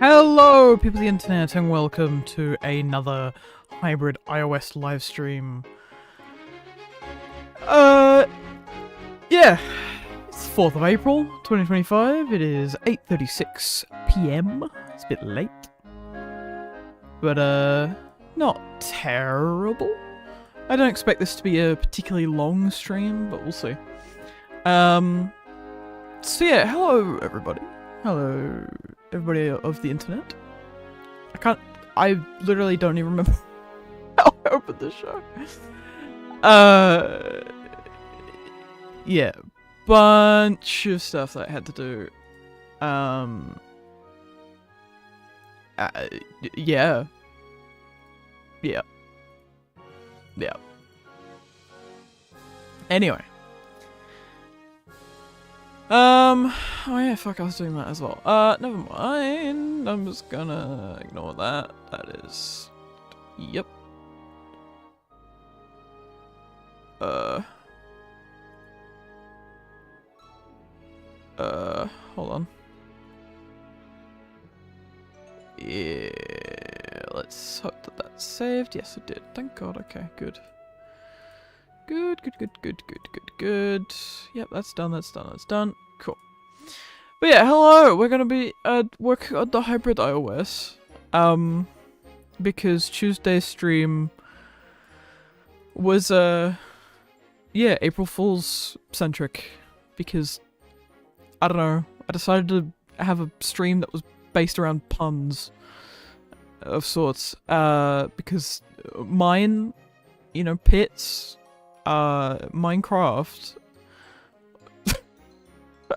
Hello, people of the internet, and welcome to another hybrid iOS live stream. Yeah, it's 4th of April, 2025. It is 8:36 p.m. It's a bit late, but not terrible. I don't expect this to be a particularly long stream, but we'll see. So yeah, hello everybody. Hello, everybody of the internet. I literally don't even remember how I opened the show. Yeah, bunch of stuff that I had to do. Yeah. Anyway. Oh yeah, fuck, I was doing that as well. Never mind. I'm just gonna ignore that. That is... Yep. Hold on. Yeah, let's hope that that's saved. Yes, it did. Thank God. Okay, good. Good. Yep, that's done. Cool. But yeah, hello! We're gonna be working on the hybrid iOS. Because Tuesday's stream was, yeah, April Fool's centric. Because, I don't know, I decided to have a stream that was based around puns of sorts. Because mine, you know, pits, Minecraft.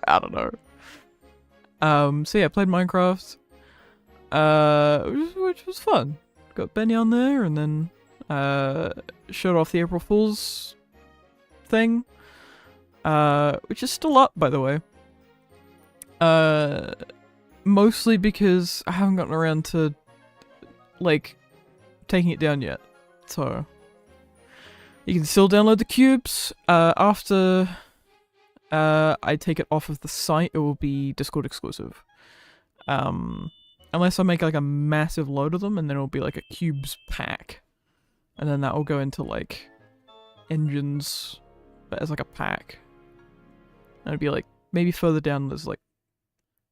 I don't know. So yeah, played Minecraft. Which was fun. Got Benny on there, and then showed off the April Fool's thing. Which is still up, by the way. Mostly because I haven't gotten around to, like, taking it down yet. So you can still download the cubes. After I take it off of the site, it will be Discord exclusive. Unless I make like a massive load of them, and then it'll be like a cubes pack. And then that will go into like engines, but as like a pack. And it'd be like, maybe further down there's like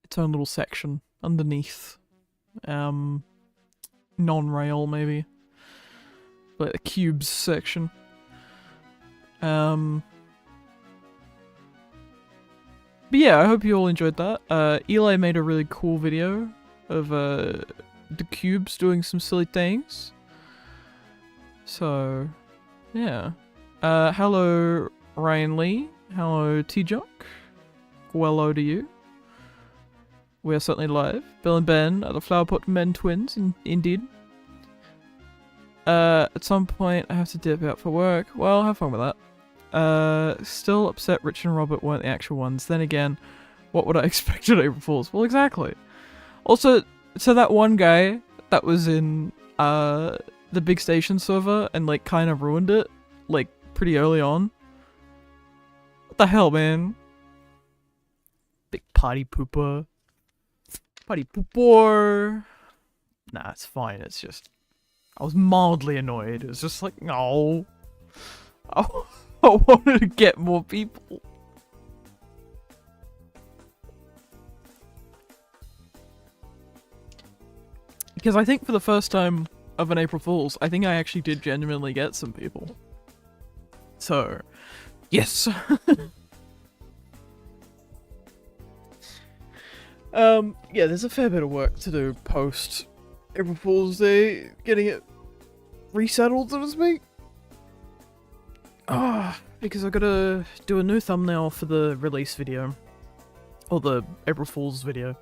its own little section underneath. Non-rail maybe. Like the cubes section. But yeah, I hope you all enjoyed that. Eli made a really cool video of the cubes doing some silly things. So, yeah. Hello Ryan Lee. Hello T-Jock. Hello to you. We are certainly live. Bill and Ben are the Flower Pot Men twins, indeed. At some point I have to dip out for work. Well, have fun with that. Still upset Rich and Robert weren't the actual ones. Then again, what would I expect at April Fools? Well, exactly. Also, so that one guy that was in, the Big Station server and, like, kind of ruined it, like, pretty early on. What the hell, man? Big party pooper. Party pooper. Nah, it's fine. It's just, I was mildly annoyed. It was just like, no. I wanted to get more people. Because I think for the first time of an April Fool's, I think I actually did genuinely get some people. So, yes. Yeah, there's a fair bit of work to do post April Fool's Day, getting it resettled, so to speak. Because I gotta do a new thumbnail for the release video. Or the April Fool's video.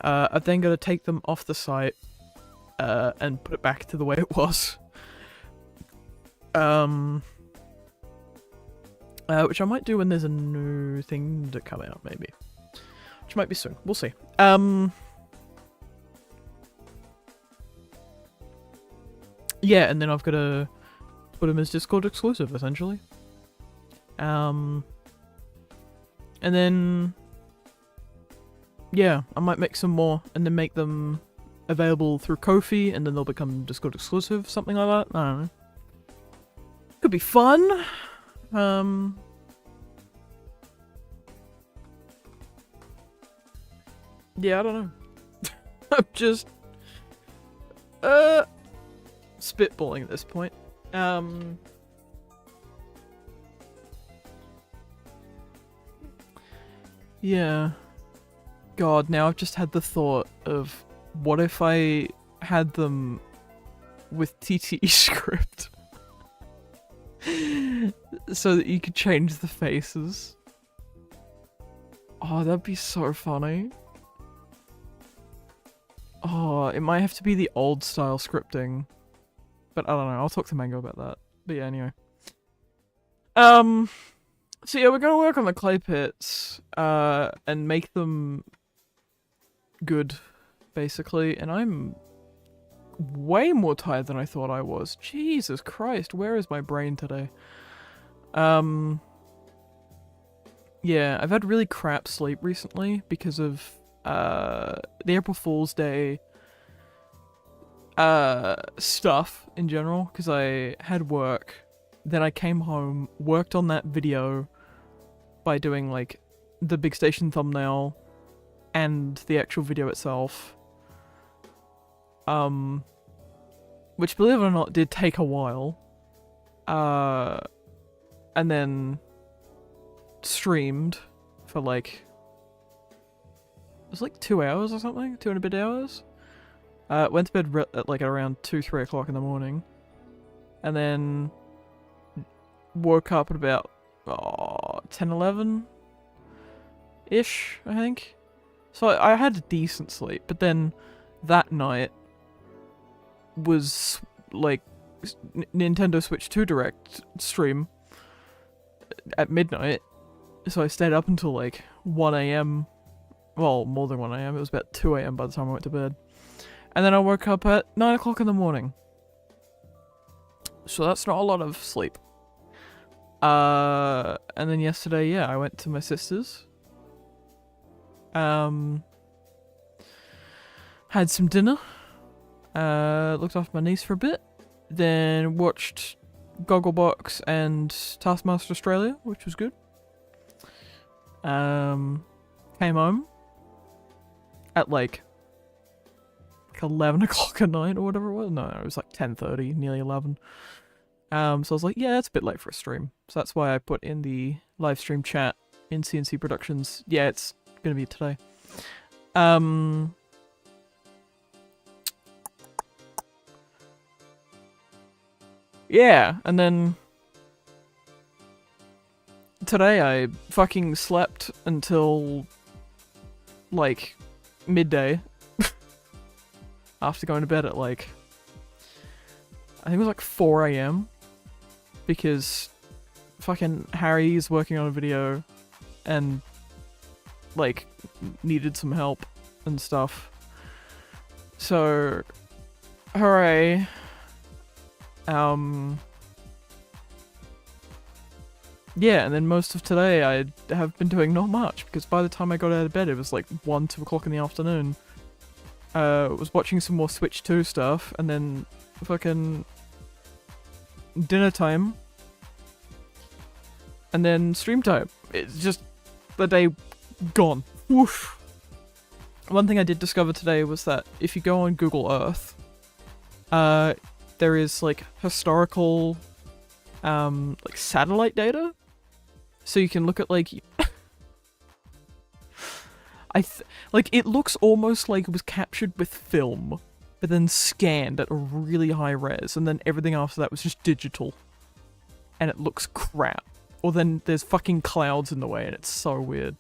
I've then gotta take them off the site, and put it back to the way it was. Which I might do when there's a new thing to come out, maybe. Which might be soon. We'll see. Yeah, and then I've gotta put them as Discord exclusive, essentially. And then yeah, I might make some more and then make them available through Ko-fi, and then they'll become Discord exclusive, something like that. I don't know. Could be fun. Yeah, I don't know. I'm just spitballing at this point. Yeah. God, now I've just had the thought of what if I had them with TTE script so that you could change the faces. Oh, that'd be so funny. Oh, it might have to be the old style scripting. But I don't know, I'll talk to Mango about that. But yeah, anyway. So yeah, we're gonna work on the clay pits, and make them good, basically, and I'm way more tired than I thought I was. Jesus Christ, where is my brain today? Yeah, I've had really crap sleep recently because of, the April Fool's Day, stuff in general, because I had work, then I came home, worked on that video by doing, like, the big station thumbnail and the actual video itself. Which, believe it or not, did take a while. And then streamed for, like, it was like 2 hours or something? 2 and a bit hours? Went to bed at, like, around 2, 3 o'clock in the morning. And then woke up at about 10, 11-ish, I think. So I had a decent sleep, but then that night was like Nintendo Switch 2 Direct stream at midnight. So I stayed up until like 1 AM. Well, more than 1 AM. It was about 2 AM by the time I went to bed. And then I woke up at 9 o'clock in the morning. So that's not a lot of sleep. And then yesterday, yeah, I went to my sister's. Had some dinner. Looked after my niece for a bit. Then watched Gogglebox and Taskmaster Australia, which was good. Came home at like 11 o'clock at night or whatever it was. No, it was like 10:30, nearly 11. So I was like, yeah, it's a bit late for a stream. So that's why I put in the live stream chat in CNC Productions. Yeah, it's gonna be today. Yeah, and then today I fucking slept until like midday after going to bed at like, I think it was like 4 AM because fucking Harry's working on a video and like needed some help and stuff. So, hooray. Yeah, and then most of today I have been doing not much because by the time I got out of bed it was like 1, 2 o'clock in the afternoon. Was watching some more Switch 2 stuff and then fucking dinner time and then stream time. It's just the day gone. Woof. One thing I did discover today was that if you go on Google Earth, there is like historical like satellite data, so you can look at like like it looks almost like it was captured with film but then scanned at a really high res, and then everything after that was just digital and it looks crap, or then there's fucking clouds in the way and it's so weird.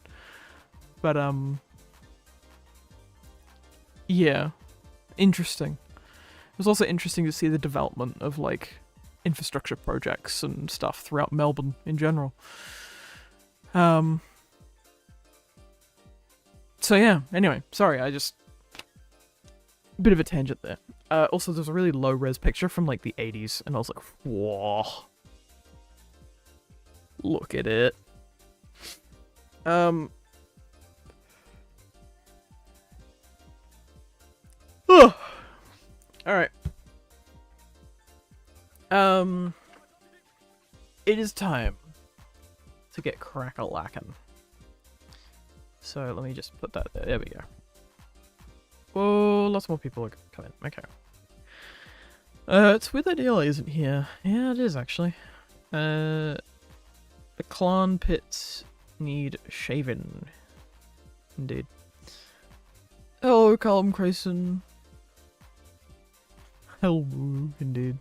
But yeah, interesting. It was also interesting to see the development of, like, infrastructure projects and stuff throughout Melbourne in general. So yeah, anyway, sorry, a bit of a tangent there. Also, there's a really low-res picture from, like, the 80s, and I was like, whoa. Look at it. Alright. It is time to get crack-a-lackin'. So let me just put that there. There we go. Whoa, lots more people are coming. Okay. It's weird that Eli isn't here. Yeah, it is actually. The clan pits need shaving. Indeed. Hello, Callum Grayson. Hello, indeed.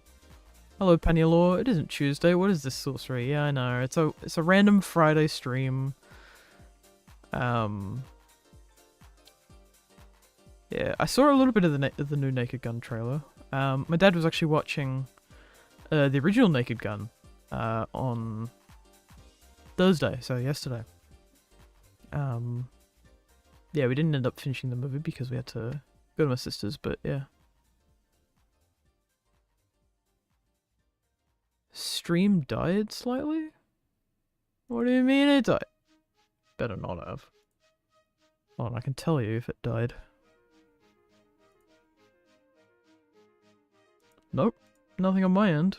Hello, Pennylaw. It isn't Tuesday. What is this sorcery? Yeah, I know. It's a random Friday stream. Yeah, I saw a little bit of the new Naked Gun trailer. My dad was actually watching the original Naked Gun on Thursday, so yesterday. Yeah, we didn't end up finishing the movie because we had to go to my sister's, but yeah. Stream died slightly? What do you mean it died? Better not have. Hold on, I can tell you if it died. Nope, nothing on my end.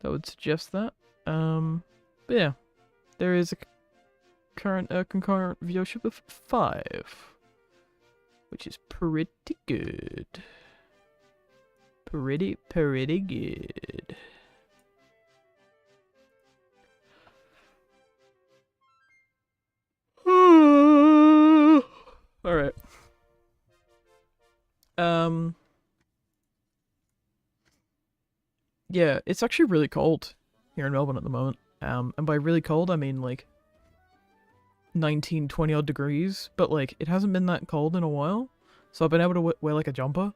That would suggest that. But yeah, there is a current concurrent viewership of 5, which is pretty good. Pretty good. Alright. Yeah, it's actually really cold here in Melbourne at the moment. And by really cold, I mean like 19, 20 odd degrees, but like it hasn't been that cold in a while. So I've been able to wear like a jumper.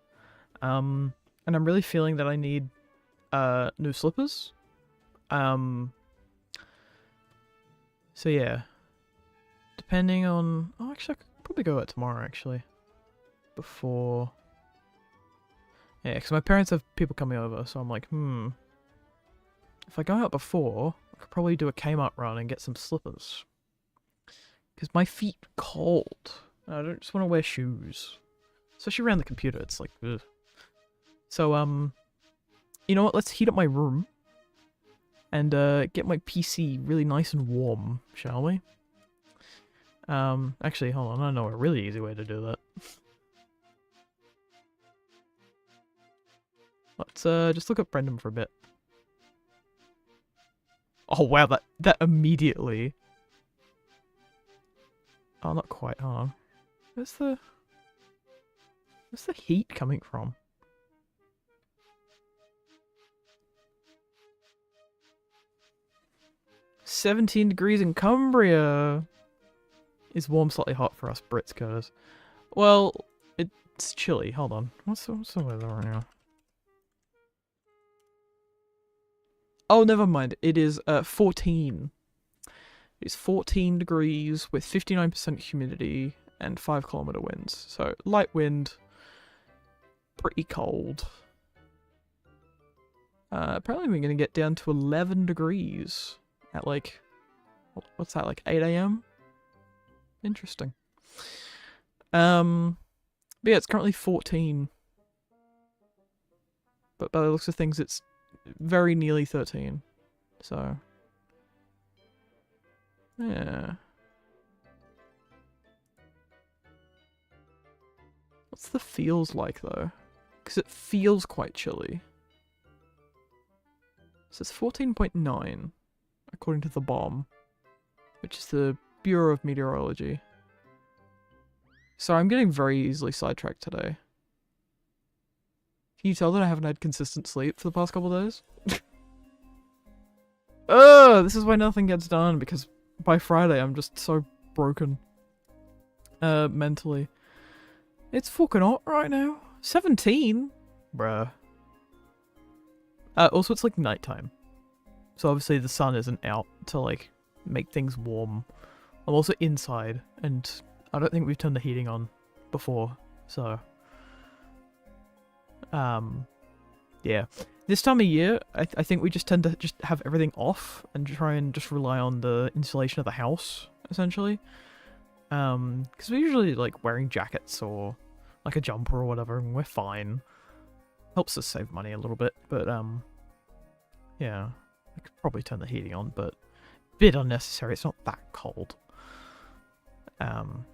And I'm really feeling that I need new slippers. So yeah. Depending on... Oh, actually, I could probably go out tomorrow, actually. Before... Yeah, because my parents have people coming over, so I'm like, if I go out before, I could probably do a Kmart run and get some slippers. Because my feet are cold. I don't just want to wear shoes. Especially around the computer, it's like, ugh. So, you know what, let's heat up my room. And, get my PC really nice and warm, shall we? Actually, hold on, I know a really easy way to do that. Let's, just look up Brendan for a bit. Oh, wow, that immediately... Oh, not quite, hold on. Where's the heat coming from? "17 degrees in Cumbria is warm, slightly hot for us Brits, Curtis." Well, it's chilly. Hold on. What's the weather right now? Oh, never mind. It is 14. It's 14 degrees with 59% humidity and 5-kilometer winds. So light wind, pretty cold. Apparently we're gonna get down to 11 degrees at like, what's that, like 8 AM? Interesting. But yeah, it's currently 14. But by the looks of things, it's very nearly 13. So, yeah. What's the feels like, though? Because it feels quite chilly. So it's 14.9, according to the BOM, which is the Bureau of Meteorology. So I'm getting very easily sidetracked today. Can you tell that I haven't had consistent sleep for the past couple of days? Oh, this is why nothing gets done, because by Friday I'm just so broken. Mentally. It's fucking hot right now. 17? Bruh. Also, it's like nighttime. So obviously the sun isn't out to like make things warm. I'm also inside, and I don't think we've turned the heating on before, so... yeah. This time of year, I think we just tend to just have everything off and try and just rely on the insulation of the house, essentially. Because we're usually, like, wearing jackets or like a jumper or whatever, and we're fine. Helps us save money a little bit, but yeah, I could probably turn the heating on, but a bit unnecessary. It's not that cold.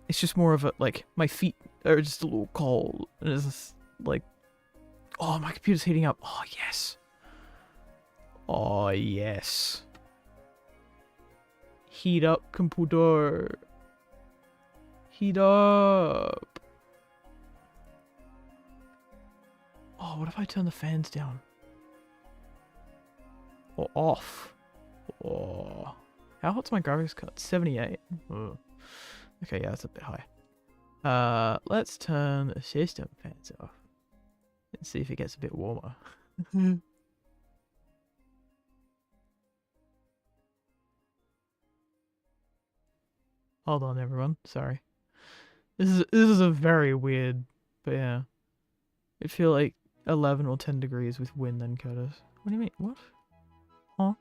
It's just more of a, like, my feet are just a little cold, and it's just, like, oh, my computer's heating up. Oh, yes. Oh, yes. Heat up, computer. Heat up. Oh, what if I turn the fans down? Or off? Oh. How hot's my graphics card? 78. Ugh. Okay, yeah, that's a bit high. Let's turn the system fans off. And see if it gets a bit warmer. Hold on, everyone. Sorry. This is a very weird, but yeah. It feel like 11 or 10 degrees with wind then, Curtis. What do you mean? What? Huh?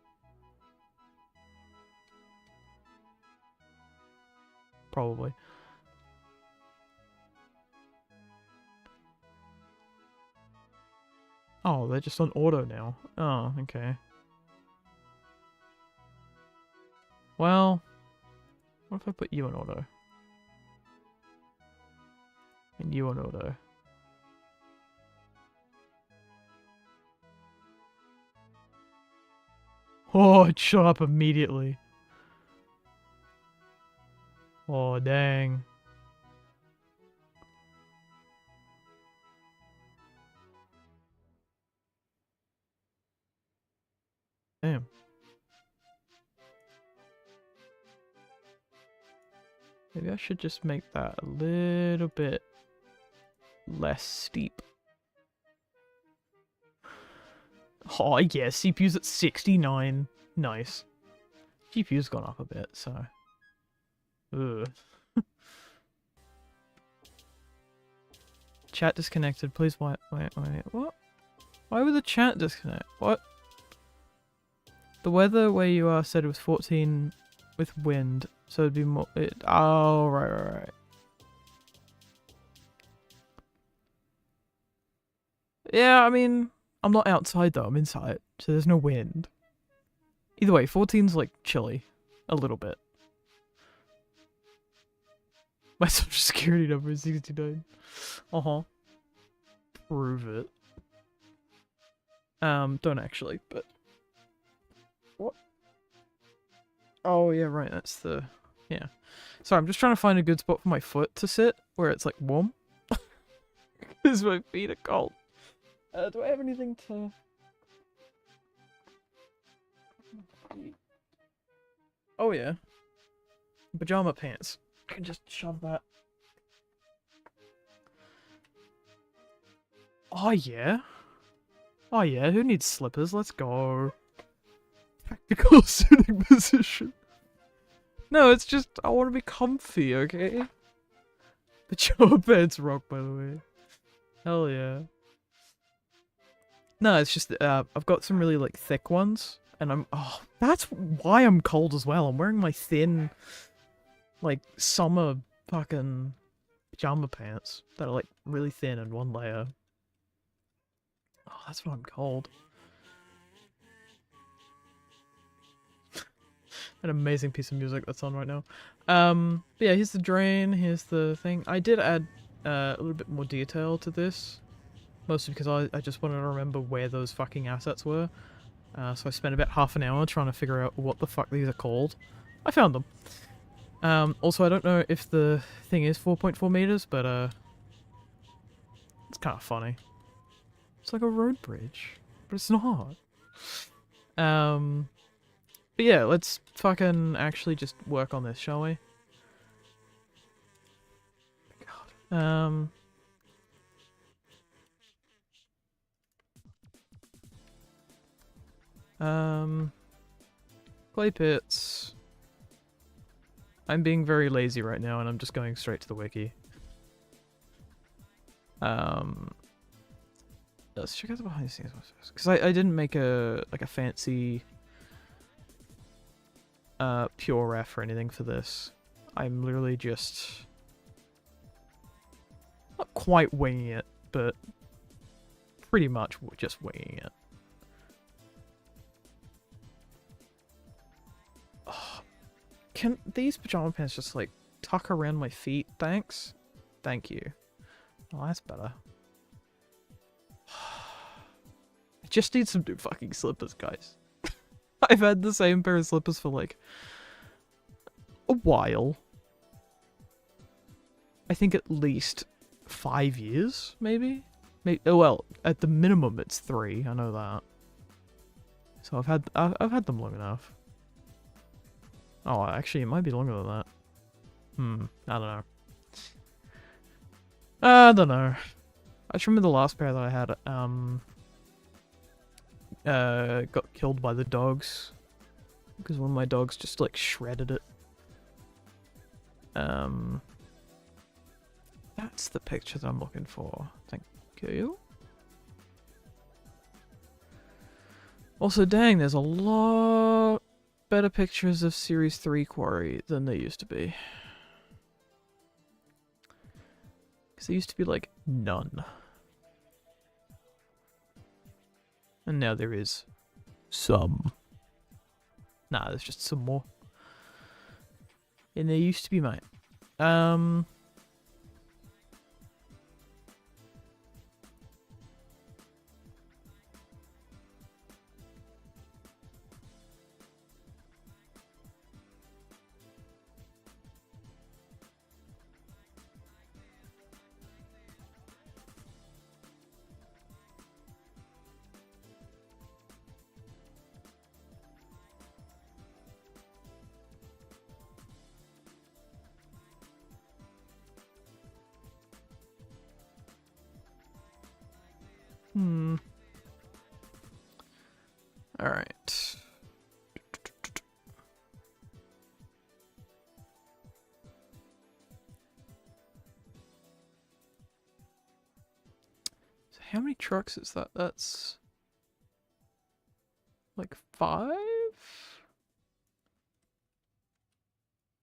Probably. Oh, they're just on auto now. Oh, okay. Well, what if I put you on auto? And you on auto. Oh, it shut up immediately. Oh, dang. Damn. Maybe I should just make that a little bit less steep. Oh, yeah, CPU's at 69. Nice. GPU's gone up a bit, so... Ugh. Chat disconnected. Please, wait. What? Why would the chat disconnect? What? The weather where you are said it was 14 with wind, so it'd be more... oh, right. Yeah, I mean, I'm not outside though, I'm inside, so there's no wind. Either way, 14's like chilly. A little bit. My social security number is 69. Uh-huh. Prove it. Don't actually, but... What? Oh, yeah, right, that's the... Yeah. Sorry, I'm just trying to find a good spot for my foot to sit, where it's, like, warm. Because my feet are cold. Do I have anything to... Oh, yeah. Pajama pants. I can just shove that. Oh, yeah. Oh, yeah, who needs slippers? Let's go. Tactical sitting position. No, it's just, I want to be comfy, okay? Pajama pants rock, by the way. Hell yeah. No, it's just, I've got some really, like, thick ones. And I'm, oh, that's why I'm cold as well. I'm wearing my thin, like, summer fucking pajama pants that are, like, really thin and one layer. Oh, that's why I'm cold. An amazing piece of music that's on right now. But yeah, here's the drain, here's the thing. I did add a little bit more detail to this. Mostly because I just wanted to remember where those fucking assets were. So I spent about half an hour trying to figure out what the fuck these are called. I found them. Also, I don't know if the thing is 4.4 meters, but it's kind of funny. It's like a road bridge, but it's not. But yeah, let's fucking actually just work on this, shall we? God. Clay pits. I'm being very lazy right now, and I'm just going straight to the wiki. Let's check out the behind the scenes because I didn't make a fancy pure ref or anything for this. I'm literally just not quite winging it, but pretty much just winging it. Oh, can these pajama pants just, like, tuck around my feet? Thanks? Thank you. Oh, that's better. I just need some new fucking slippers, guys. I've had the same pair of slippers for, like, a while. I think at least 5 years, maybe? Oh, well, at the minimum it's 3, I know that. So I've had them long enough. Oh, actually, it might be longer than that. I don't know. I don't know. I just remember the last pair that I had, got killed by the dogs. Because one of my dogs just, like, shredded it. That's the picture that I'm looking for. Thank you. Also, dang, there's a lot better pictures of Series 3 Quarry than there used to be. Because there used to be, like, none. And now there is some. Nah, there's just some more. And there used to be, mate. Alright. So how many trucks is that? That's like 5?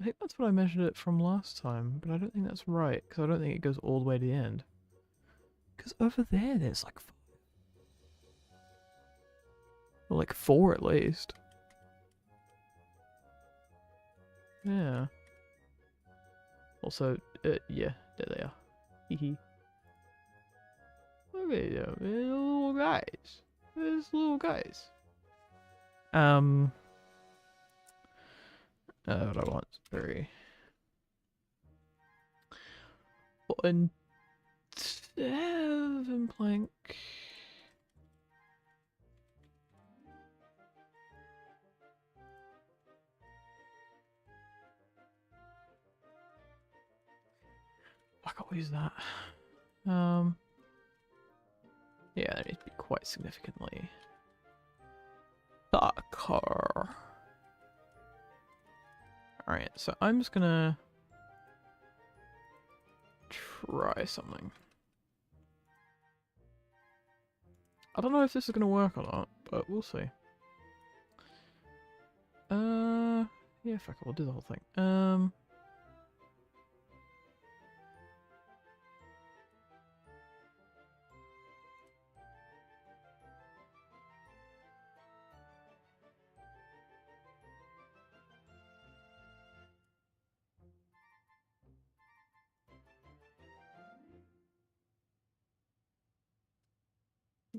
I think that's what I measured it from last time, but I don't think that's right, because I don't think it goes all the way to the end. Because over there, there's like 5. Or like 4 at least. Yeah. Also, yeah, there they are. Hehe. Look at them, little guys. There's little guys. What I want, 3. 1, 7 plank. Fuck, I'll use that. Yeah, that needs to be quite significantly darker. Alright, so I'm just gonna try something. I don't know if this is gonna work or not, but we'll see. Yeah, fuck it, we'll do the whole thing.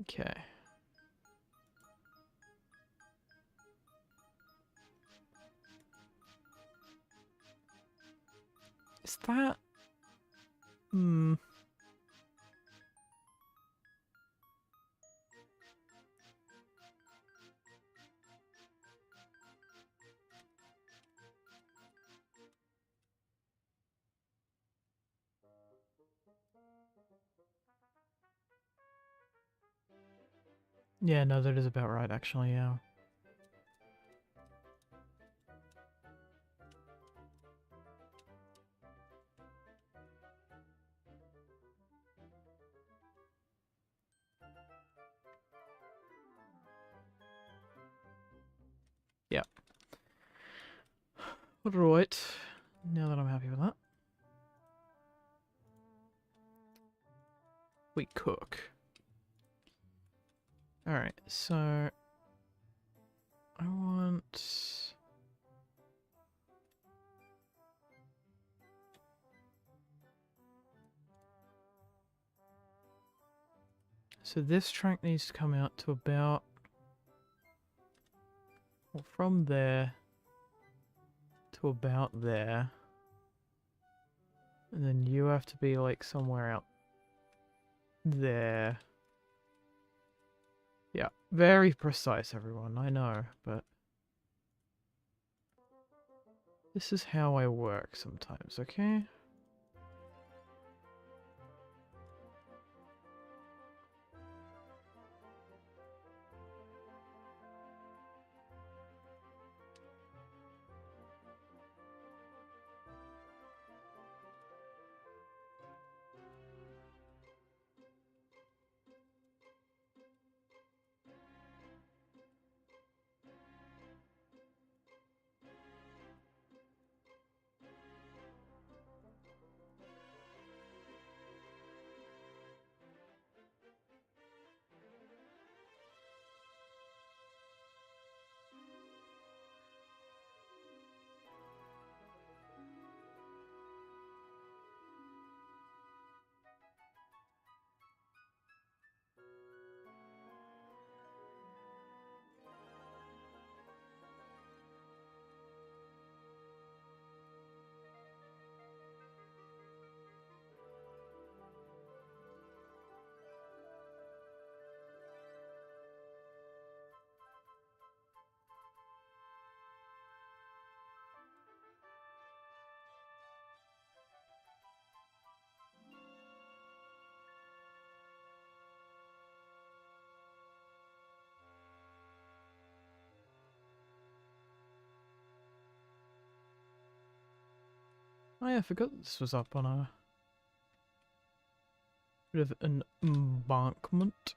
Okay. Is that... Yeah, no, that is about right, actually, yeah. Yeah. Alright. Now that I'm happy with that. we cook. Alright, so I want... So this track needs to come out to about... Well, from there to about there. And then you have to be like somewhere out there. Yeah, very precise, everyone, I know, but... This is how I work sometimes, okay? Oh yeah, I forgot this was up on a bit of an embankment.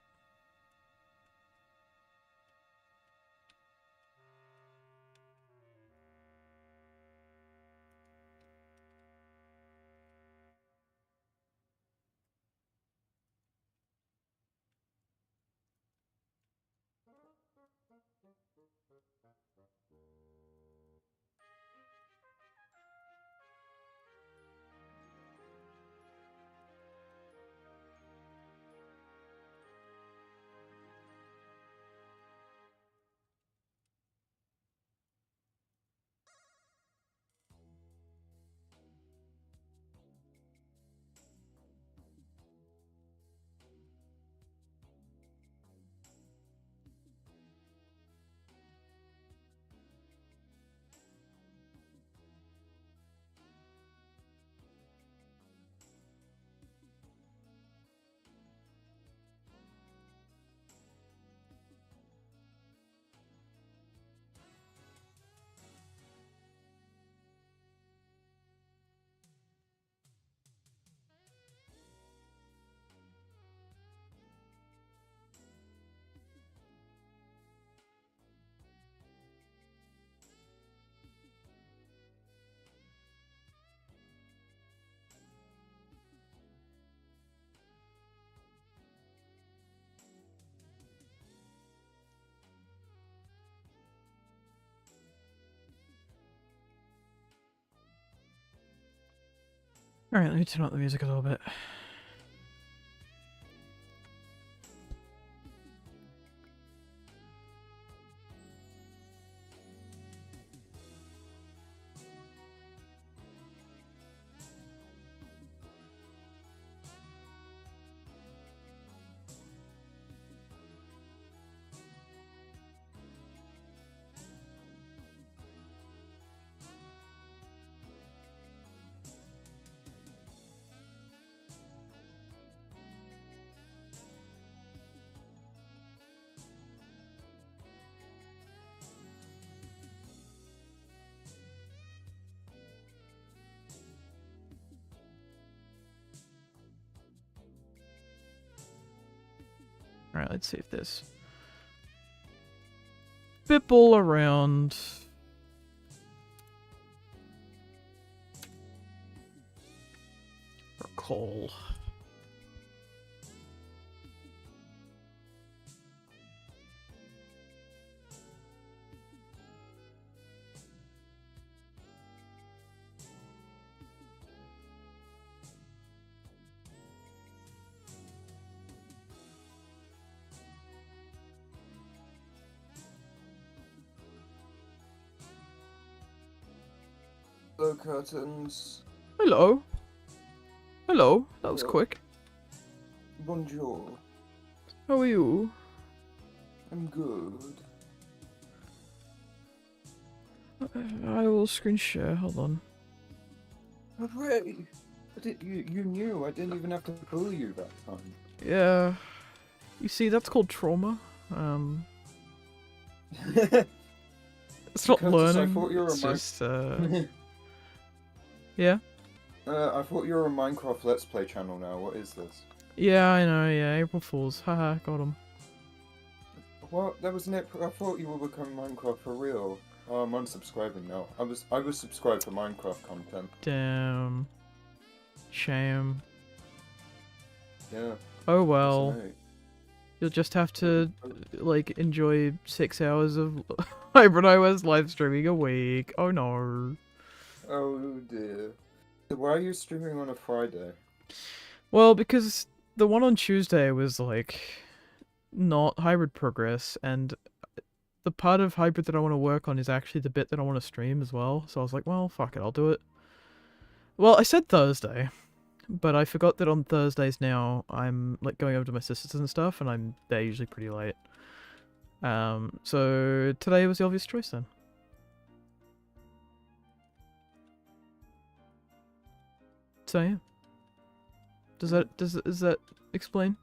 Alright, let me turn up the music a little bit. Alright, let's see if there's Bipple around. Or coal. Hello, curtains. Hello. Hello. That was Hello. quick. Bonjour. How are you? I'm good. I will screen share. Hold on. Hooray! You knew. I didn't even have to bully you that time. Yeah. You see, that's called trauma. It's not Curtis, learning. I thought you were It's just, I yeah. thought you were a Minecraft Let's Play channel now. What is this? Yeah, I know. Yeah, April Fools. Haha, got him. What? That was it. I thought you were becoming Minecraft for real. Oh, I'm unsubscribing now. I was subscribed for Minecraft content. Damn. Shame. Yeah. Oh well. That's right. You'll just have to, like, enjoy 6 hours of Hybrid iOS live streaming a week. Oh no. Oh dear. So why are you streaming on a Friday? Well, because the one on Tuesday was, like, not hybrid progress, and the part of hybrid that I want to work on is actually the bit that I want to stream as well. So I was like, well, fuck it, I'll do it. Well, I said Thursday, but I forgot that on Thursdays now I'm, like, going over to my sisters and stuff, and they're usually pretty late. So today was the obvious choice then. So yeah. Does that explain?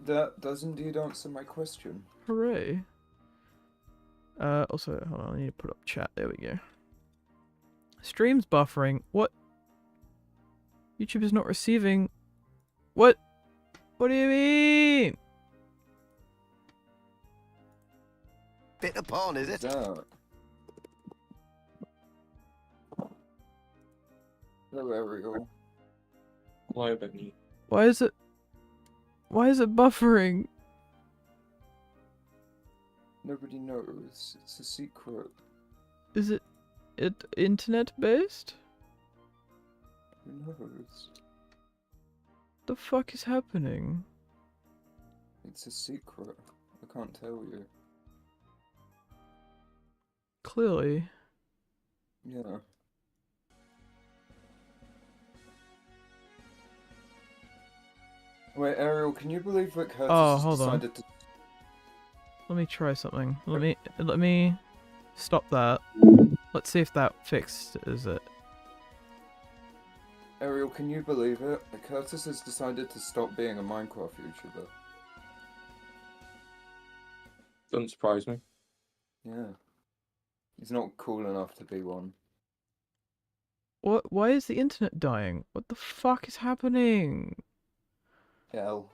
That does indeed answer my question. Hooray. Also, hold on, I need to put up chat. There we go. Stream's buffering. What? YouTube is not receiving. What? What do you mean? Bit of porn, is it? That. Hello, Ariel. Hello, Benny. Why is it buffering? Nobody knows. It's a secret. Is it internet based? Who knows? The fuck is happening? It's a secret. I can't tell you. Clearly. Yeah. Wait, Ariel, can you believe that Curtis Oh, has hold on. decided to... Let me try something. Let me stop that. Let's see if that fixed it. Ariel, can you believe it? That Curtis has decided to stop being a Minecraft YouTuber. Doesn't surprise me. Yeah. He's not cool enough to be one. What? Why is the internet dying? What the fuck is happening? Hell.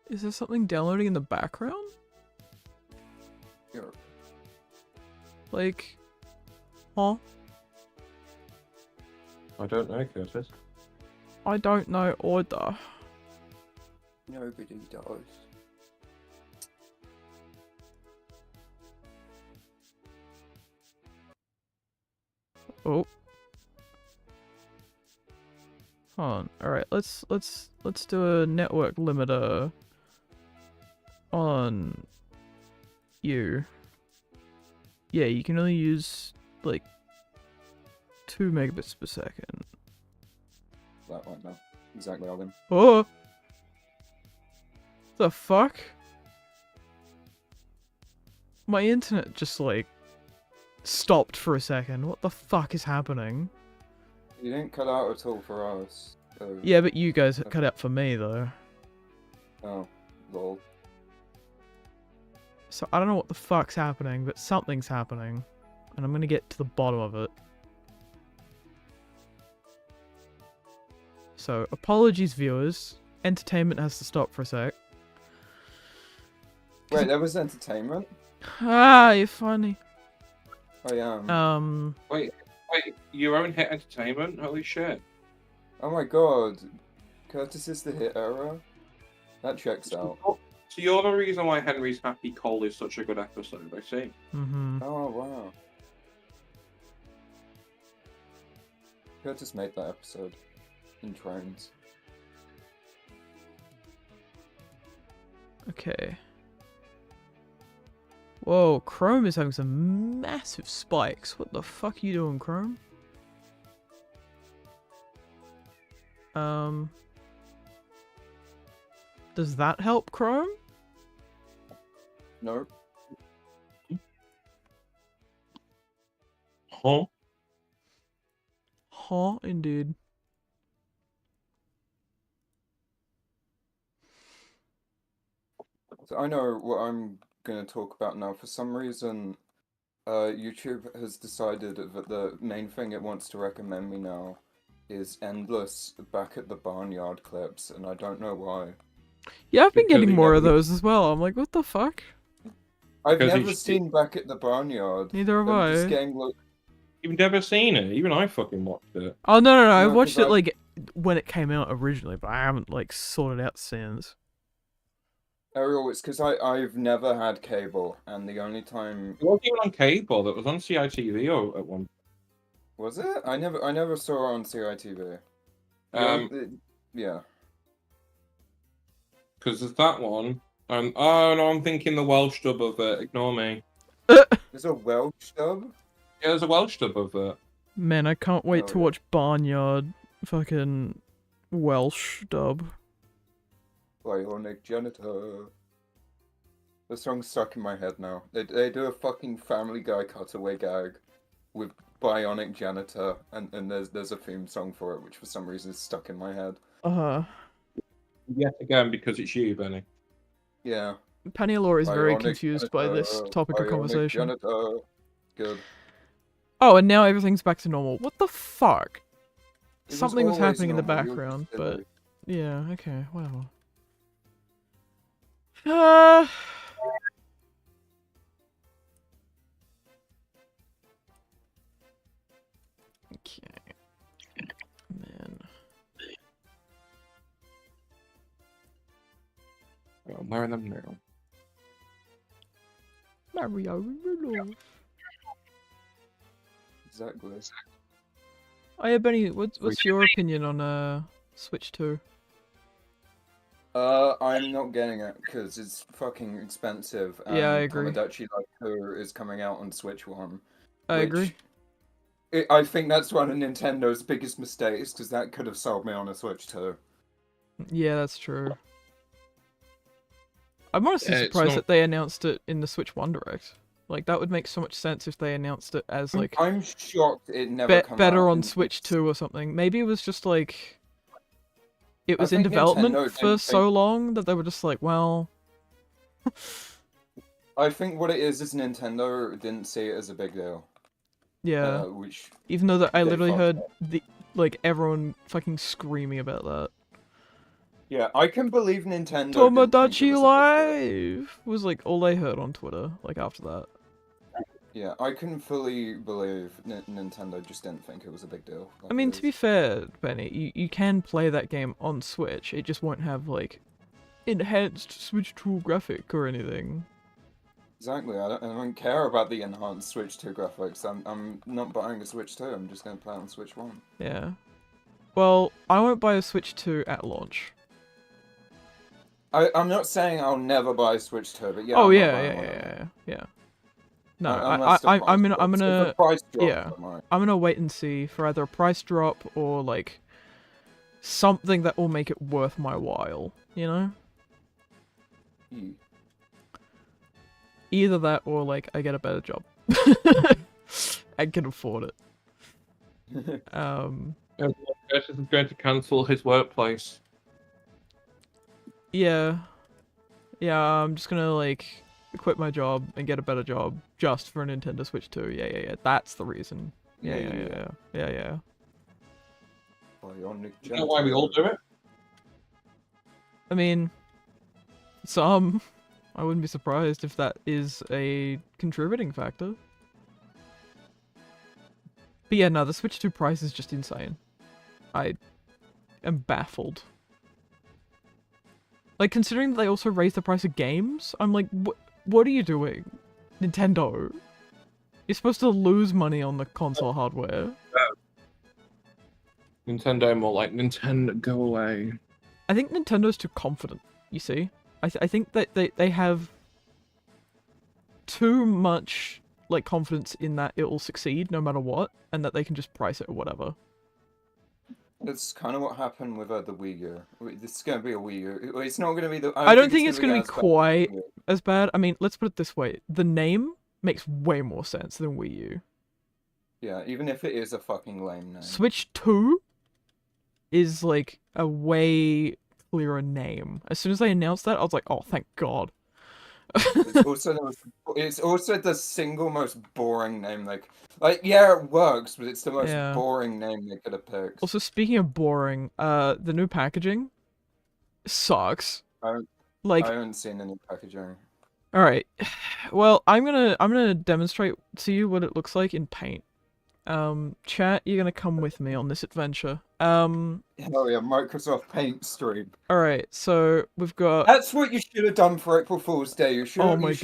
Is there something downloading in the background? Yeah. Like, huh? I don't know, Curtis. I don't know either. Nobody does. Oh. Hold on. Alright, let's do a network limiter on you. Yeah, you can only use like 2 megabits per second. That one, no. Exactly, Alvin. Oh! The fuck? My internet just like stopped for a second. What the fuck is happening? You didn't cut out at all for us. So... Yeah, but you guys cut out for me though. Oh, lol. So I don't know what the fuck's happening, but something's happening. And I'm gonna get to the bottom of it. So, apologies viewers. Entertainment has to stop for a sec. Wait, that was entertainment? Ah, you're funny. I am. Wait, your own hit entertainment? Holy shit. Oh my god. Curtis is the hit era? That checks out. So you're the reason why Henry's Happy Call is such a good episode, I see. Mm-hmm. Oh, wow. Curtis made that episode. In trains. Okay. Whoa, Chrome is having some massive spikes. What the fuck are you doing, Chrome? Does that help Chrome? No. Huh? Huh, indeed. So I know what I'm going to talk about now. For some reason, YouTube has decided that the main thing it wants to recommend me now is endless back at the barnyard clips, and I don't know why. Yeah, I've been Because getting you more of never- those as well. I'm like, what the fuck? I've Because never it's- seen back at the barnyard. Neither have I'm just I. getting look. You've never seen it. Even I fucking watched it. Oh, no, I No, watched 'cause it, like, when it came out originally, but I haven't, like, sorted out since. Ariel, it's because I've never had cable, and the only time It wasn't even on cable. It was on CITV at one. was it? I never saw it on CITV. Yeah. Because there's that one. And oh no, I'm thinking the Welsh dub of it. Ignore me. There's a Welsh dub. Yeah, there's a Welsh dub of it. Man, I can't wait Oh, to yeah. watch Barnyard fucking Welsh dub. Bionic Janitor. The song's stuck in my head now. They do a fucking Family Guy cutaway gag with Bionic Janitor, and there's a theme song for it, which for some reason is stuck in my head. Uh-huh. Yet again, because it's you, Benny. Yeah. Penny Law is very Bionic confused by this Janitor, topic of Bionic conversation. Janitor. Good. Oh, and now everything's back to normal. What the fuck? It Something was always happening in the normal, you're background, just but silly. yeah, okay, whatever. Okay. Man. I'm wearing them now. Mario Rudolph. Exactly. Oh yeah, Benny, what's your opinion on Switch 2? I'm not getting it because it's fucking expensive. And Yeah, I agree. Tomodachi Life 2 is coming out on Switch 1. I agree. I think that's one of Nintendo's biggest mistakes because that could have sold me on a Switch 2. Yeah, that's true. I'm honestly Yeah, it's surprised not- that they announced it in the Switch 1 Direct. Like, that would make so much sense if they announced it as, like, I'm shocked it never come better out on in- Switch 2 or something. Maybe it was just, like... It I was in think development Nintendo for didn't so think- long that they were just like, well... I think what it is Nintendo didn't see it as a big deal. Yeah. Which Even though that I they literally fucked heard, up. like, everyone fucking screaming about that. Yeah, I can believe Nintendo. didn't think it Tomodachi was a big deal. Life was, like, all they heard on Twitter, like, after that. Yeah, I can fully believe Nintendo just didn't think it was a big deal. like I mean, it to be is. fair, Benny, you can play that game on Switch. It just won't have, like, enhanced Switch 2 graphic or anything. Exactly, I don't care about the enhanced Switch 2 graphics. I'm not buying a Switch 2. I'm just gonna play on Switch 1. Yeah. Well, I won't buy a Switch 2 at launch. I'm not saying I'll never buy a Switch 2, but yeah. Oh I'm not yeah, buying yeah, one. yeah. No, Unless the I'm price gonna, drops. If the price drops, yeah. I might. I'm gonna wait and see for either a price drop or like something that will make it worth my while. You know, Hmm. either that or like I get a better job. I can afford it. Curtis is going to cancel his workplace. Yeah, I'm just gonna like quit my job and get a better job just for a Nintendo Switch 2. Yeah. That's the reason. Yeah. Bionic You know why we all do it? I mean, I wouldn't be surprised if that is a contributing factor. But yeah, no, the Switch 2 price is just insane. I am baffled. Like, considering that they also raised the price of games, I'm like, what are you doing? Nintendo? You're supposed to lose money on the console hardware. Nintendo more like Nintendo, go away. I think Nintendo's too confident, you see? I think that they have too much like confidence in that it will succeed no matter what, and that they can just price it or whatever. That's kind of what happened with the Wii U. This is going to be a Wii U. It's not going to be the. I don't think it's going to be quite as bad. I mean, let's put it this way: the name makes way more sense than Wii U. Yeah, even if it is a fucking lame name. Switch 2 is like a way clearer name. As soon as they announced that, I was like, oh, thank God. It's also the single most boring name. Like yeah, it works, but it's the most boring name they could have picked. Also, speaking of boring, the new packaging sucks. I haven't seen any packaging. All right, well, I'm gonna demonstrate to you what it looks like in Paint. Chat, you're gonna come with me on this adventure. Hell yeah, Microsoft Paint stream. Alright, so we've got... That's what you should have done for April Fool's Day. You should have like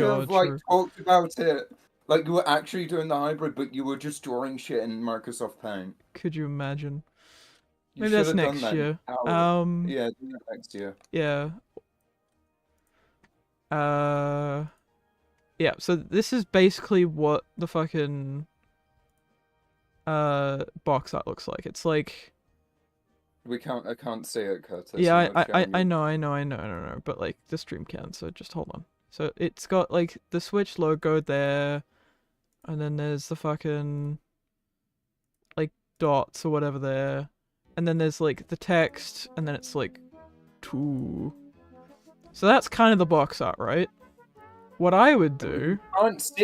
talked about it. Like you were actually doing the hybrid, but you were just drawing shit in Microsoft Paint. Could you imagine? Maybe that's next year. Yeah, next year. Yeah. Yeah, so this is basically what the fucking box art looks like. It's like I can't see it, Curtis. Yeah, I know, but like the stream can, so just hold on. So it's got like the Switch logo there, and then there's the fucking like dots or whatever there, and then there's like the text, and then it's like 2. So that's kind of the box art, right? What I would do...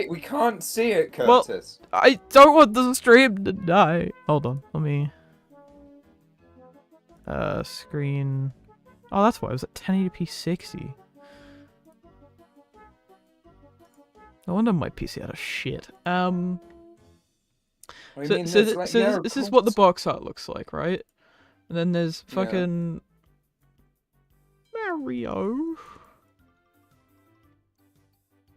We can't see it, Curtis. Well, I don't want the stream to die. Hold on, let me... screen... Oh, that's why it was at 1080p 60. No wonder my PC had a shit. This is what the box art looks like, right? And then there's fucking... Mario...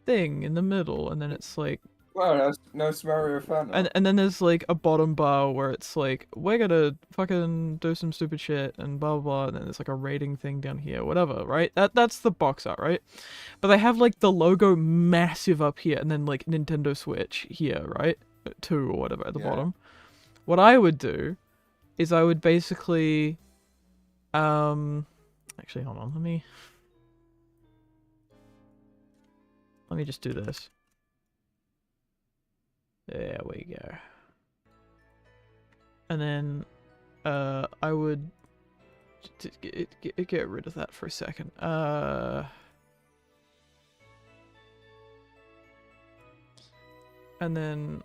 thing in the middle, and then it's like... Wow, no Mario fan. And then there's like a bottom bar where it's like, we're gonna fucking do some stupid shit and blah blah blah, and then there's like a rating thing down here, whatever, right? That's the box art, right? But they have like the logo massive up here, and then like Nintendo Switch here, right? 2 or whatever at the bottom. What I would do is I would basically actually hold on, let me just do this. There we go. And then, I would get rid of that for a second. And then,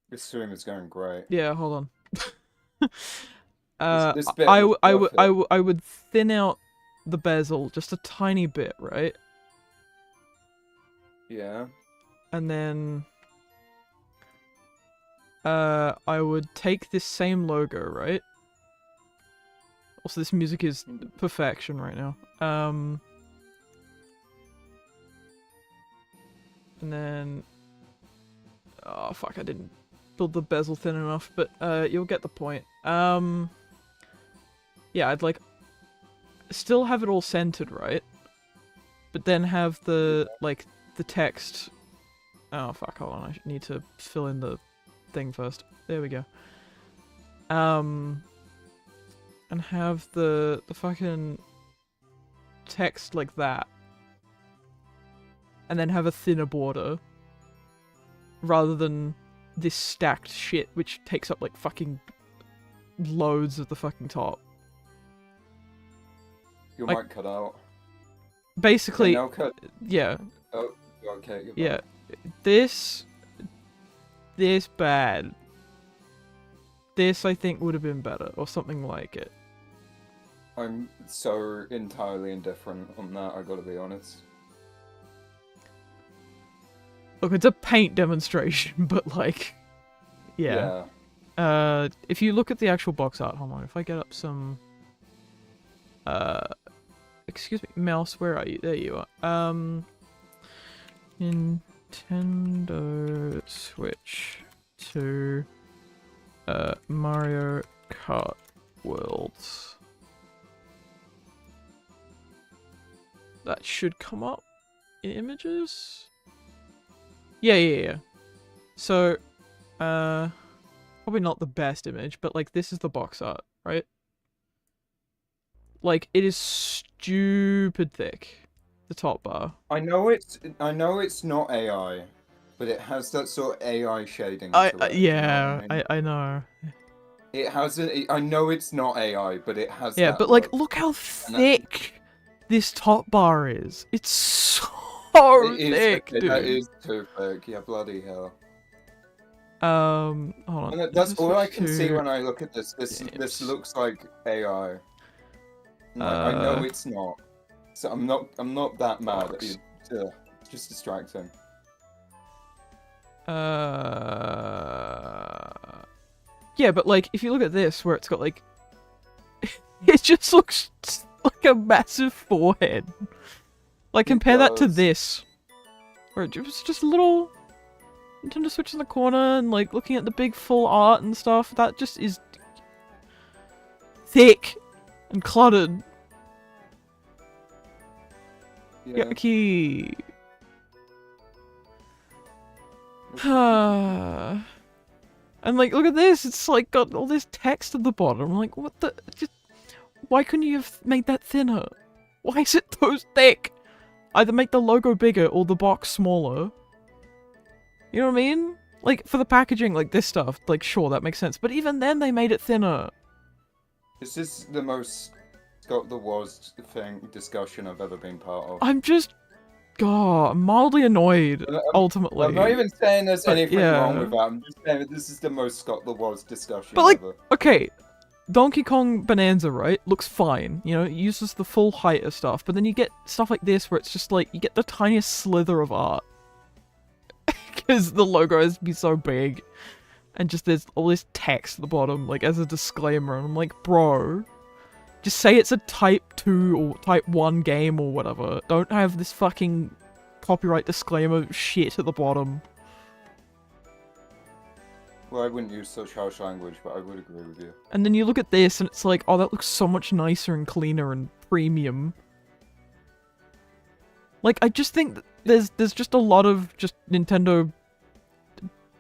this stream is going great. Yeah, hold on. I would thin out the bezel just a tiny bit, right? Yeah. And then I would take this same logo, right? Also, this music is perfection right now. And then oh fuck, I didn't build the bezel thin enough, but you'll get the point. Yeah, I'd like still have it all centered, right? But then have the like the text. Oh fuck, hold on, I need to fill in the thing first. There we go. And have the fucking text like that. And then have a thinner border. Rather than this stacked shit which takes up like fucking loads of the fucking top. Your like, mic cut out. Basically, now cut. Yeah. Oh, okay. Yeah. This bad. This, I think, would have been better, or something like it. I'm so entirely indifferent on that, I gotta be honest. Look, it's a paint demonstration, but like... Yeah. If you look at the actual box art, hold on, if I get up some... excuse me, mouse, where are you? There you are. Nintendo Switch 2 Mario Kart Worlds. That should come up in images. Yeah. So, probably not the best image, but like this is the box art, right? Like it is stupid thick. The top bar. I know it's not AI, but it has that sort of AI shading to it. You know what I mean? I know. It has I know it's not AI, but it has. Yeah, that but like, look. look how And thick this top bar is. It's so it is, thick, okay, dude. that is too thick. Yeah, bloody hell. Hold on. And that's all I can see to- when I look at this. This games. looks like AI. I know it's not. So I'm not that mad at you. It's just distracting. Yeah, but like, if you look at this, where it's got like, it just looks like a massive forehead. Like, compare that to does. this, where it's just a little Nintendo Switch in the corner, and like looking at the big full art and stuff. That just is thick and cluttered. Yeah. Yucky. And like, look at this. It's like got all this text at the bottom. Like, what the? Just, why couldn't you have made that thinner? Why is it so thick? Either make the logo bigger or the box smaller. You know what I mean? Like, for the packaging, like this stuff, like, sure, that makes sense. But even then, they made it thinner. This is the most Scott the Was discussion I've ever been part of. I'm just, God, mildly annoyed, ultimately. I'm not even saying there's But, anything yeah. wrong with that. I'm just saying that this is the most Scott the Was discussion But, like, ever. okay, Donkey Kong Bonanza, right, looks fine. You know, it uses the full height of stuff. But then you get stuff like this where it's just like, you get the tiniest slither of art. Because the logo has to be so big. And just there's all this text at the bottom, like, as a disclaimer. And I'm like, bro, just say it's a Type 2 or Type 1 game or whatever. Don't have this fucking copyright disclaimer shit at the bottom. Well, I wouldn't use such harsh language, but I would agree with you. And then you look at this and it's like, oh, that looks so much nicer and cleaner and premium. Like, I just think that there's just a lot of just Nintendo,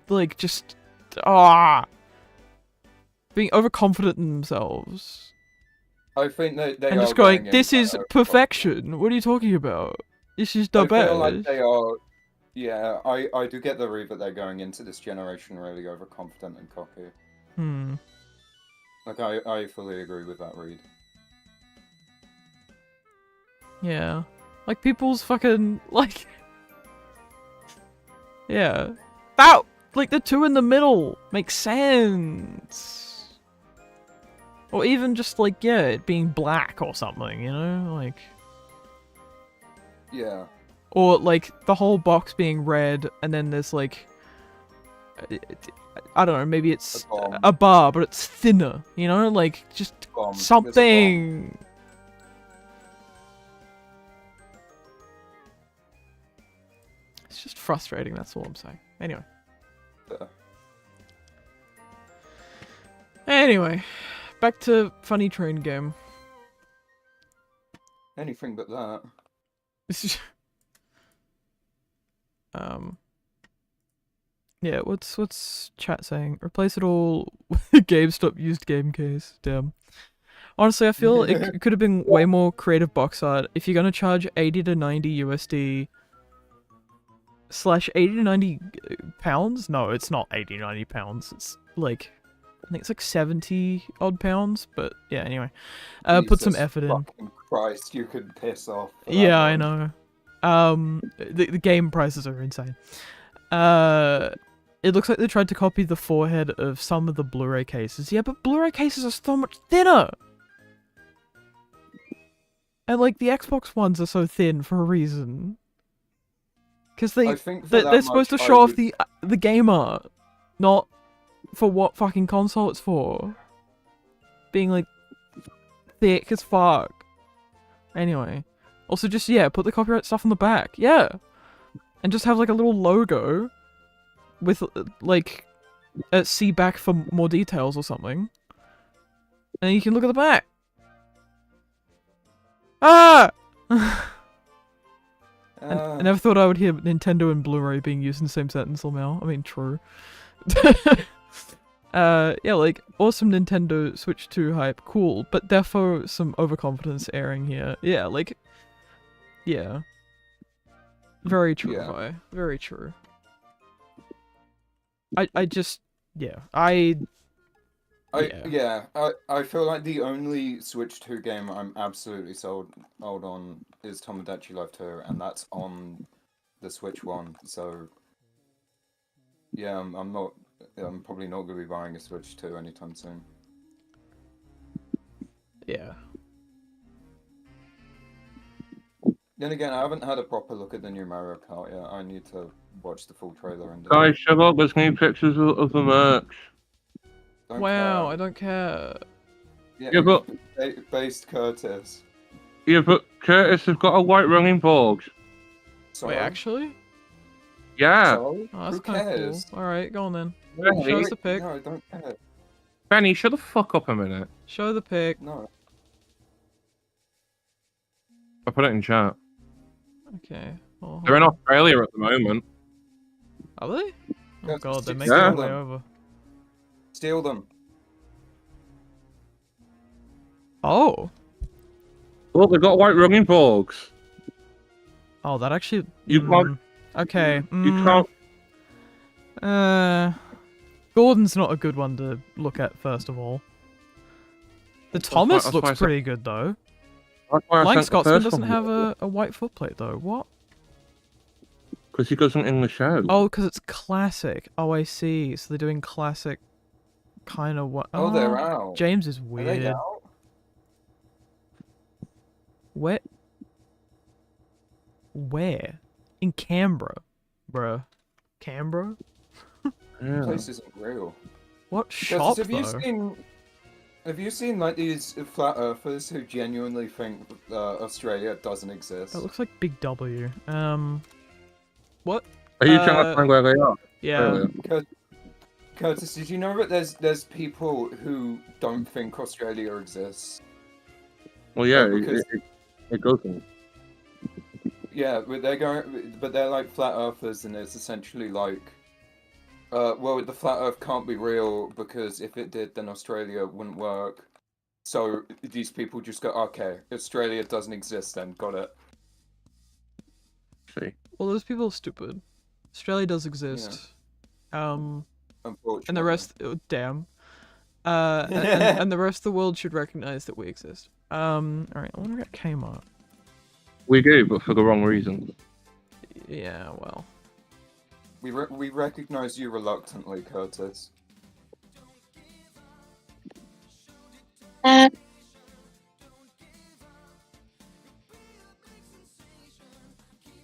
like, just, being overconfident in themselves. I think they And are just going, in this that is perfection. What are you talking about? This is the I best. feel like they are. Yeah, I do get the read that they're going into this generation really overconfident and cocky. Like, I fully agree with that read. Yeah. Like, people's fucking, like... Yeah. That, like, the two in the middle makes sense. Or even just, like, yeah, it being black or something, you know? Like... Yeah. Or, like, the whole box being red, and then there's, like... I don't know, maybe it's a bar, but it's thinner, you know? Like, just something... It's just frustrating, that's all I'm saying. Anyway. Anyway, back to funny train game. Anything but that. Yeah, what's chat saying? Replace it all with a GameStop used game case. Damn. Honestly, I feel it could have been way more creative box art. If you're gonna charge 80 to 90 USD / 80 to 90 pounds? No, it's not 80 90 pounds. It's like, I think it's like 70 odd pounds. But yeah, anyway, put some effort in. Fucking Christ, you could piss off. Yeah, I know. The game prices are insane. It looks like they tried to copy the forehead of some of the Blu-ray cases. Yeah, but Blu-ray cases are so much thinner! And, like, the Xbox ones are so thin for a reason. Because they're supposed to show off the game art, not for what fucking console it's for. Being, like, thick as fuck. Anyway. Also just, yeah, put the copyright stuff on the back. Yeah! And just have, like, a little logo with, like, see back for more details or something. And you can look at the back. Ah! I never thought I would hear Nintendo and Blu-ray being used in the same sentence somehow. I mean, true. Yeah, like, awesome Nintendo Switch 2 hype, cool, but therefore some overconfidence airing here. Yeah, like, yeah. Very true, Yeah. Vi. Very true. I just, yeah, I feel like the only Switch 2 game I'm absolutely sold on is Tomodachi Life 2, and that's on the Switch 1. So yeah, I'm probably not gonna be buying a Switch 2 anytime soon. yeah. Then again, I haven't had a proper look at the new Mario Kart yet. I need to watch the full trailer and Guys, shut up. There's new pictures of the merch. don't Wow, care. I don't care. Yeah, but Based Curtis. Curtis has got a white running board. Sorry. Wait, actually? Yeah. Sorry? Oh, that's Who kind of cool. cares? Alright, go on then. Benny, Show us the pic. No, I don't care. Benny, shut the fuck up a minute. Show the pic. No. I put it in chat. Okay. Oh, They're in Australia at the moment. are they? Oh Yeah, god, they're steal making their them. way over. Steal them. Oh! Look, they've got white running boards. Oh, that actually... You can't- Okay. You can't. Gordon's not a good one to look at, first of all. The That's Thomas why I looks said- pretty good, though. That's why I Flying sent the Scotsman first doesn't one. have a white footplate, though. What? Because he doesn't in the show. Oh, because it's classic. Oh, I see. So they're doing classic kind of what? Oh, they're out. James is Are they weird. out? Where? Where? In Canberra, bruh. Canberra? Yeah. The place isn't real. What Curtis, shop though? Have you seen like these flat earthers who genuinely think Australia doesn't exist? That looks like Big W. What? Are you trying to find where they are? Yeah. Curtis, did you know that there's people who don't think Australia exists? Well, yeah, Because- it doesn't. Yeah, but they're like flat earthers, and it's essentially like, well, the flat Earth can't be real because if it did, then Australia wouldn't work. So these people just go, okay, Australia doesn't exist, then got it. See. Well, those people are stupid. Australia does exist. Unfortunately. And the rest, oh, damn. And the rest of the world should recognize that we exist. Alright, I wonder at Kmart. We do, but for the wrong reasons. Yeah, well. We recognize you reluctantly, Curtis.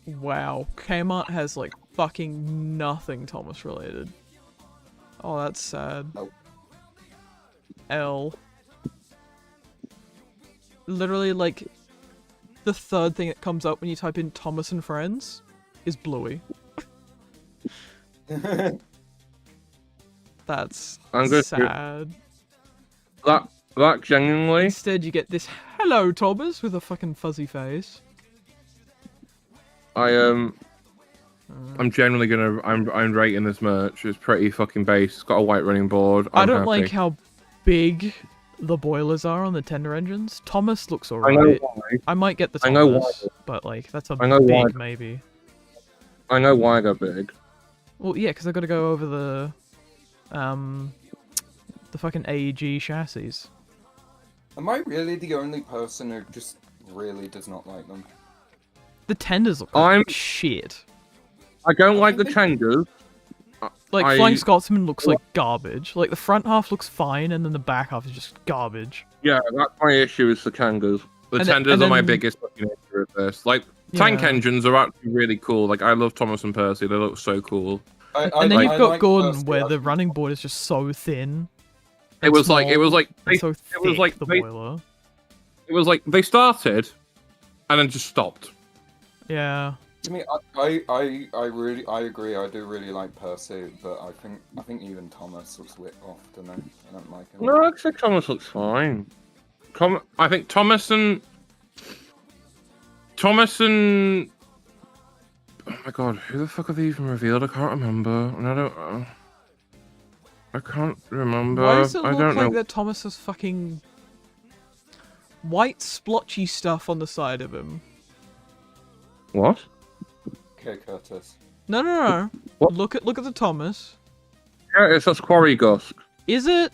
Wow, Kmart has like fucking nothing Thomas related. Oh, that's sad. Oh. L. Literally, like, the third thing that comes up when you type in Thomas and Friends is Bluey. That's I'm good. sad. That genuinely. Instead, you get this "Hello, Thomas" with a fucking fuzzy face. I'm generally gonna. I'm rating this merch. It's pretty fucking base. It's got a white running board. I I'm don't happy. like how big the boilers are on the tender engines. Thomas looks I know alright. why. I might get the I know why. Thomas, but like that's a I know why. big maybe. I know why they're big. Well, yeah, because I got to go over the fucking AEG chassis. Am I really the only person who just really does not like them? The tenders look I'm- like shit. I don't like the think- tenders. Like I- Flying Scotsman looks like garbage. Like the front half looks fine, and then the back half is just garbage. Yeah, that's my issue is the tenders. The And then- tenders and are my then- biggest fucking issue with this. Like, tank Yeah. engines are actually really cool. Like, I love Thomas and Percy. They look so cool. And then like- you've got like Gordon, Percy, where I the think- running board is just so thin. It was like and they, so it thick, was like the they- boiler. it was like they started and then just stopped. Yeah. I mean, I agree. I do really like Percy, but I think even Thomas looks a bit off, don't I? I don't like him. No, I'd say Thomas looks fine. I think Thomas and my god, who the fuck have they even revealed? I can't remember. And I don't. I can't remember. Why does it I look don't like know. that Thomas has fucking white splotchy stuff on the side of him? What? Okay, Curtis. No. What? Look at the Thomas. Yeah, it's just Quarry Gusk, Is it?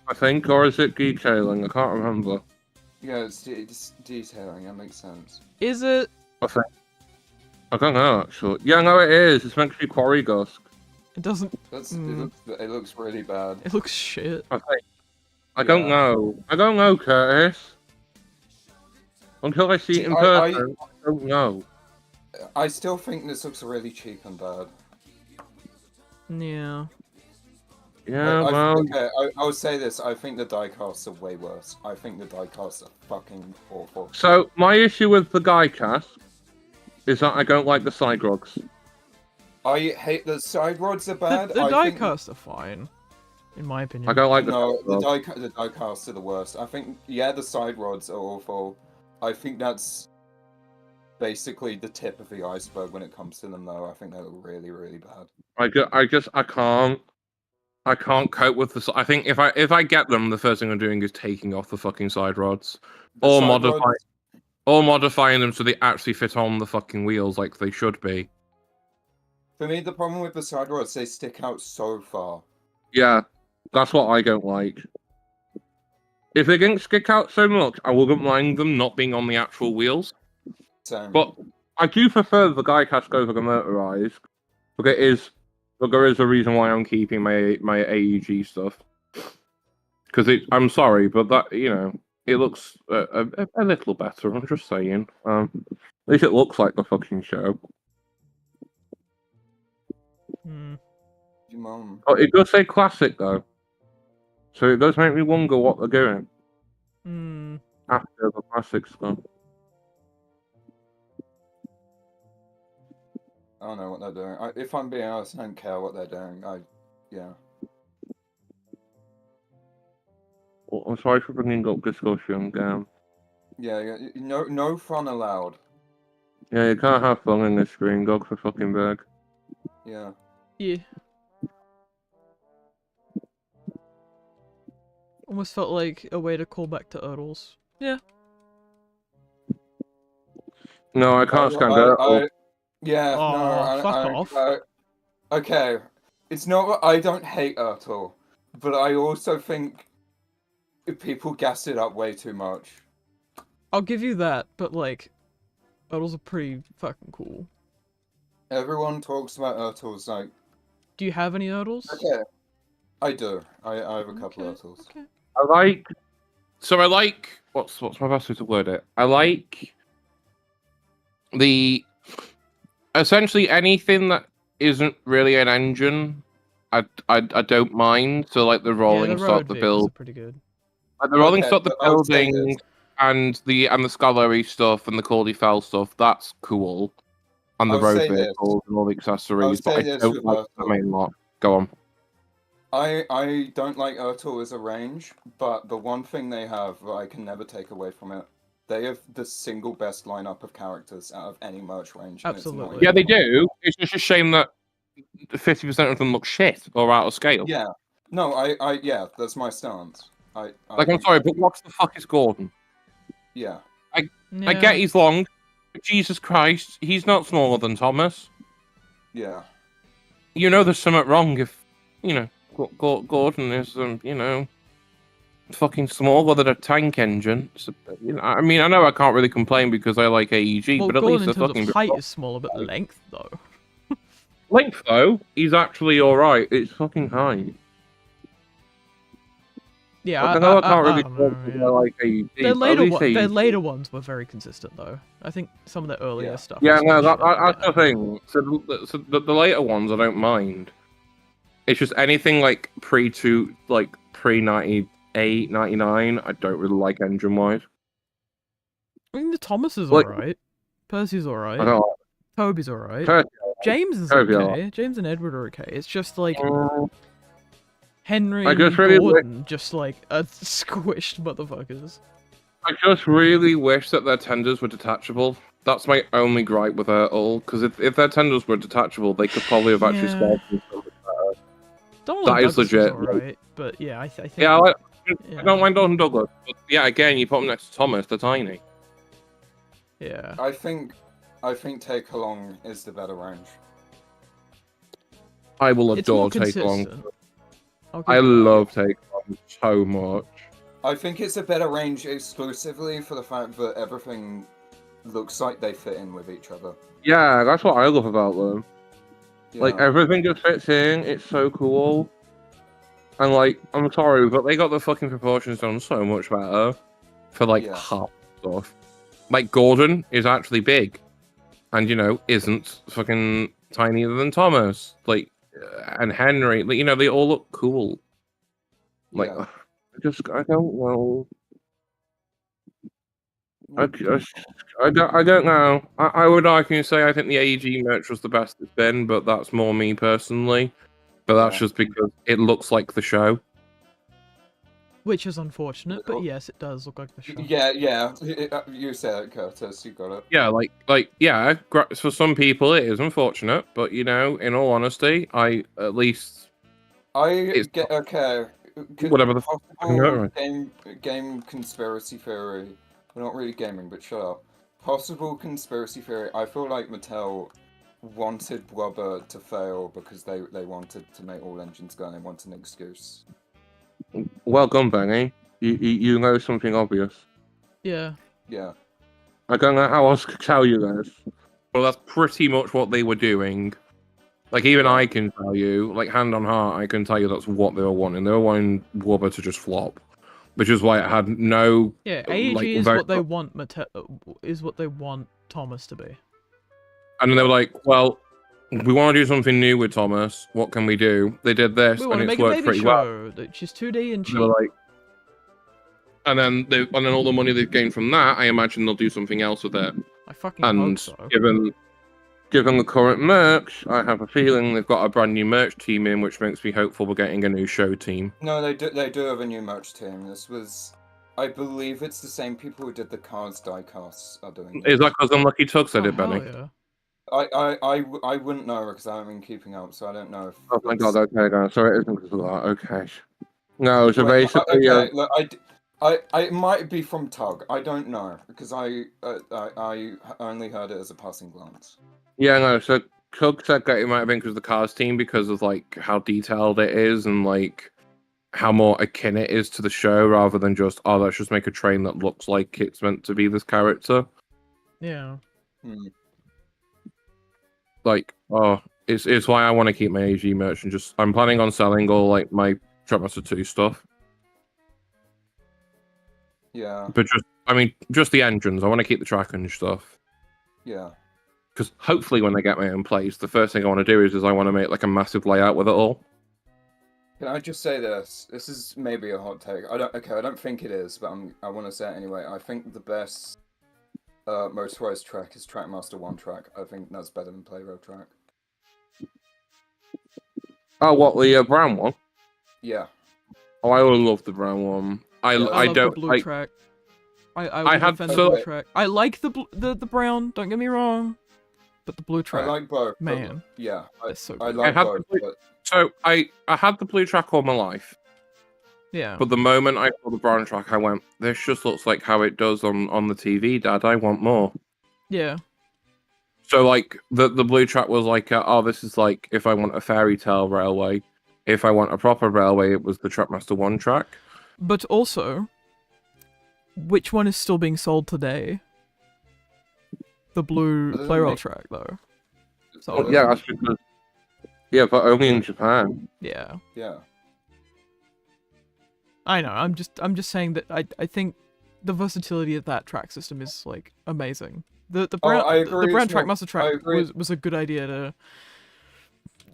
I think, or is it detailing? I can't remember. Yeah, it's detailing. That makes sense. Is it? I think. I don't know actually. Yeah, no, it is. It's meant to be Quarry Gusk. It doesn't. That's Mm. it looks really bad. It looks shit. I think. I don't Yeah. know. I don't know, Curtis. Until I see it in person, I don't know. I still think this looks really cheap and bad. Yeah. Yeah, I well, will say this. I think the diecasts are way worse. I think the diecasts are fucking awful. so my issue with the guy cast is that I don't like the side rods. I hate the side rods are bad. The I think- diecasts are fine, in my opinion. I don't like the No, side rods. the diecasts are the worst. I think the side rods are awful. I think that's basically the tip of the iceberg when it comes to them, though. I think they look really, really bad. I can't cope with the. I think if I get them, the first thing I'm doing is taking off the fucking side rods, The or side rods- modifying them so they actually fit on the fucking wheels like they should be. For me, the problem with the side rods, they stick out so far. Yeah, that's what I don't like. If they didn't stick out so much, I wouldn't mind them not being on the actual wheels. Same. But I do prefer the guy cast over the motorized. But there is a reason why I'm keeping my AEG stuff. Because I'm sorry, but that it looks a little better. I'm just saying. At least it looks like the fucking show. Hmm. Your mum. Oh, it does say classic though, so it does make me wonder what they're doing Hmm. after the classic stuff. I don't know what they're doing. If I'm being honest, I don't care what they're doing. Yeah. Well, I'm sorry for bringing up discussion. Yeah. No fun allowed. Yeah, you can't have fun in this screen. Go for fucking bag. Yeah. Yeah. Almost felt like a way to call back to Erdles. Yeah. No, I can't stand it. Yeah, Aw, no, fuck off. Okay, it's not that I don't hate Ertl, but I also think people gas it up way too much. I'll give you that, but like, Erdles are pretty fucking cool. Everyone talks about Ertls like, Do you have any Erdles? okay, I do. I have a couple of Ertls. Okay. I like what's my best way to word it? I like the essentially anything that isn't really an engine. I don't mind. So like the rolling yeah, the stock, road the vehicles build, are pretty good. like the rolling Okay, stock, the but I would say building, this. and the scholarly stuff and the Cordy Fell stuff. That's cool. And the I'll road say this. vehicles and all the accessories, but say I this don't with like the Ertl. main lot. Go on. I don't like Ertl as a range, but the one thing they have that I can never take away from it, they have the single best lineup of characters out of any merch range. and it's not Absolutely. Yeah, they even- do. It's just a shame that 50% of them look shit or out of scale. Yeah. No, yeah, that's my stance. I'm think- sorry, but what the fuck is Gordon? Yeah. I Yeah. get he's long, but Jesus Christ, he's not smaller than Thomas. Yeah. You know there's something wrong if, Gordon is, fucking smaller than a tank engine. So, I mean, I know I can't really complain because I like AEG, Well, but at Gordon least in the terms fucking of height is smaller, but length though. length though, he's actually alright. It's fucking high. Yeah, I know I can't really don't know, talk because yeah. I like AEG. Their but at least their AEG. later ones were very consistent though. I think some of the earlier Yeah. stuff. Yeah, was no, shit, that's yeah. the thing. So the later ones I don't mind. It's just anything like pre 98, 99, I don't really like engine wise. I mean, the Thomas is Like- alright. Percy's alright. I don't Toby's alright. like James is Toby, okay. James and Edward are okay. It's just like it. Henry I and just really Gordon, just like are squished motherfuckers. I just really wish that their tenders were detachable. That's my only gripe with it all. Because if their tendrils were detachable, they could probably have actually Yeah. swapped them so much better. Donald That is Douglas legit. was alright, but yeah, I think. Yeah, I yeah. don't mind Dalton Douglas. But yeah, again, you put them next to Thomas, they're tiny. Yeah. I think Take Along is the better range. I will It's more adore Take Long. consistent. I'll give I you that. love Take Long so much. I think it's a better range exclusively for the fact that everything looks like they fit in with each other. Yeah, that's what I love about them. Like, Yeah. everything just fits in, it's so cool. And, like, I'm sorry, but they got the fucking proportions done so much better for, like, Yeah. half stuff. Like, Gordon is actually big. And, you know, isn't fucking tinier than Thomas. Like, and Henry, like, you know, they all look cool. Like, Yeah. I don't know. I don't know. I would argue and say I think the AEG merch was the best it's been, but that's more me personally. But that's Yeah. just because it looks like the show. Which is unfortunate, but yes, it does look like the show. Yeah. You said it, Curtis. You got it. Yeah, yeah. For some people, it is unfortunate, but you know, in all honesty, I at least I get okay. whatever the fuck. Possible game conspiracy theory. We're not really gaming, but shut up. Possible conspiracy theory. I feel like Mattel wanted Rubber to fail because they wanted to make all engines go and they wanted an excuse. Well done, Benny. You know something obvious. Yeah. Yeah. I don't know how else to tell you this. Well, that's pretty much what they were doing. Like, even I can tell you, like, hand on heart, I can tell you that's what they were wanting. They were wanting Wubber to just flop. Which is why it had no... Yeah, AEG like, is what they want is what they want Thomas to be. And then they were like, well, we want to do something new with Thomas. What can we do? They did this, We want and to it's make a worked baby pretty well. show that's just 2D and They cheap. were like... And then all the money they've gained from that, I imagine they'll do something else with it. I fucking hope And so. given the current merch, I have a feeling they've got a brand new merch team in, which makes me hopeful we're getting a new show team. No, they do have a new merch team. This was, I believe, it's the same people who did the Cars diecasts are doing it. Is that because Unlucky Tug said Oh, it, Benny? hell yeah. I wouldn't know because I haven't been keeping up, so I don't know if. Oh my god, okay, no, so it isn't because of that, okay. No, so Wait, basically... okay, look, it might be from Tug. I don't know because I only heard it as a passing glance. Yeah, no, so Cook said that it might have been because of the Cars team because of, like, how detailed it is and, like, how more akin it is to the show rather than just, oh, let's just make a train that looks like it's meant to be this character. Yeah. Like, oh, it's why I want to keep my AG merch and just, I'm planning on selling all, like, my Trackmaster 2 stuff. Yeah. But just the engines. I want to keep the track and stuff. Yeah. Because hopefully when I get my own place, the first thing I want to do is I want to make, like, a massive layout with it all. Can I just say this? This is maybe a hot take. I don't think it is, but I want to say it anyway. I think the best motorized track is Trackmaster 1 track. I think that's better than Playroad track. Oh, what, the brown one? Yeah. Oh, I would love the brown one. I love don't the blue like. track. I had defend the so- blue track. I like the brown. Don't get me wrong, but the blue track. I like both. Man. Yeah. It's so I good. like had both. the But So I had the blue track all my life, Yeah. but the moment I saw the brown track, I went, "This just looks like how it does on the TV, Dad. I want more." Yeah. So like the blue track was like, oh, this is like if I want a fairy tale railway. If I want a proper railway, it was the Trackmaster 1 track. But also, which one is still being sold today? The blue Doesn't Playroll make- track, though. So Oh, Yeah, that's because. Yeah, but only in Japan. yeah, yeah. I know. I'm just saying that I think the versatility of that track system is like amazing. The brown I agree, the brown it's more- Trackmaster I track agree. was a good idea to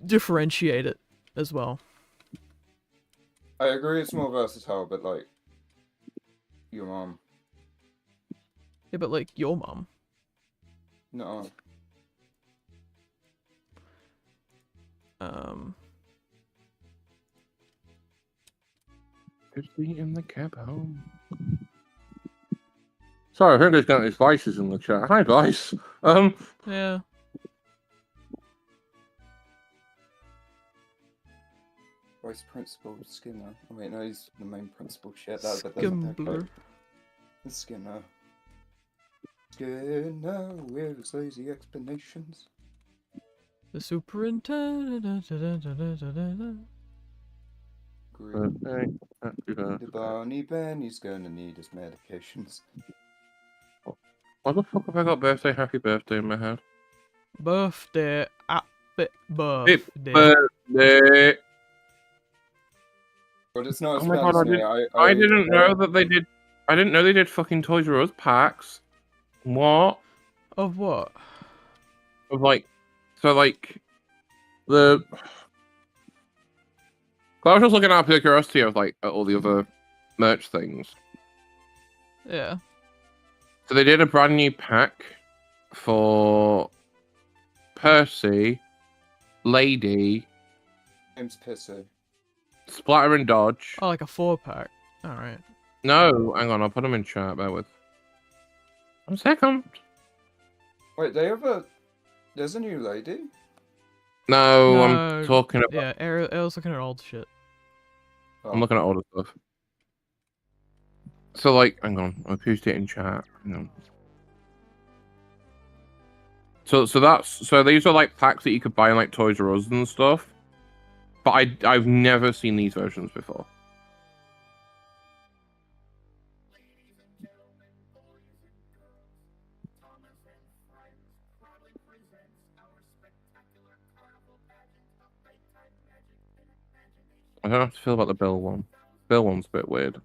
differentiate it as well. I agree it's more versatile, but like your mom. Yeah, but like your mum. No. Just in the cab home. Sorry, I think there's got his Vices in the chat. Hi, Vice. Yeah. Vice Principal Skinner. Oh wait, no, he's the main principal. Shit, that Skimbler. Skinner. Skinner with his lazy explanations. The superintendent. Green. Happy The birthday. Barney Benny's gonna need his medications. Why the fuck have I got birthday, happy birthday in my head? Birthday. Happy birthday. Birthday. But it's not as Oh my bad god, as me. I didn't know that they did. I didn't know they did fucking Toys R Us packs. What? Of what? Of like, so like, the. I was just looking out of curiosity of like at all the other merch things. Yeah. So they did a brand new pack for Percy, Lady, James Pissy. Splatter and Dodge. Oh, like a 4-pack. Alright. No, hang on, I'll put them in chat. Bear with. 1 second. Wait, there's a new lady? No, No, I'm talking about. Yeah, Errol's looking at old shit. Oh. I'm looking at older stuff. So like, hang on, I posted it in chat. Hang on. So these are like packs that you could buy in like Toys R Us and stuff. But I've never seen these versions before. I don't know how to feel about the Bill one. Bill one's a bit weird.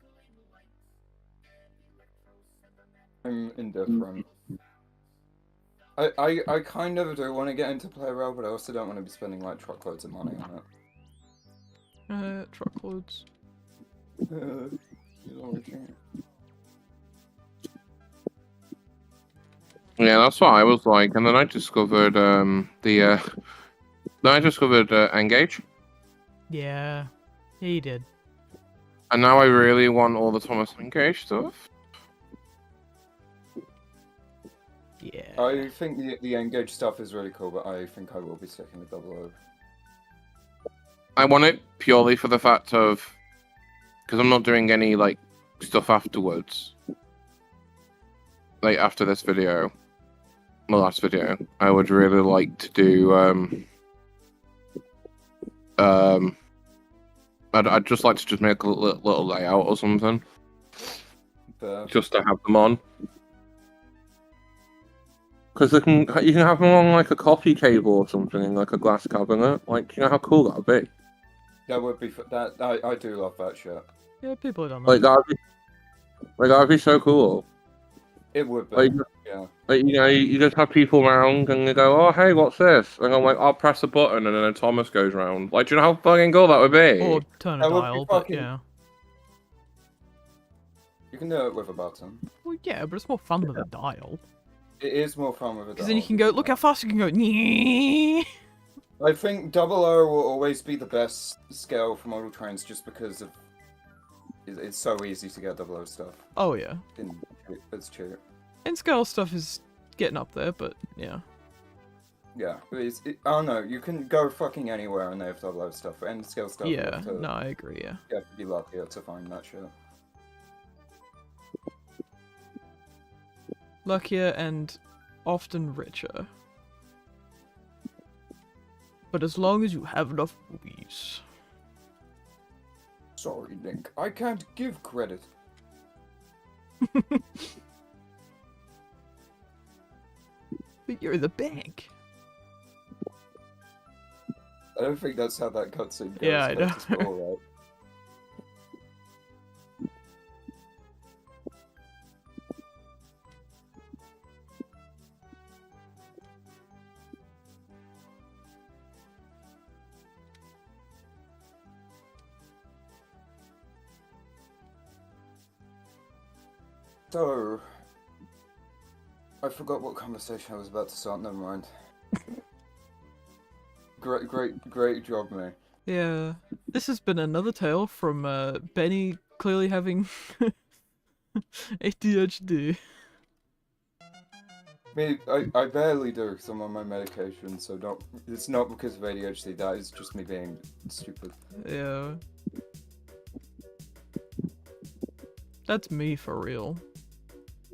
I'm indifferent. I kind of do want to get into Play Rail, but I also don't want to be spending like truckloads of money on it. Truckloads. Yeah, that's what I was like, and then I discovered then I discovered Engage, Yeah. He did. and now I really want all the Thomas Engage stuff. Yeah. I think the Engage stuff is really cool, but I think I will be sticking with Double O. I want it purely for the fact of because I'm not doing any like stuff afterwards. Like after this video, my last video, I would really like to do I'd just like to just make a little layout or something, But just to have them on. Because you can have them on like a coffee table or something in like a glass cabinet. Like, you know how cool that would be? that would be that. I do love that shit. Yeah, people have done that. Like that'd be so cool. It would be. Like, Yeah. like you just have people around and they go, "Oh, hey, what's this?" And I'm like, "I'll press a button," and then Thomas goes round. Like, do you know how fucking cool that would be? Or turn a That would be dial, but fucking- yeah. You can do it with a button. Well, yeah, but it's more fun with a dial. It is more fun with a dial. Because then you can go, look how fast you can go. I think Double O will always be the best scale for model trains just because of it's so easy to get Double O stuff. Oh, yeah. It's cheap. And scale stuff is getting up there, but yeah. Yeah, I don't know. You can go fucking anywhere and they have Double O stuff. And scale stuff. Yeah, no, I agree, yeah. You have to be luckier to find that shit. Luckier and often richer. But as long as you have enough rupees. Sorry, Link. I can't give credit. But you're the bank. I don't think that's how that cutscene goes. Yeah, I but know. it's alright. So, I forgot what conversation I was about to start. Never mind. Great job, me. Yeah. This has been another tale from Benny clearly having ADHD. Me, I barely do because I'm on my medication, so don't. It's not because of ADHD. That is just me being stupid. Yeah. That's me for real.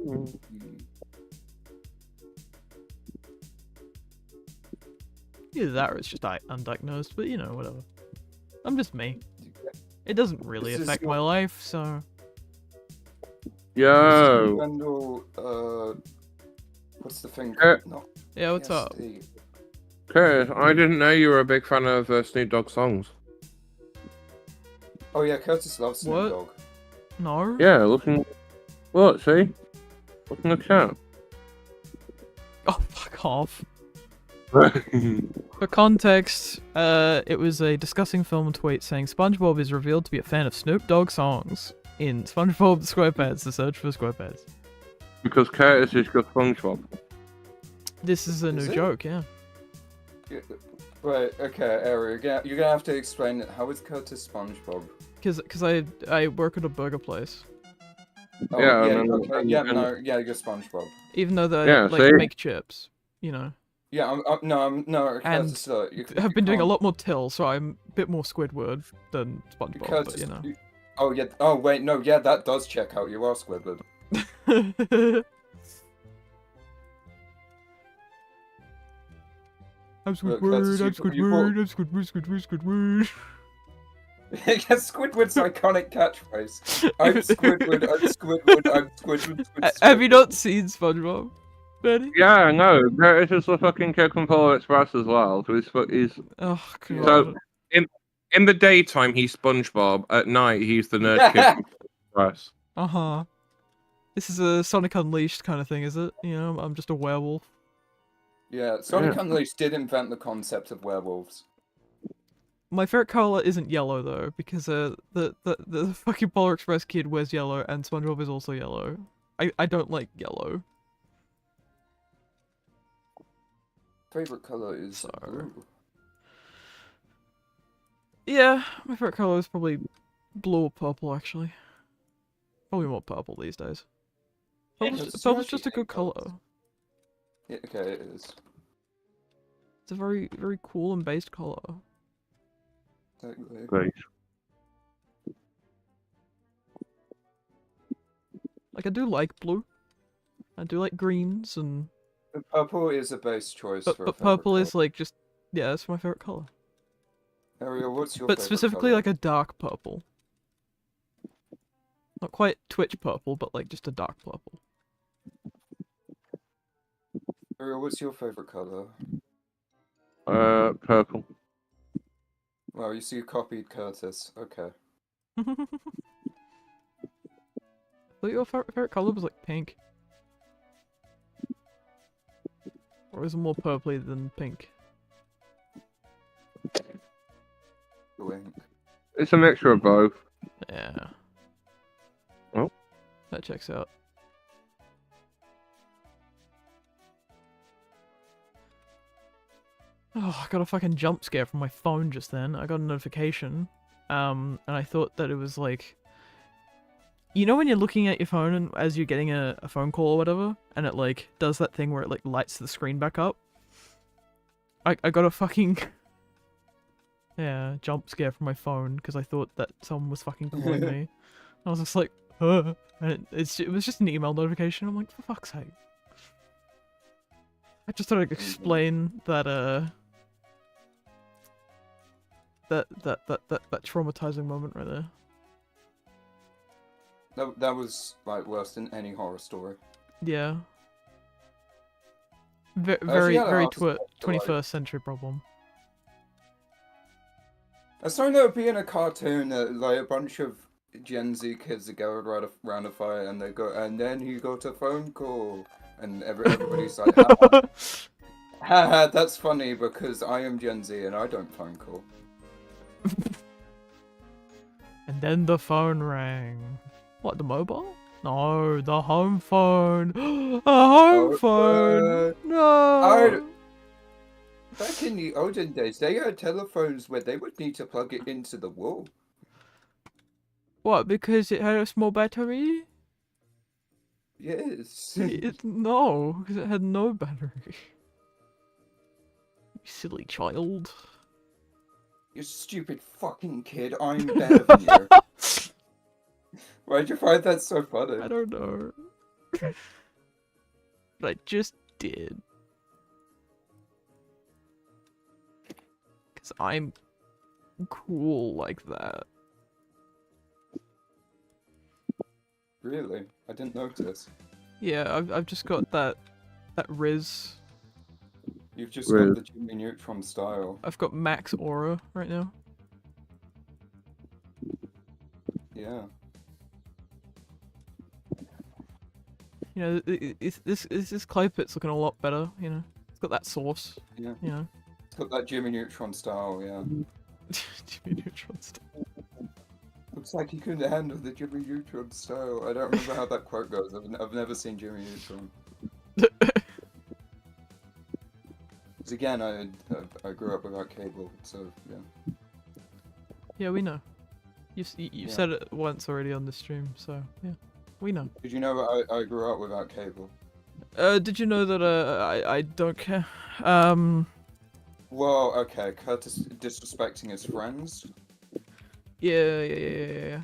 Mm. Either that or it's just undiagnosed, but you know, whatever. I'm just me. It doesn't really This is affect your- my life, so. Yo. Kendall, what's the thing? Uh, No. Yeah, what's up? PSD. Curtis, I didn't know you were a big fan of Snoop Dogg songs. Oh yeah, Curtis loves Snoop What? Dogg. No? Yeah, looking. What? See? Looking the chat. Oh, fuck off. For context, it was a discussing film tweet saying SpongeBob is revealed to be a fan of Snoop Dogg songs in SpongeBob SquarePants: The Search for SquarePants. Because Curtis is just SpongeBob. This is a Is new it? joke, yeah. Right, okay, Ari, you're gonna have to explain it. How is Curtis SpongeBob? Cause I work at a burger place. Oh, Yeah, yeah, and- okay, and- yeah, and- no, yeah, you're SpongeBob. Even though they Yeah, like see? make chips, you know. Yeah, no, And Curtis, I've been doing a lot more till, so I'm a bit more Squidward than SpongeBob, Curtis, but you know. Oh yeah, oh wait, no, yeah, that does check out. You are Squidward. I'm Look, Curtis, Squidward, I'm you Squidward, I'm Squidward, Squidward. Yes, Squidward's iconic catchphrase. I'm Squidward, I'm Squidward, I'm Squidward. Have you not seen SpongeBob, Benny? Yeah, no. Curtis is the fucking Kid from Polar Express as well. So he's Oh Yeah. god. in the daytime he's SpongeBob. At night he's the nerd kid from Polar Express. Uh-huh. This is a Sonic Unleashed kind of thing, is it? You know, I'm just a werewolf. Yeah, Sonic Yeah. Unleashed did invent the concept of werewolves. My favorite color isn't yellow though, because the fucking Polar Express kid wears yellow, and SpongeBob is also yellow. I don't like yellow. Favorite color is So- blue. Yeah, my favorite color is probably blue or purple actually. Probably more purple these days. Purple's Does just a Yoshi good hate colors? color. Yeah, okay, it is. It's a very cool and based color. Technically. Great. Like I do like blue. I do like greens and Purple is a base choice but for a but favorite purple color. is like just yeah, it's my favorite color. Ariel, what's your But favorite specifically color? like a dark purple. Not quite Twitch purple, but like just a dark purple. Ariel, what's your favorite color? Purple. Well, you see, you copied Curtis. Okay. I thought your favorite color was like pink. Or is it more purpley than pink? Wink. It's a mixture of both. Yeah. Oh. That checks out. Oh, I got a fucking jump scare from my phone just then. I got a notification. And I thought that it was like... You know when you're looking at your phone and as you're getting a phone call or whatever, and it like does that thing where it like lights the screen back up? I got a fucking... Yeah, jump scare from my phone because I thought that someone was fucking calling me. I was just like, and it was just an email notification. I'm like, for fuck's sake. I just thought I'd explain that that traumatizing moment right there. That was like worse than any horror story. Yeah. actually Very had an artist 21st century problem. I was trying to be in a cartoon that like a bunch of Gen Z kids that go around a fire and they go, and then you got a phone call, and everybody's like, haha, that's funny because I am Gen Z and I don't phone call. And then the phone rang. What, the mobile? No, the home phone. A home phone. No. Back in the olden days, they had telephones where they would need to plug it into the wall. What? Because it had a small battery? Yes. No, because it had no battery. You silly child. You stupid fucking kid, I'm better than you. Why'd you find that so funny? I don't know. But I just did. Because I'm cool like that. Really? I didn't notice. Yeah, I've just got that Riz. You've just got the Jimmy Neutron style. I've got max aura right now. Yeah. You know, this claypits looking a lot better. You know, it's got that sauce. Yeah. You know, It's got that Jimmy Neutron style, yeah. Jimmy Neutron stuff. Looks like you couldn't handle the Jimmy Neutron style. I don't remember how that quote goes. I've never seen Jimmy Neutron. Because again, I grew up without cable, so yeah. Yeah, we know. You've Yeah. said it once already on the stream, so yeah, we know. Did you know that I grew up without cable? Did you know that I don't care? Well, okay, Curtis disrespecting his friends. Yeah.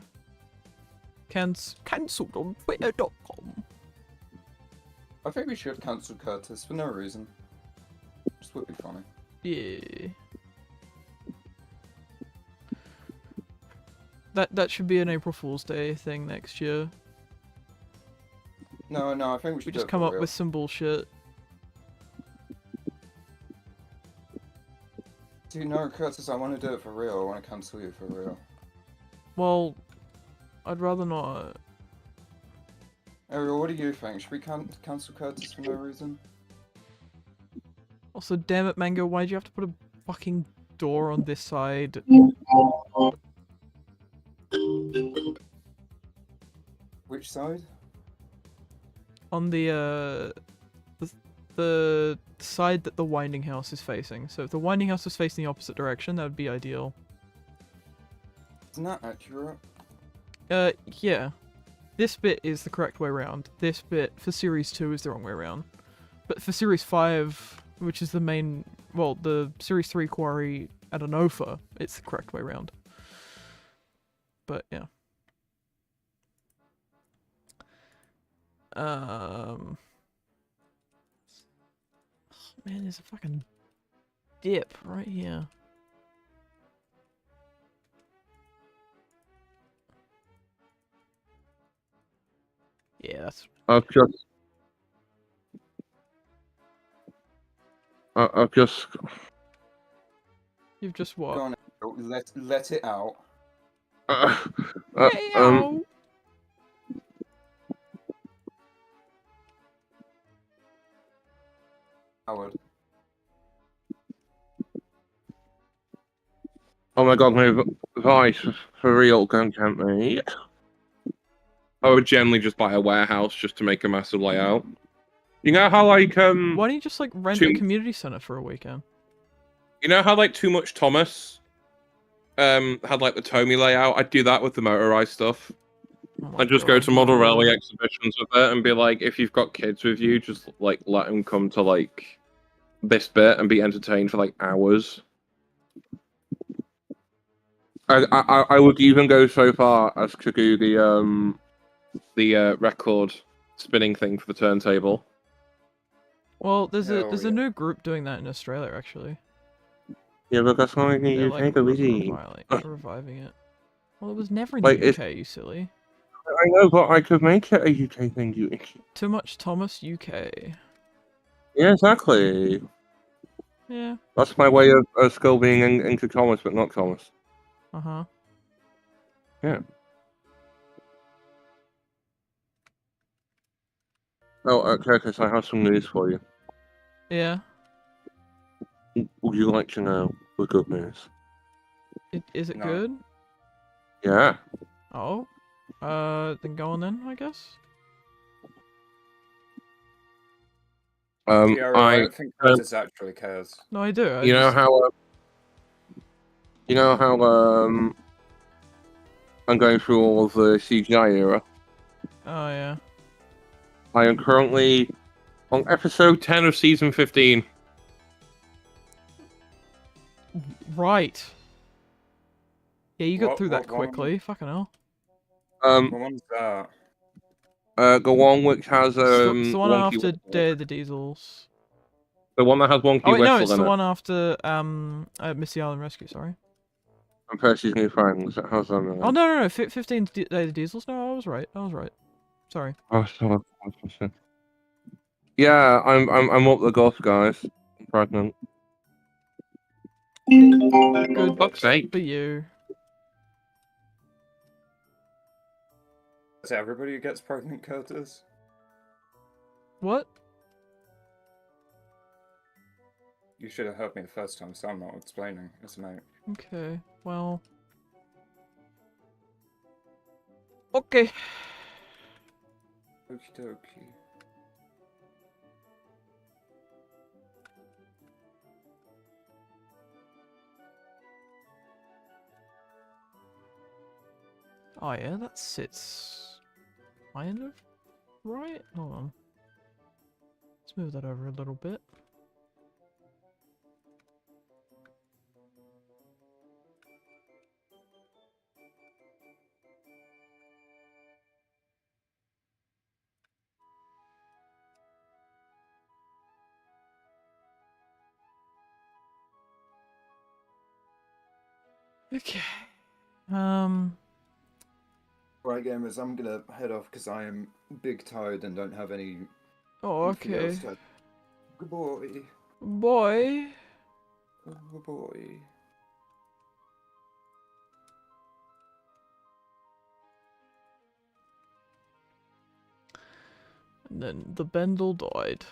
Cancelled on Twitter.com. I think we should cancel Curtis for no reason. Just would be funny. Yeah. That should be an April Fool's Day thing next year. No, I think we should We do just it come for up real. with some bullshit. Dude, no, Curtis, I want to do it for real. I want to cancel you for real. Well, I'd rather not. Ariel, what do you think? Should we cancel Curtis for no reason? Also, damn it, Mango, why'd you have to put a fucking door on this side? Which side? On the side that the winding house is facing. So if the winding house was facing the opposite direction, that would be ideal. Isn't that accurate? Yeah. This bit is the correct way around. This bit for Series 2 is the wrong way around. But for Series 5, which is the main, well, the Series 3 quarry at Anofa, it's the correct way around. But yeah. Man, there's a fucking dip right here. Yeah, that's... I've just. You've just Go what? on, Ariel, let it out. Meow. Howard. Oh my god, my voice for real, don't tempt me. I would generally just buy a warehouse just to make a massive layout. You know how like Why don't you just like rent a community center for a weekend? you know how like Too Much Thomas had like the Tomy layout? I'd do that with the motorized stuff. Oh my I'd just go God. to model railway exhibitions with it and be like, if you've got kids with you, just like let them come to like this bit and be entertained for like hours. I would even go so far as to do the record spinning thing for the turntable. Well, there's Hell a yeah. new group doing that in Australia actually. Yeah, but that's not in the They're UK, like busy. reviving it. Well, it was never in Like, the it's- UK, you silly. I know, but I could make it a UK thing, you idiot. Too Much Thomas UK. Yeah, exactly. Yeah. That's my way of still being into Thomas, but not Thomas. Uh-huh. Oh, Curtis, I have some news for you. Yeah. Would you like to know the good news? Is it No. good? Yeah. Oh. Then go on then, I guess. Yeah, I I don't think Curtis actually cares. No, I do. you know how I'm going through all of the CGI era. Oh yeah. I am currently on episode 10 of season 15. Right. Yeah, you got What- through that what one? quickly. Fucking hell. What one's that? The one which has It's the one wonky after whistle. Day of the Diesels. The one that has wonky Oh wait, no, whistle it's in the it. one after Missy Island Rescue. Sorry. And Percy's new friends. It has them. Oh no, 15 Day of the Diesels. No, I was right. Sorry. Oh, so yeah, I'm up the gulf, guys. I'm pregnant. Good Fuck's sake. for you. Is it everybody who gets pregnant, Curtis? What? You should have heard me the first time, so I'm not explaining, isn't it? Okay. Well. Okay. Okie dokie. Oh yeah, that sits kind of right. Hold on. Let's move that over a little bit. Okay. Right, gamers, I'm gonna head off because I am big tired and don't have any. Oh, anything okay. else to- Good boy. Boy. Good boy. And then the Bendel died.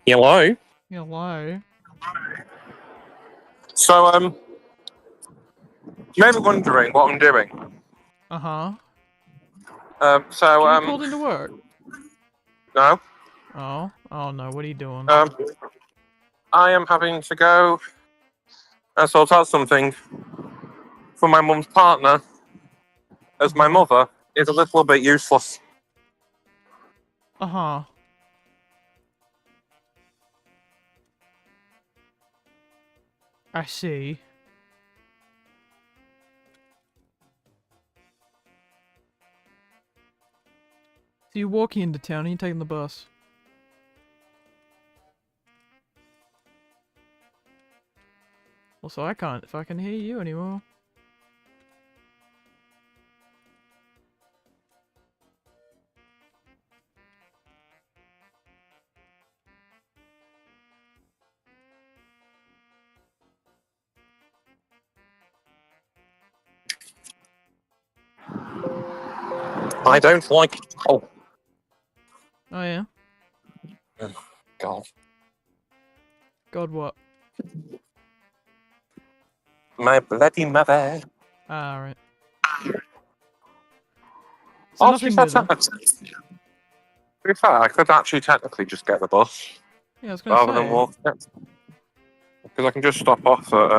Hello. Hello. So, you may be wondering what I'm doing. Uh-huh. So, You called into work? no. Oh no, what are you doing? I am having to go and sort out something for my mum's partner, as my mother is a little bit useless. Uh-huh. I see. So you're walking into town and you're taking the bus? Well, so I can't fucking hear you anymore. I don't like. Oh, Oh yeah? God. God what? My bloody mother. Ah, right. So Oh, nothing new then? to be fair, I could actually technically just get the bus Yeah, I was gonna rather than say. walk it. Because I can just stop off at,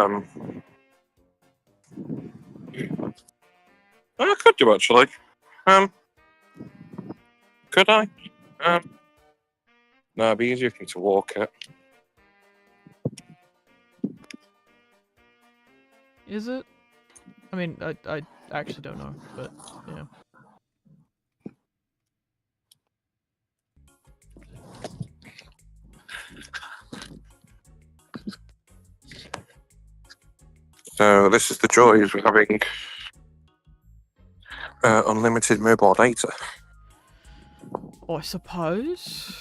I could do actually. Could I? No, it'd be easier for me to walk it. Is it? I mean, I actually don't know, but yeah. So this is the joys of having unlimited mobile data. Oh, I suppose.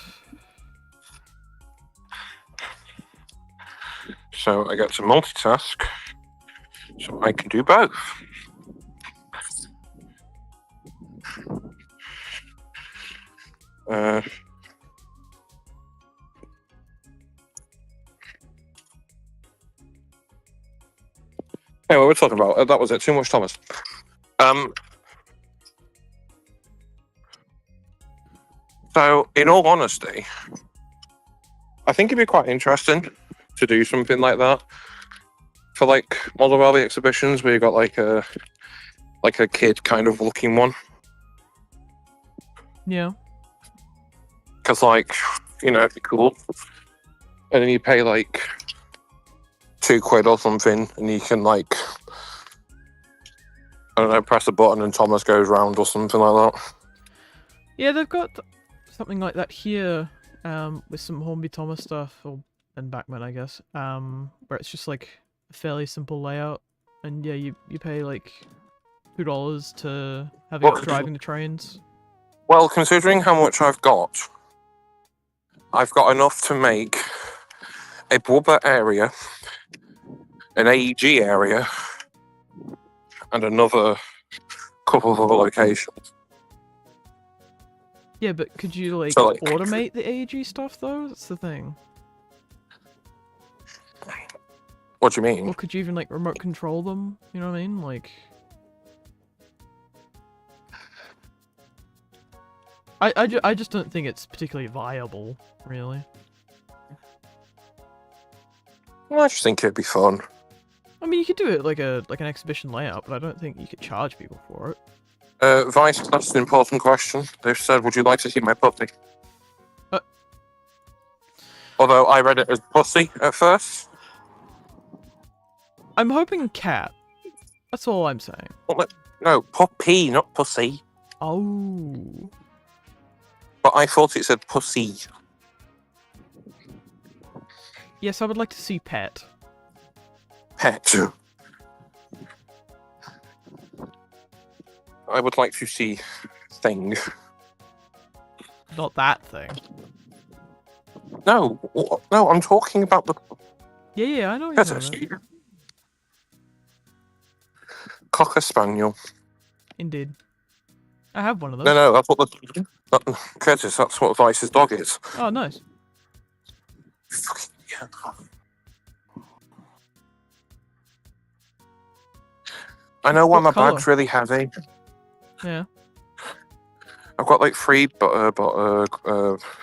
So I get to multitask, so I can do both. Hey, what we're talking about? That was it. Too much Thomas. So, in all honesty, I think it'd be quite interesting to do something like that for like model rally exhibitions where you got like a kid kind of looking one. Yeah. Because like, it'd be cool. And then you pay like £2 or something, and you can like, I don't know, press a button and Thomas goes round or something like that. Yeah, they've got something like that here, with some Hornby Thomas stuff, and Backman, I guess, where it's just like a fairly simple layout, and yeah, you pay like $2 to have it Well, out driving the trains. Well, considering how much I've got enough to make a Blubber area, an AEG area, and another couple of other locations. Yeah, but could you like So, like- automate the AEG stuff though? That's the thing. What do you mean? Or could you even like remote control them? You know what I mean? Like, I just don't think it's particularly viable, really. Well, I just think it'd be fun. I mean, you could do it like an exhibition layout, but I don't think you could charge people for it. Vice, that's an important question. They've said, would you like to see my puppy? Although I read it as pussy at first. I'm hoping cat. That's all I'm saying. No, puppy, not pussy. Oh. But I thought it said pussy. Yes, I would like to see pet. Pet. I would like to see thing. Not that thing. No, I'm talking about the Yeah, I know what you're talking about. Cocker Spaniel. Indeed. I have one of those. No, that's what Curtis, that's what Vice's dog is. Oh, nice. Fucking yeah. I know why What my colour? bag's really heavy. Yeah. I've got like 3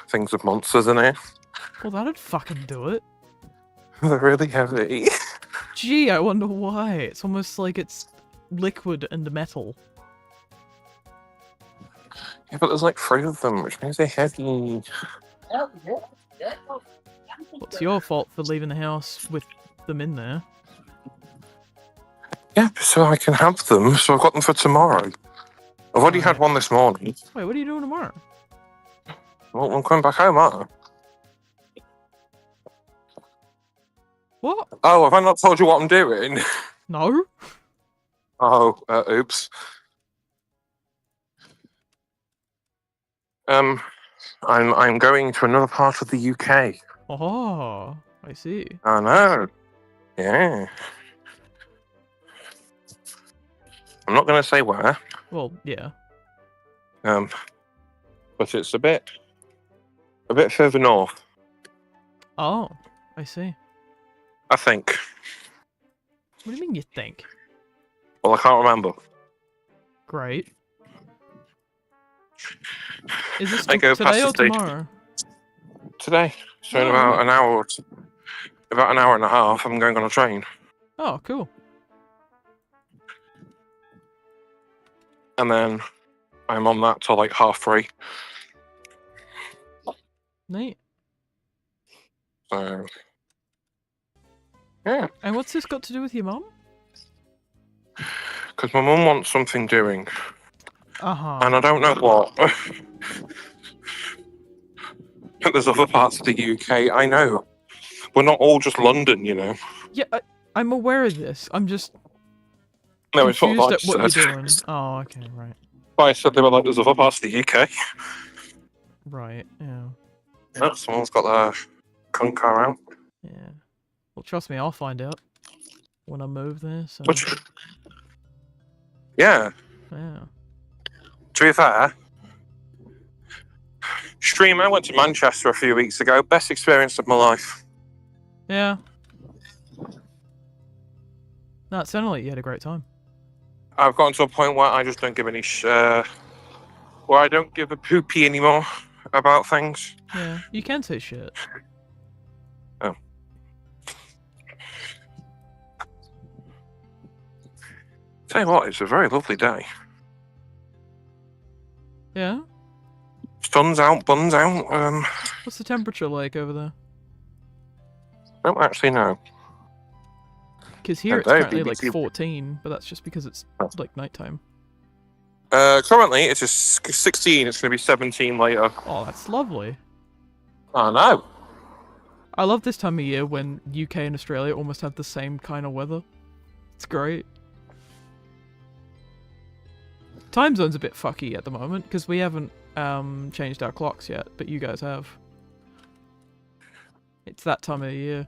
things of monsters in here. Well, that'd fucking do it. They're really heavy. Gee, I wonder why. It's almost like it's liquid and metal. Yeah, but there's like 3 of them, which means they're heavy. What's your fault for leaving the house with them in there? Yeah, so I can have them, so I've got them for tomorrow. I've already had Right. one this morning. Wait, what are you doing tomorrow? Well, I'm coming back home, aren't I? What? Oh, have I not told you what I'm doing? No? Oh, oops. I'm going to another part of the UK. Oh, I see. I know. Yeah. I'm not going to say where. Well, yeah. But it's a bit further north, Oh, I see. I think. What do you mean you think? Well, I can't remember. Great. Is this I go past today the or station. tomorrow? Today, so in Oh, about right. an hour, about an hour and a half, I'm going on a train, Oh, cool. and then I'm on that till like 3:30. Neat. So, yeah, And what's this got to do with your mum? because my mum wants something doing, Uh-huh. and I don't know what. There's other parts of the UK. I know. We're not all just London, you know. Yeah, I'm aware of this. I'm just No, it's what confused I at what you're said. doing. Oh, okay, right. I said they were like, there's other parts of the UK. Right, yeah. Oh, someone's got their cunt car out. Yeah. Well, trust me, I'll find out when I move there, so... Which, yeah, Yeah. to be fair, Stream, I went to Manchester a few weeks ago. Best experience of my life. Yeah. No, it sounded like you had a great time. I've gotten to a point where I just don't give any where I don't give a poopy anymore about things. Yeah, you can say shit. Oh. Tell you what, it's a very lovely day. Yeah? Sun's out, bun's out. What's the temperature like over there? Don't actually know. Because here No, it's Dave, currently like BBC 14, but that's just because it's like nighttime. Currently it's just 16. It's going to be 17 later. Oh, that's lovely. I know. I love this time of year when UK and Australia almost have the same kind of weather. It's great. Time zone's a bit fucky at the moment because we haven't changed our clocks yet, but you guys have. It's that time of the year.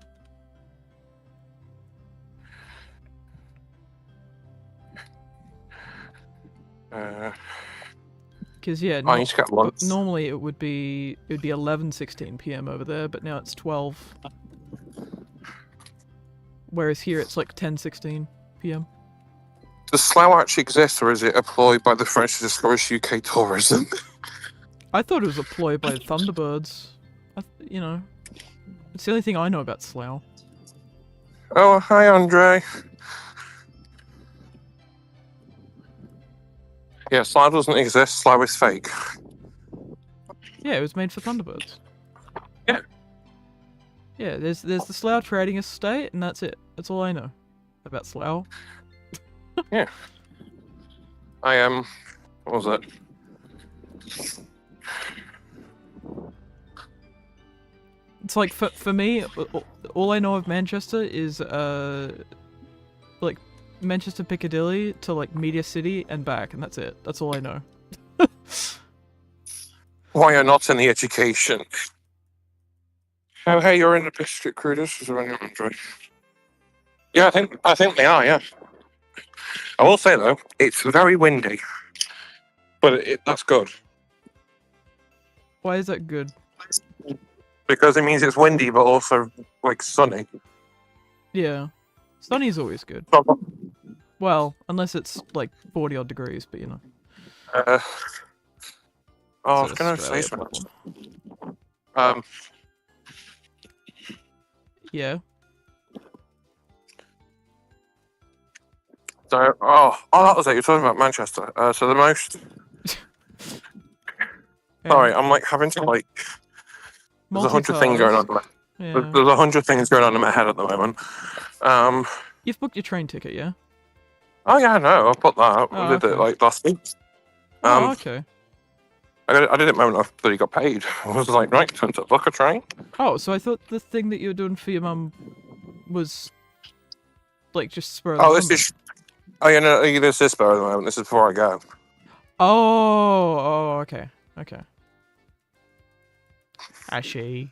Because yeah, I need to get lunch. normally it would be 11:16 p.m. over there, but now it's 12. Whereas here it's like 10:16 p.m. Does slough actually exist, or is it employed by the French to discourage UK tourism? I thought it was a ploy by Thunderbirds. You know, it's the only thing I know about Slough. Oh, hi, Andre. Yeah, Slough doesn't exist. Slough is fake. Yeah, it was made for Thunderbirds. Yeah. Yeah, there's the Slough Trading Estate, and that's it. That's all I know about Slough. Yeah. What was it? It's like for me, all I know of Manchester is like Manchester Piccadilly to like Media City and back, and that's it. That's all I know. Why you're not in the education? Oh, hey, you're in the District Cruisers. Is there any Andre? Yeah, I think they are. Yeah. I will say though, it's very windy, but that's good Why is that good? because it means it's windy, but also like sunny. Yeah, sunny's always good. Well, unless it's like 40 odd degrees, but you know. I It's was an gonna say Australia something. problem. Yeah. So, that was it. You're talking about Manchester. So the most. Sorry, I'm like having to like. There's 100 things going on. Yeah. There's 100 things going on in my head at the moment. You've booked your train ticket, yeah? Oh yeah, no, I put that. Oh, I did it okay. like last week. Oh, okay. I did it the moment after he got paid. I was like, right, time to book a train. Oh, so I thought the thing that you were doing for your mum was like just spur of the Oh, moment. this is. Oh yeah, no, this is spur at the moment. This is before I go. Oh, okay. Okay. I see.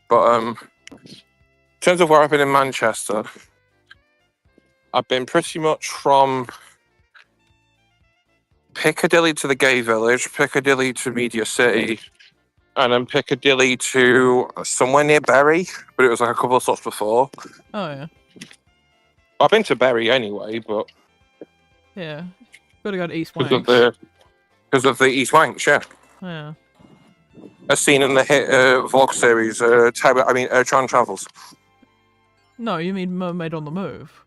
But in terms of where I've been in Manchester, I've been pretty much from Piccadilly to the Gay Village, Piccadilly to Media City, and then Piccadilly to somewhere near Bury, but it was like a couple of stops before. Oh, yeah. I've been to Bury anyway, but Yeah. Gotta go to East because Wanks. of the East Wanks, yeah. Yeah. As seen in the hit vlog series, Tran Travels. No, you mean Mermaid on the Move.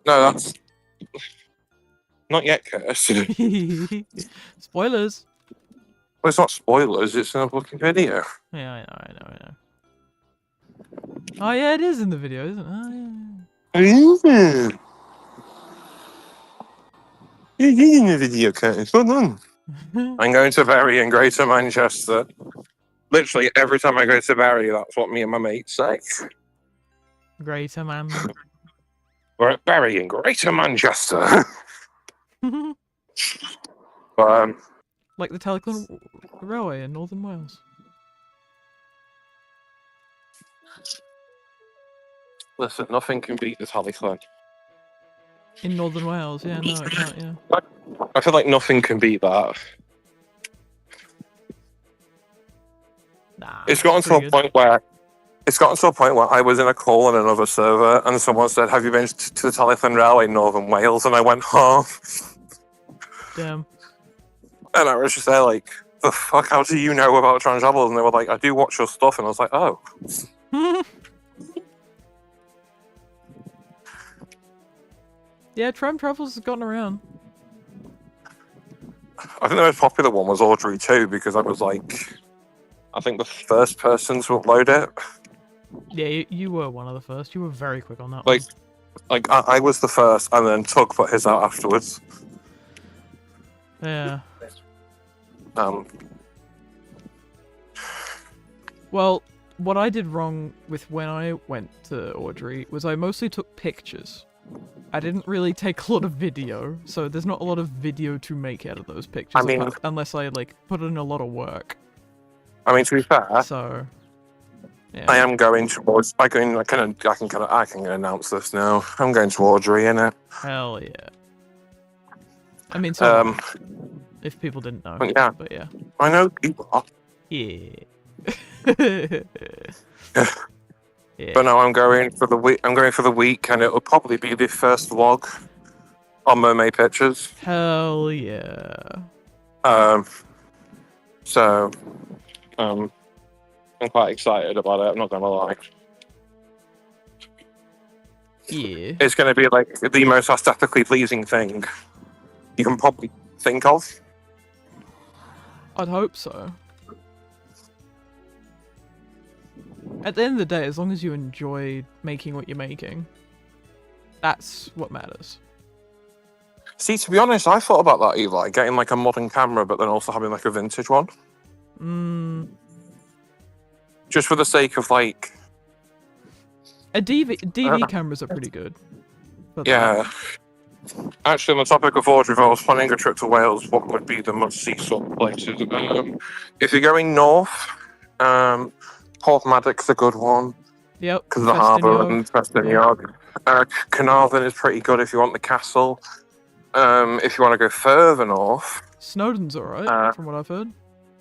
No, that's not yet, Curtis. Spoilers. Well, it's not spoilers, it's in a fucking video. Yeah, I know. Oh, yeah, it is in the video, isn't it? Oh, Yeah. You're in the video, Curtis. Well done. yeah. I'm going to Bury in Greater Manchester. Literally every time I go to Bury, that's what me and my mates say. Greater man. We're at Bury in Greater Manchester. But, Like the Telecom Railway in Northern Wales. listen, nothing can beat the Tallyclan. In Northern Wales, yeah, no, it can't, yeah. I feel like nothing can beat that. Nah, It's gotten to a pretty good. point where I was in a call on another server, and someone said, "Have you been to the Tallyclan Railway in Northern Wales?" And I went, "Huh." Damn. And I was just there like, the fuck? How do you know about Time Travels? And they were like, I do watch your stuff. And I was like, oh. Yeah, Time Travels has gotten around. I think the most popular one was Audrey too, because I was like, I think the first person to upload it. Yeah, you were one of the first. You were very quick on that Like, one. like I was the first, and then Tug put his out afterwards. Yeah. Um, Well, what I did wrong with when I went to Audrey was I mostly took pictures. I didn't really take a lot of video, so there's not a lot of video to make out of those pictures, I mean- unless I like put in a lot of work. I mean, to be fair, So, yeah. I am going towards. I can announce this now. I'm going to Audrey, innit? Hell yeah. I mean, so Um, if people didn't know, yeah. but yeah. I know you are. Yeah. Yeah. But no, I'm going for the week. I'm going for the week, and it'll probably be the first vlog on Mermaid Pictures. Hell yeah. So, I'm quite excited about it. I'm not gonna lie. Yeah. It's going to be like the most aesthetically pleasing thing you can probably think of. I'd hope so. At the end of the day, as long as you enjoy making what you're making, that's what matters. See, to be honest, I thought about that, Eli, getting like a modern camera, but then also having like a vintage one, just for the sake of like. A DV cameras are pretty good. But Yeah. Actually, on the topic of Audrey, if I was planning a trip to Wales, what would be the must-see sort of places? If you're going north, Porthmadog's a good one Yep. because of the harbour Festiniog. and Festiniog. Carnarvon is pretty good if you want the castle. If you want to go further north, Snowdon's alright, from what I've heard.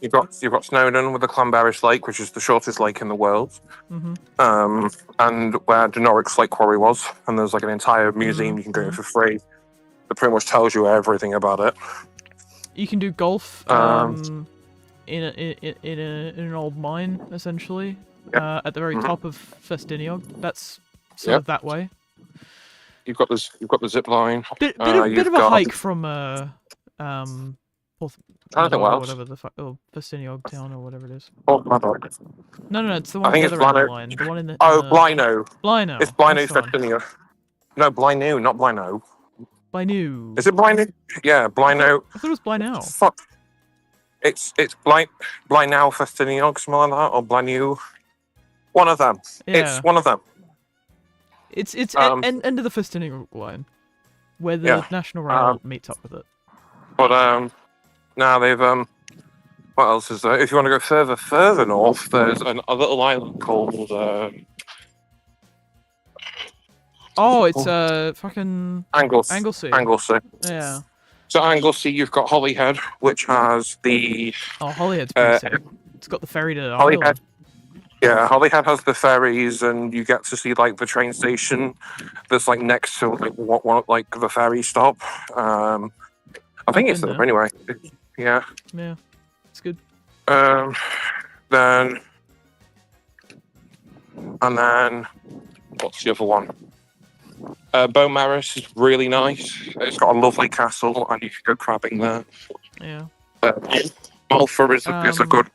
you've got Snowdon with the Clanberis Lake, which is the shortest lake in the world. Mm-hmm. And where Denorix Lake Quarry was, and there's like an entire museum you can go in for free that pretty much tells you everything about it. You can do golf in an old mine, essentially, at the very top of Festiniog. That's sort of that way. You've got the zip line. Bit you've of a got- hike from I don't think or Wales. whatever the fuck, or Festiniog town or whatever it is. Porthmadog. No, it's the I one think at the it's other end of the Blino. line. The one in the Blino. Blino. It's Blino that's the one. Festiniog. No, Blino, not Blino. Blino. Is it Blino? Yeah, Blino. I thought it was Blino. Fuck. It's Blino Festiniog, something like that, or Blino. One of them. Yeah. It's one of them. It's end of the Festiniog line, where the National Rail meets up with it. But now they've what else is there? If you want to go further north, there's a little island called Oh, it's fucking Anglesey. Anglesey. Anglesey. Yeah. So Anglesey, you've got Holyhead, which has the Oh, Holyhead's pretty sick. It's got the ferry to Holyhead. Ireland. Yeah, Holyhead has the ferries, and you get to see like the train station that's like next to like what like the ferry stop. I think it's Been there there. anyway. Yeah. Yeah, it's good. Then what's the other one? Beaumaris is really nice. It's got a lovely castle, and you can go crabbing there. Yeah. Malfa is a good.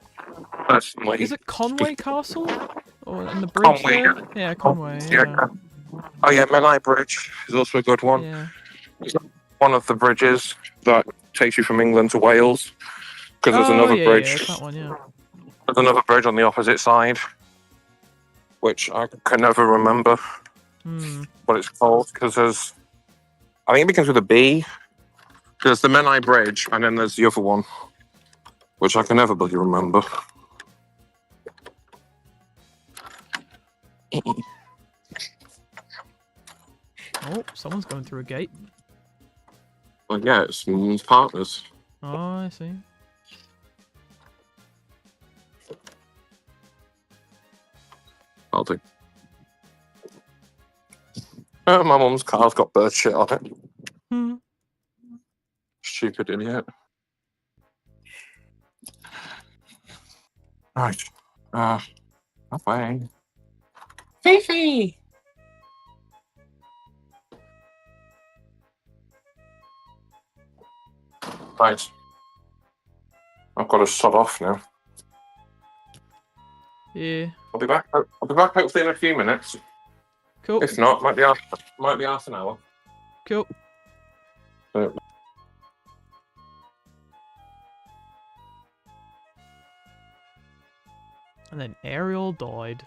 Personally, Is it Conway Castle? Or in the bridge Conway, there? Yeah, Conway. Yeah. Oh yeah, Menai Bridge is also a good one. Yeah. It's one of the bridges that takes you from England to Wales. Because there's another bridge. Yeah, it's that one, yeah. There's another bridge on the opposite side, which I can never remember what it's called. Because I think it begins with a B. There's the Menai Bridge, and then there's the other one, which I can never bloody remember. Oh, someone's going through a gate. Well, yeah, it's Mum's partners. Oh, I see. I'll do. My mum's car's got bird shit on it. Stupid idiot. Right. Away. Fifi! Right. I've got to sod off now. Yeah. I'll be back. I'll be back hopefully in a few minutes. Cool. If not, might be half an hour. Cool. So, And then Ariel died.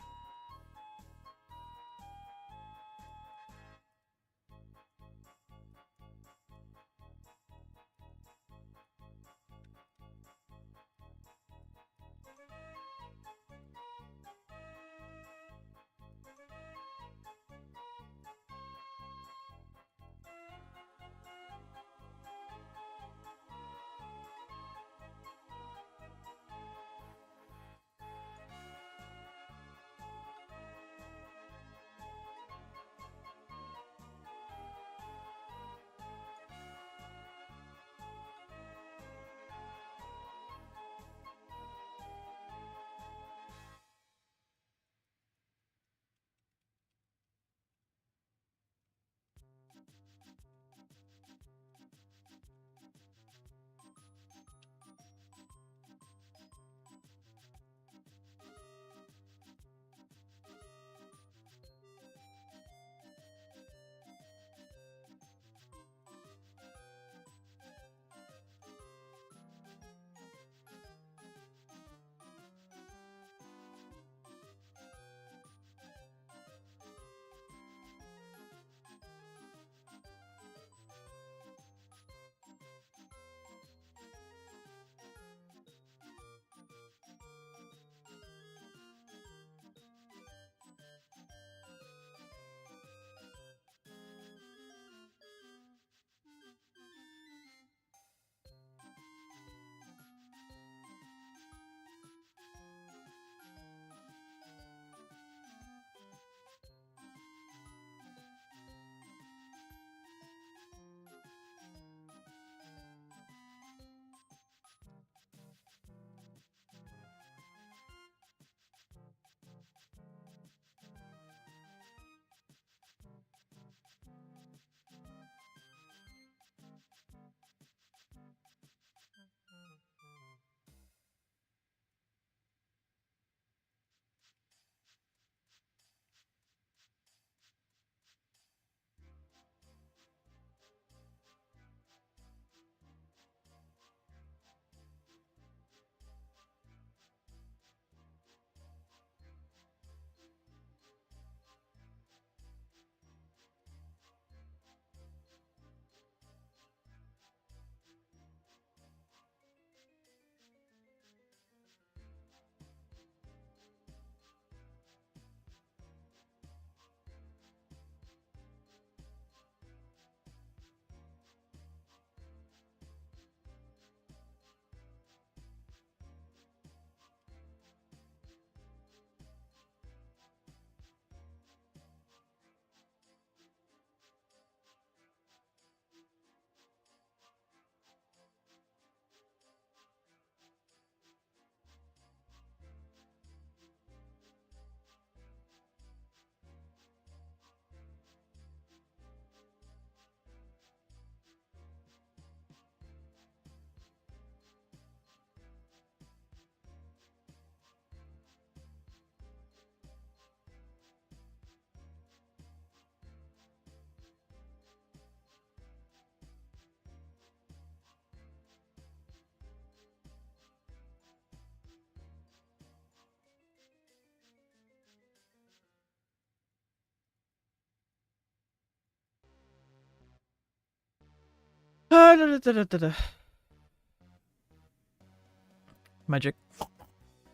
Magic.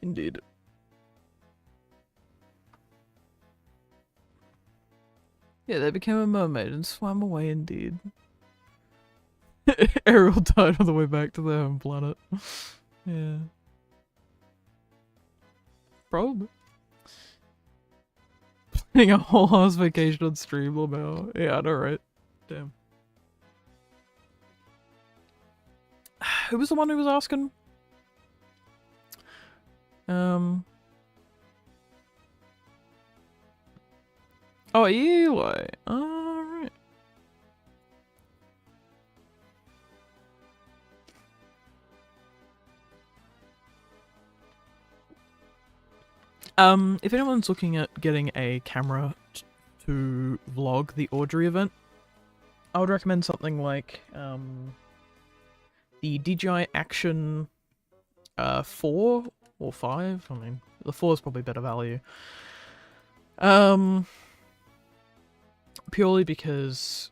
Indeed. Yeah, they became a mermaid and swam away indeed. Ariel died on the way back to their home planet. Yeah. Probably. Planning a whole house vacation on stream, Lamau. Yeah, I know, right? Damn. Who was the one who was asking? Oh, Eli. Alright. If anyone's looking at getting a camera to vlog the Audrey event, I would recommend something like the DJI Action 4 or 5. I mean, the 4 is probably better value. Purely because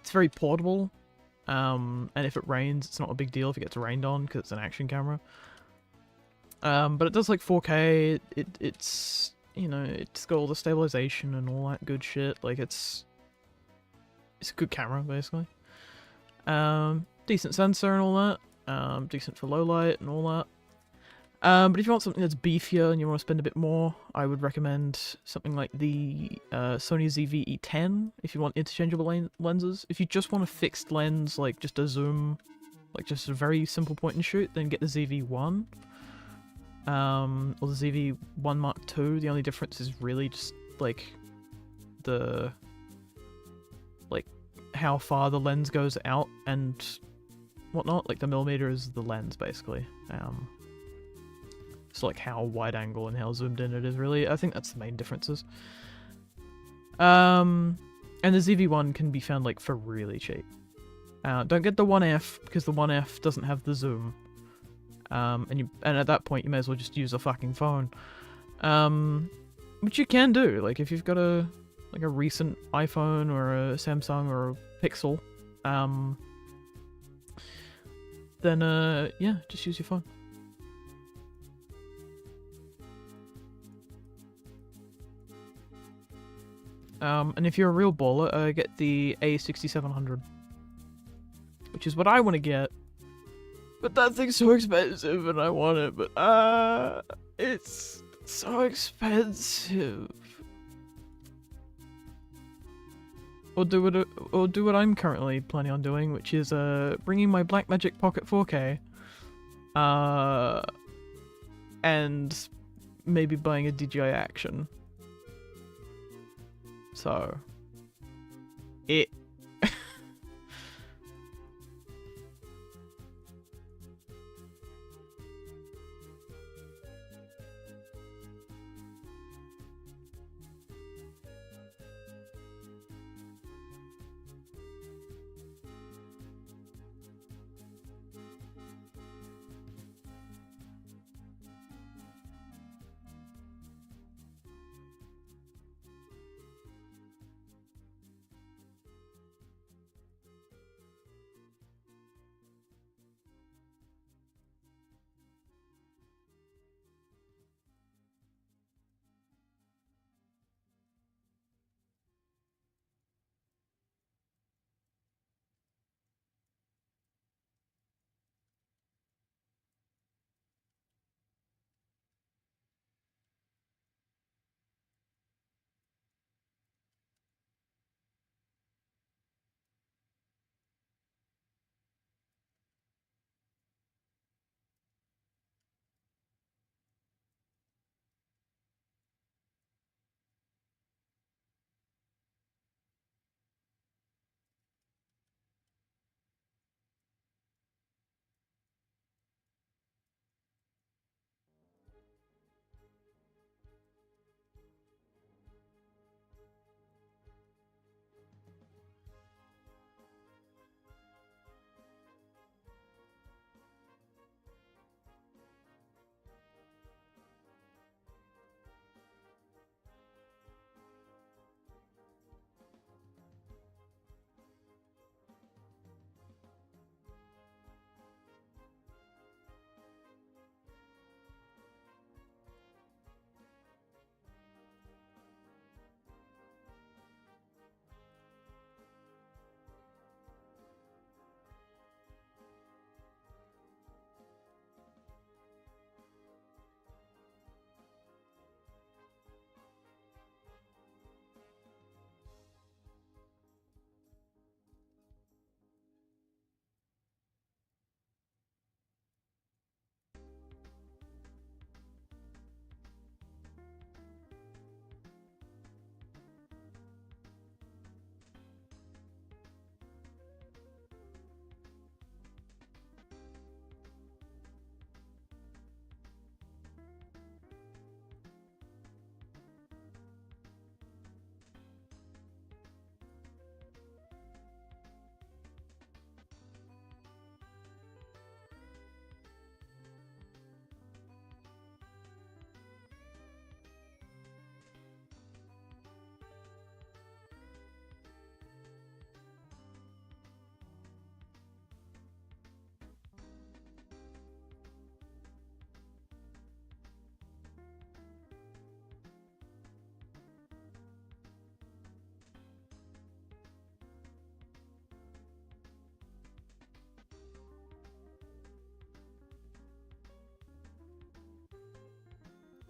it's very portable, and if it rains, it's not a big deal if it gets rained on because it's an action camera. But it does like 4K. It's you know, it's got all the stabilization and all that good shit. Like it's a good camera basically. Decent sensor and all that. Decent for low light and all that. But if you want something that's beefier and you want to spend a bit more, I would recommend something like the Sony ZV-E10 if you want interchangeable lenses. If you just want a fixed lens, like just a zoom, like just a very simple point and shoot, then get the ZV-1. Or the ZV-1 Mark II. The only difference is really just like how far the lens goes out and whatnot. Like the millimeter is the lens basically. So like how wide angle and how zoomed in it is really. I think that's the main differences. And the ZV-1 can be found like for really cheap. Don't get the 1F because the 1F doesn't have the zoom. And at that point you may as well just use a fucking phone. Which you can do. Like if you've got a recent iPhone or a Samsung or a Pixel, then yeah, just use your phone. And if you're a real baller, get the A6700. Which is what I want to get. But that thing's so expensive and I want it, but it's so expensive. Or do what I'm currently planning on doing, which is bringing my Blackmagic Pocket 4K, and maybe buying a DJI Action. So, it.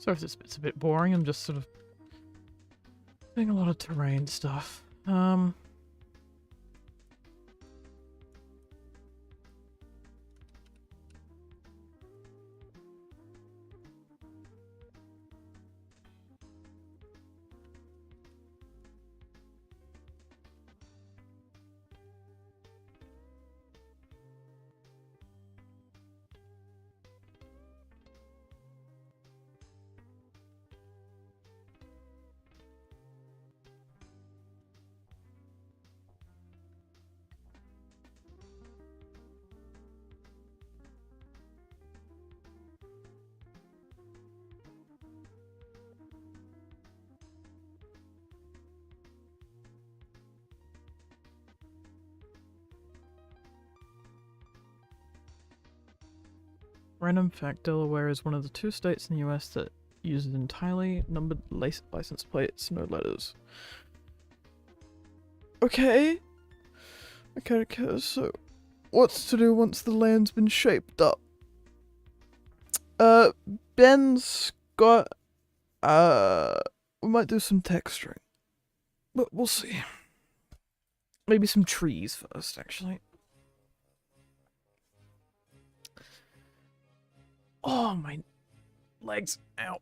Sorry if this bit's a bit boring, I'm just sort of doing a lot of terrain stuff. Random fact, Delaware is one of the 2 states in the US that uses entirely numbered license plates, no letters. Okay. Okay, so what's to do once the land's been shaped up? Ben, Scott, we might do some texturing. But we'll see. Maybe some trees first, actually. Oh, my legs. Ow.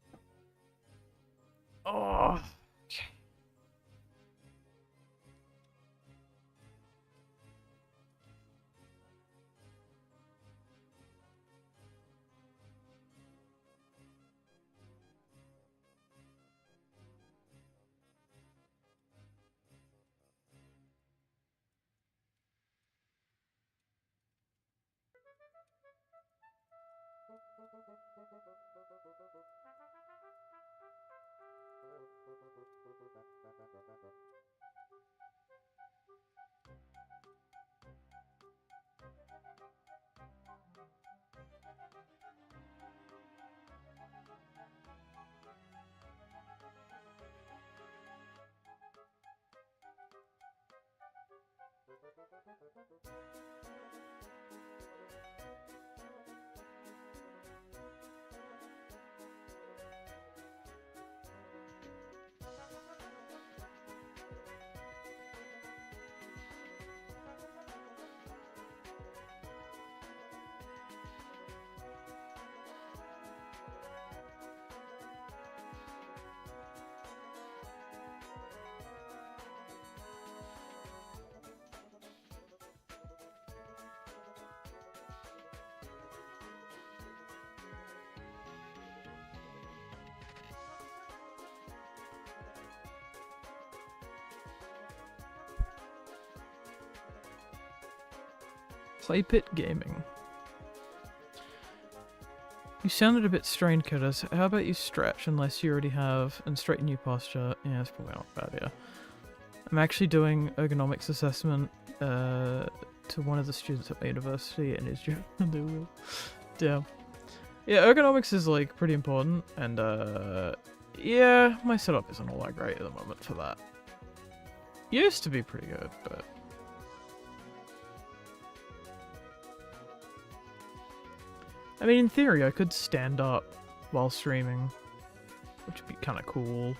Oh. Okay. Claypit Gaming. You sounded a bit strained, Curtis. How about you stretch unless you already have, and straighten your posture? Yeah, that's probably not a bad idea. I'm actually doing ergonomics assessment to one of the students at my university, and he's doing damn. Yeah, ergonomics is like pretty important, and yeah, my setup isn't all that great at the moment for that. Used to be pretty good, but I mean, in theory, I could stand up while streaming, which would be kind of cool.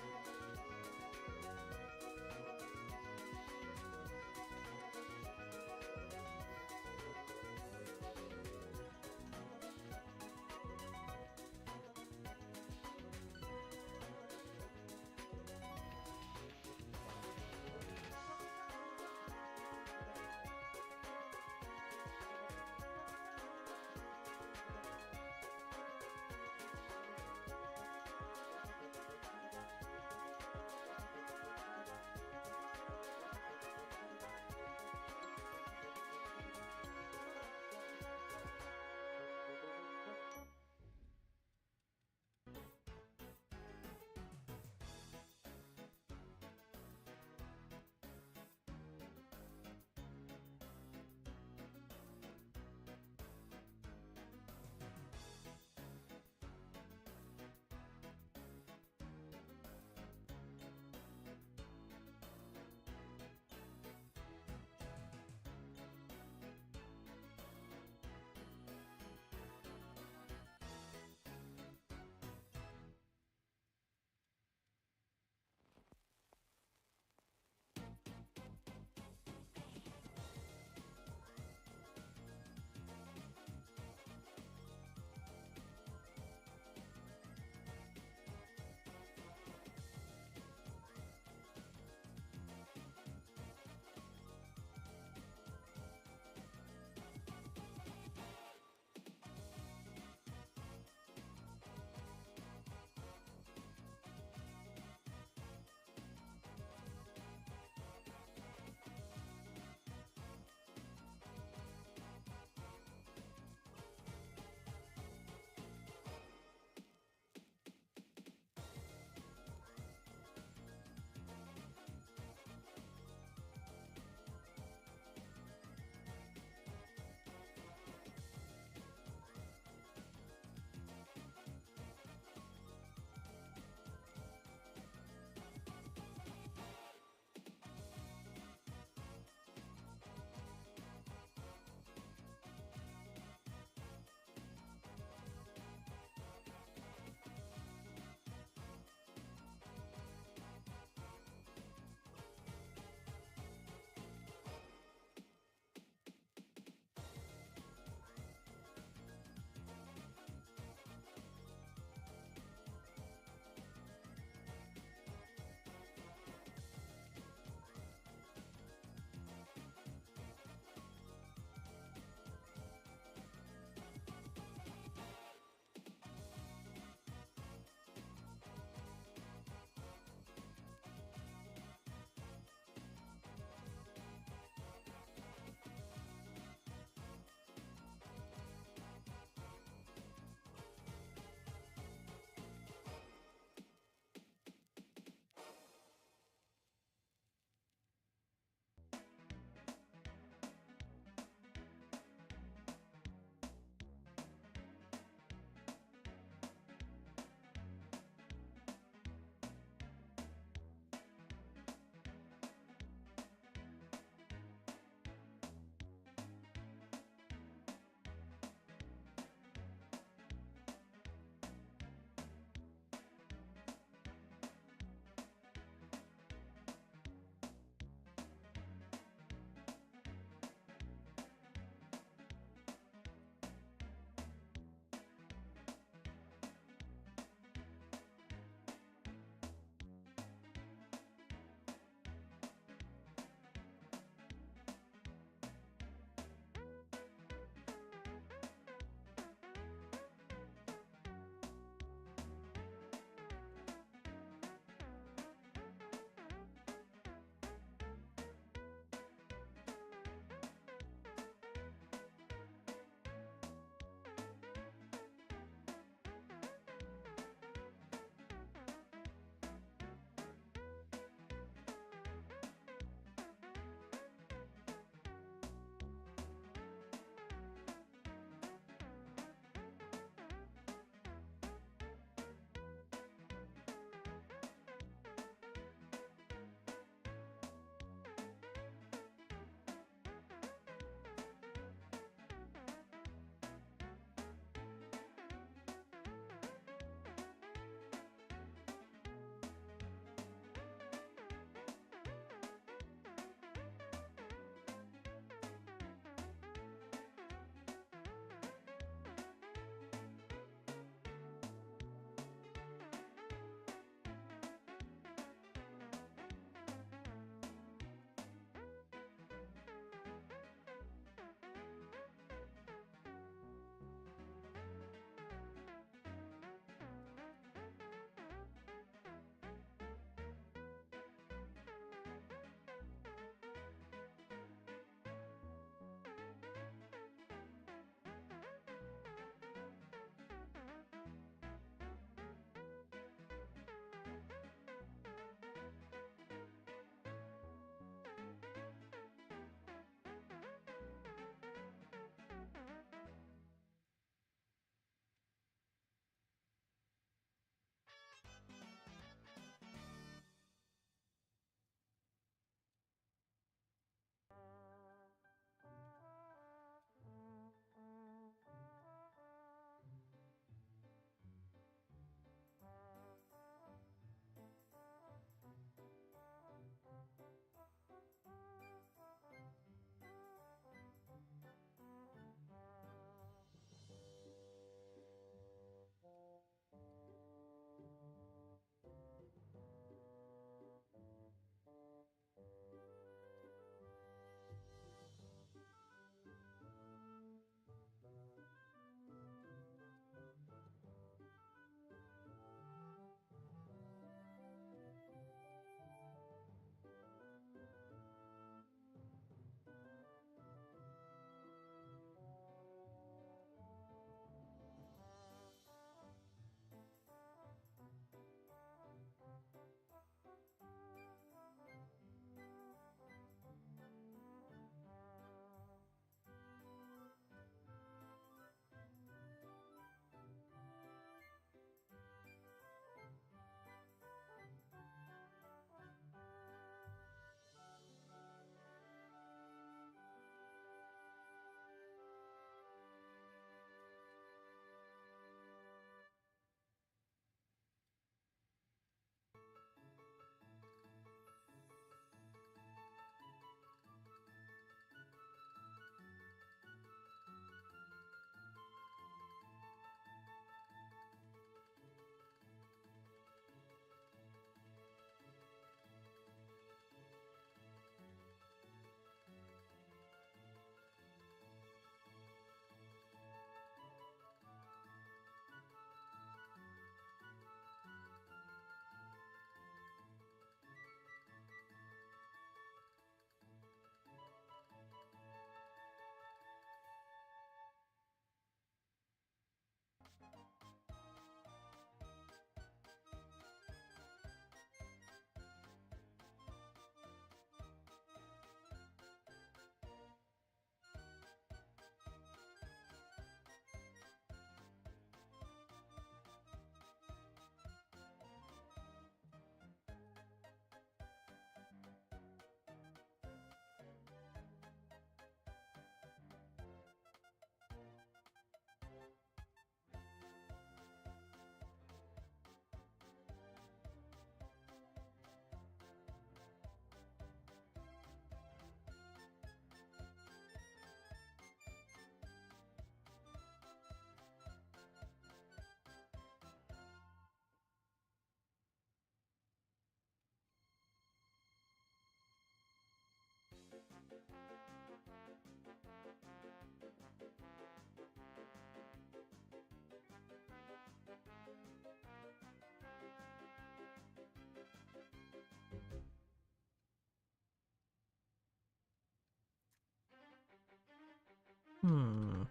Hmm.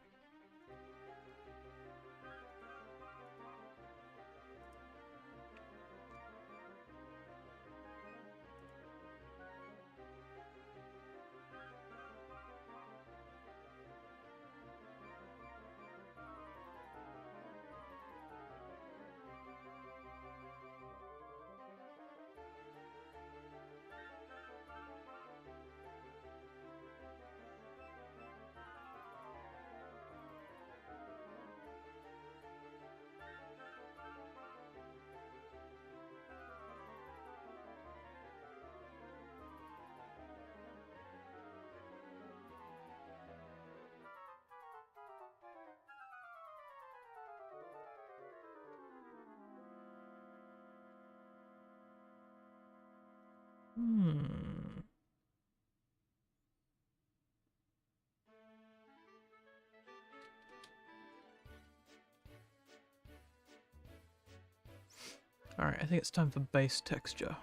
Hmm. Alright, I think it's time for base texture.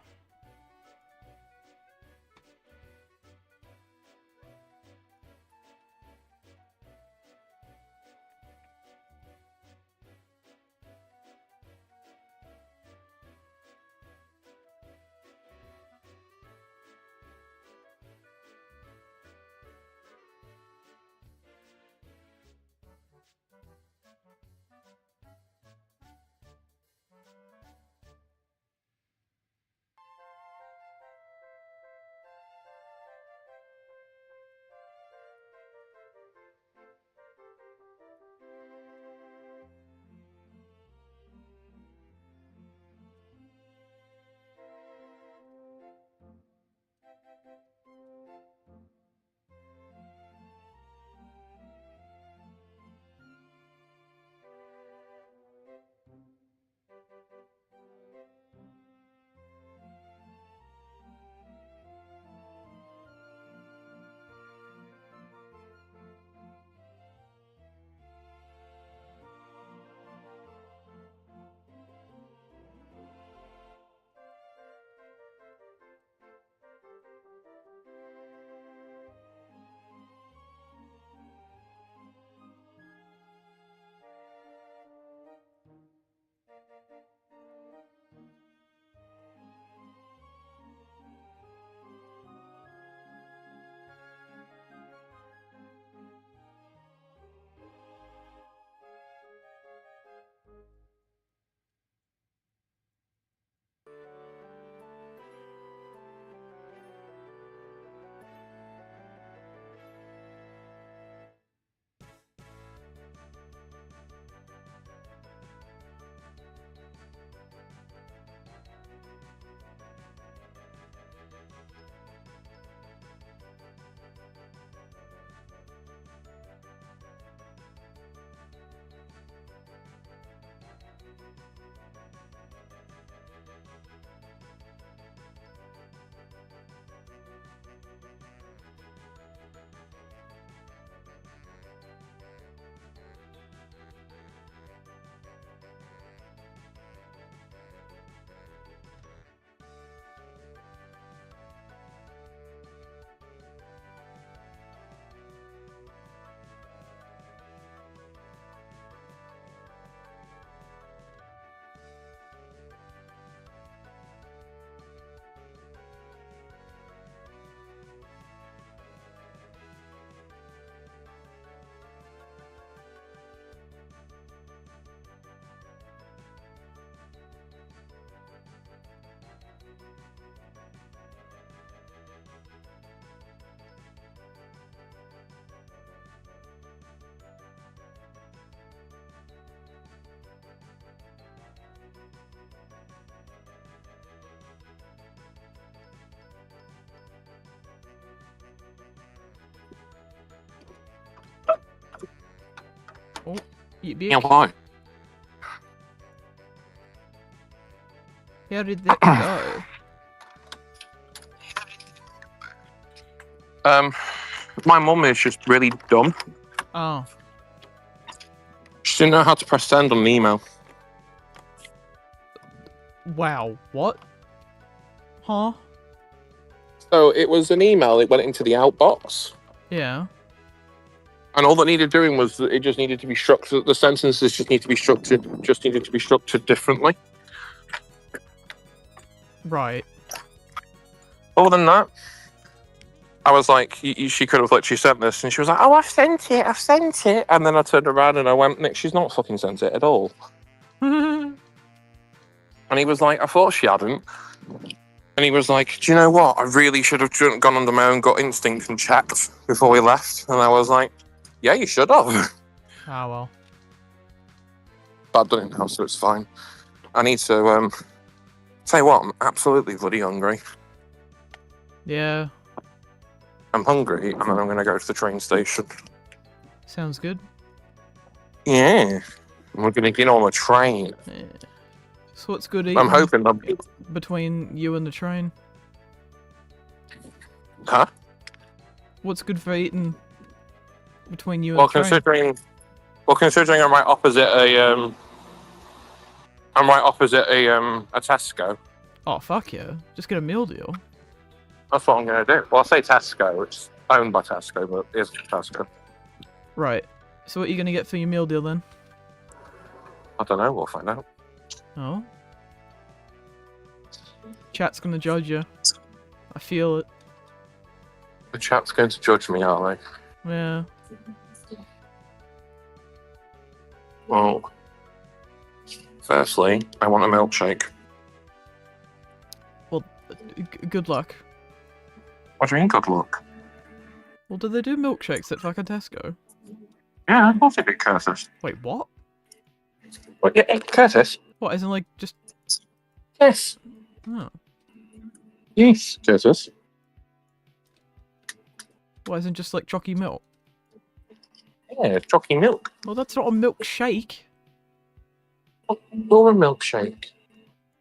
Oh, Yeah, why? how did that go? My mum is just really dumb. Oh. She didn't know how to press send on an email. Wow. What? Huh? So it was an email. It went into the outbox, Yeah. and all that needed doing was that it just needed to be structured. The sentences just need to be structured. Just needed to be structured differently. Right. Other than that, I was like, she could have literally sent this, and she was like, "Oh, I've sent it. I've sent it." And then I turned around and I went, "Nick, she's not fucking sent it at all." And he was like, "I thought she hadn't." And he was like, "Do you know what? I really should have gone under my own gut instinct and checked before we left." And I was like, "Yeah, you should have." Ah, well. But I've done it now, so it's fine. I need to tell you what, I'm absolutely bloody hungry. Yeah. I'm hungry, and then I'm going to go to the train station. Sounds good. Yeah, we're going to get on a train. Yeah. So what's good eating I'm hoping between you and the train? Huh? What's good for eating between you and the train? Considering I'm right opposite a Tesco. Oh, fuck yeah. Just get a meal deal. That's what I'm going to do. Well, I say Tesco. It's owned by Tesco, but it is Tesco. Right. So what are you going to get for your meal deal then? I don't know. We'll find out. Oh? Chat's going to judge you. I feel it. The chat's going to judge me, aren't they? Yeah. Well, firstly, I want a milkshake. Well, good luck. What do you mean, good luck? Well, do they do milkshakes at fucking Tesco? Yeah, of course they did, Curtis. Wait, what? What, yeah, Curtis? What, isn't like just... Yes. Oh. Yes, Curtis. Why isn't just like chalky milk? Yeah, chalky milk. Well, that's not a milkshake. You're a milkshake.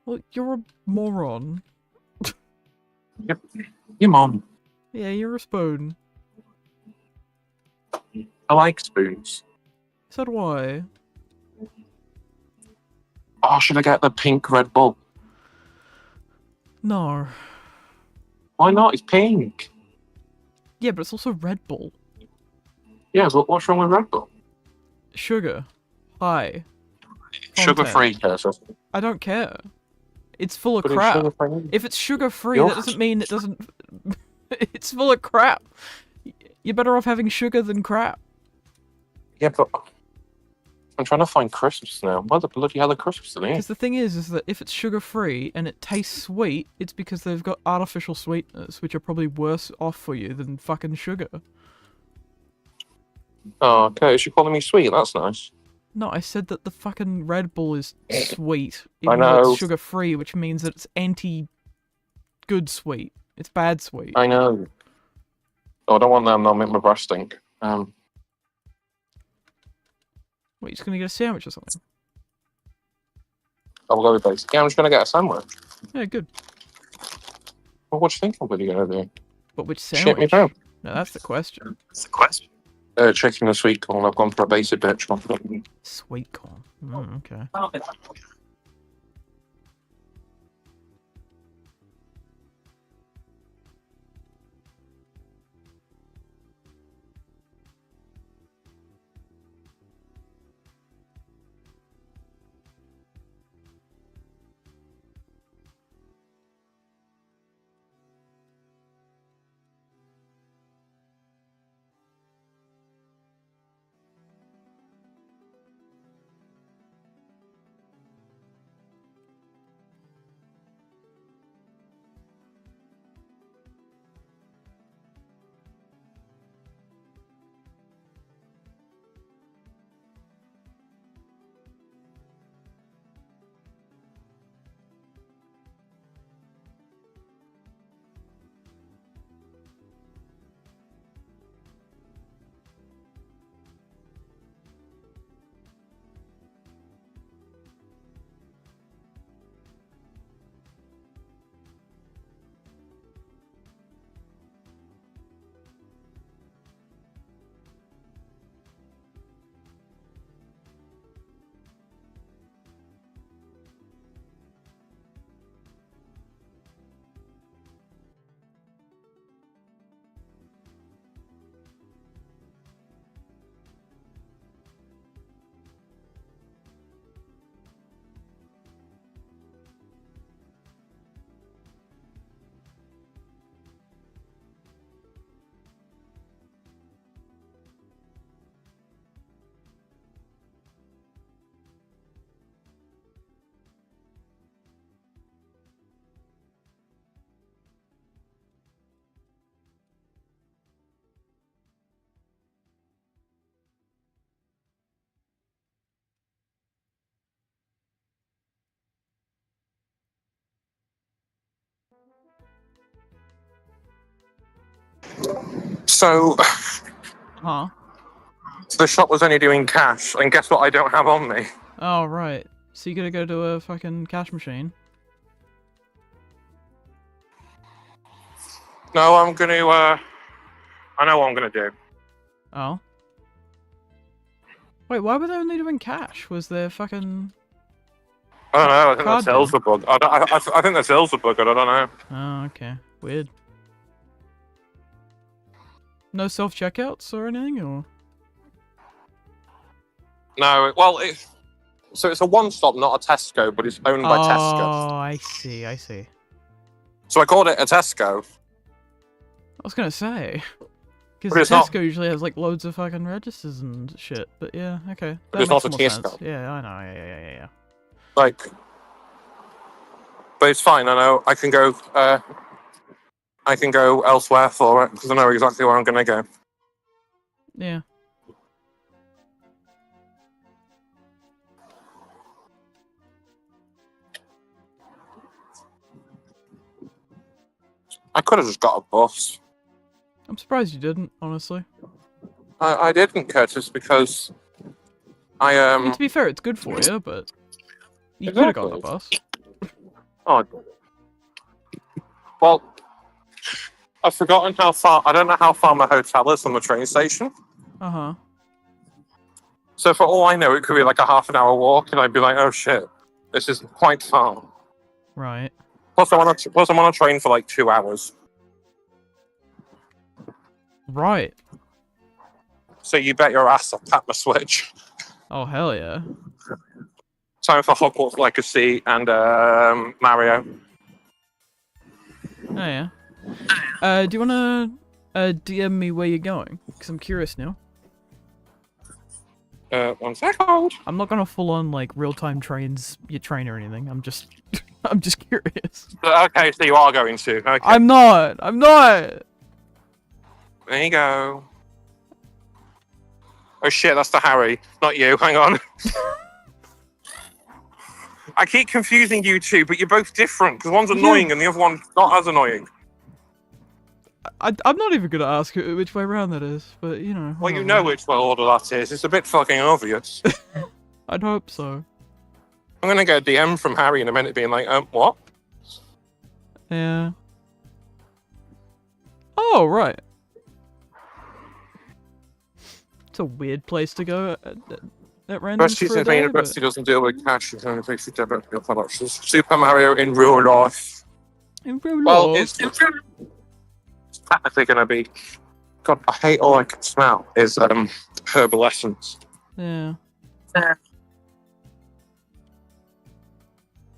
Well, you're a moron. Yep. Your mom. Yeah, you're a spoon. I like spoons. So do I. Oh, should I get the pink Red Bull? No. Why not? It's pink. Yeah, but it's also Red Bull. Yeah, but what's wrong with Red Bull? Sugar. High. Sugar-free, Curtis. I don't care. It's full of But it's crap. sugar-free. If it's sugar-free, You're- that doesn't mean it doesn't... It's full of crap. You're better off having sugar than crap. Yeah, but I'm trying to find crisps now. Why the bloody hell are crisps in here? Because the thing is that if it's sugar-free and it tastes sweet, it's because they've got artificial sweeteners, which are probably worse off for you than fucking sugar. Oh, okay. You're calling me sweet. That's nice. No, I said that the fucking Red Bull is sweet, I even though know. it's sugar-free, which means that it's anti-good sweet. It's bad sweet. I know. Oh, I don't want them. They'll make my breast stink. What, you just gonna get a sandwich or something? I'll go with basic. Yeah, I'm just gonna get a sandwich. Yeah, good. Well, what do you think I'm really gonna do? But which Shit me sandwich? down. No, that's the question. That's the question. Chicken and sweet corn. I've gone for a basic bitch one. Sweet corn. Okay. So Huh? the shop was only doing cash, and guess what? I don't have on me. Oh, right. So you gotta go to a fucking cash machine? No, I'm gonna. I know what I'm gonna do. Oh. Wait, why were they only doing cash? Was there fucking... I don't know. I think Card the sales were bugged. I think the sales were bugged. I don't know. Oh, okay. Weird. No self-checkouts or anything, or...? No. Well, so it's a one-stop, not a Tesco, but it's owned by Tesco. Oh, I see, I see. So I called it a Tesco. I was gonna say... But Because it's not- Tesco usually has, like, loads of fucking registers and shit. But yeah, okay. But That it's not makes a more Tesco. sense. Yeah, I know, yeah. Like, but it's fine. I know I can go. I can go elsewhere for it because I know exactly where I'm gonna go. Yeah. I could have just got a bus. I'm surprised you didn't, honestly. I didn't, Curtis, because I mean, to be fair, it's good for you, but... You could have got the bus. Oh. Well, I've forgotten how far. I don't know how far my hotel is from the train station. Uh-huh. So for all I know, it could be like a half an hour walk, and I'd be like, "Oh shit, this is quite far." Right. Plus, I'm on a train for like 2 hours. Right. So you bet your ass I'll tap my switch. Oh, hell yeah. Time for Hogwarts Legacy and Mario. Oh, yeah. Do you wanna DM me where you're going? Because I'm curious now. 1 second. I'm not gonna full on, like, real-time trains your train or anything. I'm just... I'm just curious. Okay, so you are going to. Okay. I'm not! I'm not! There you go. Oh shit, that's the Harry, not you. Hang on. I keep confusing you two, but you're both different because one's annoying and the other one's not as annoying. I'm not even gonna ask which way around that is, but, you know. Well, you whatever. know which way order that is. It's a bit fucking obvious. I'd hope so. I'm gonna get a DM from Harry in a minute being like, what? Yeah. Oh, right. It's a weird place to go at random University for a says day, university doesn't deal with cash. It's only basic debit bill productions. Super Mario in real life. in real Well, life. it's technically gonna be. God, I hate all I can smell is herbal essence. Yeah.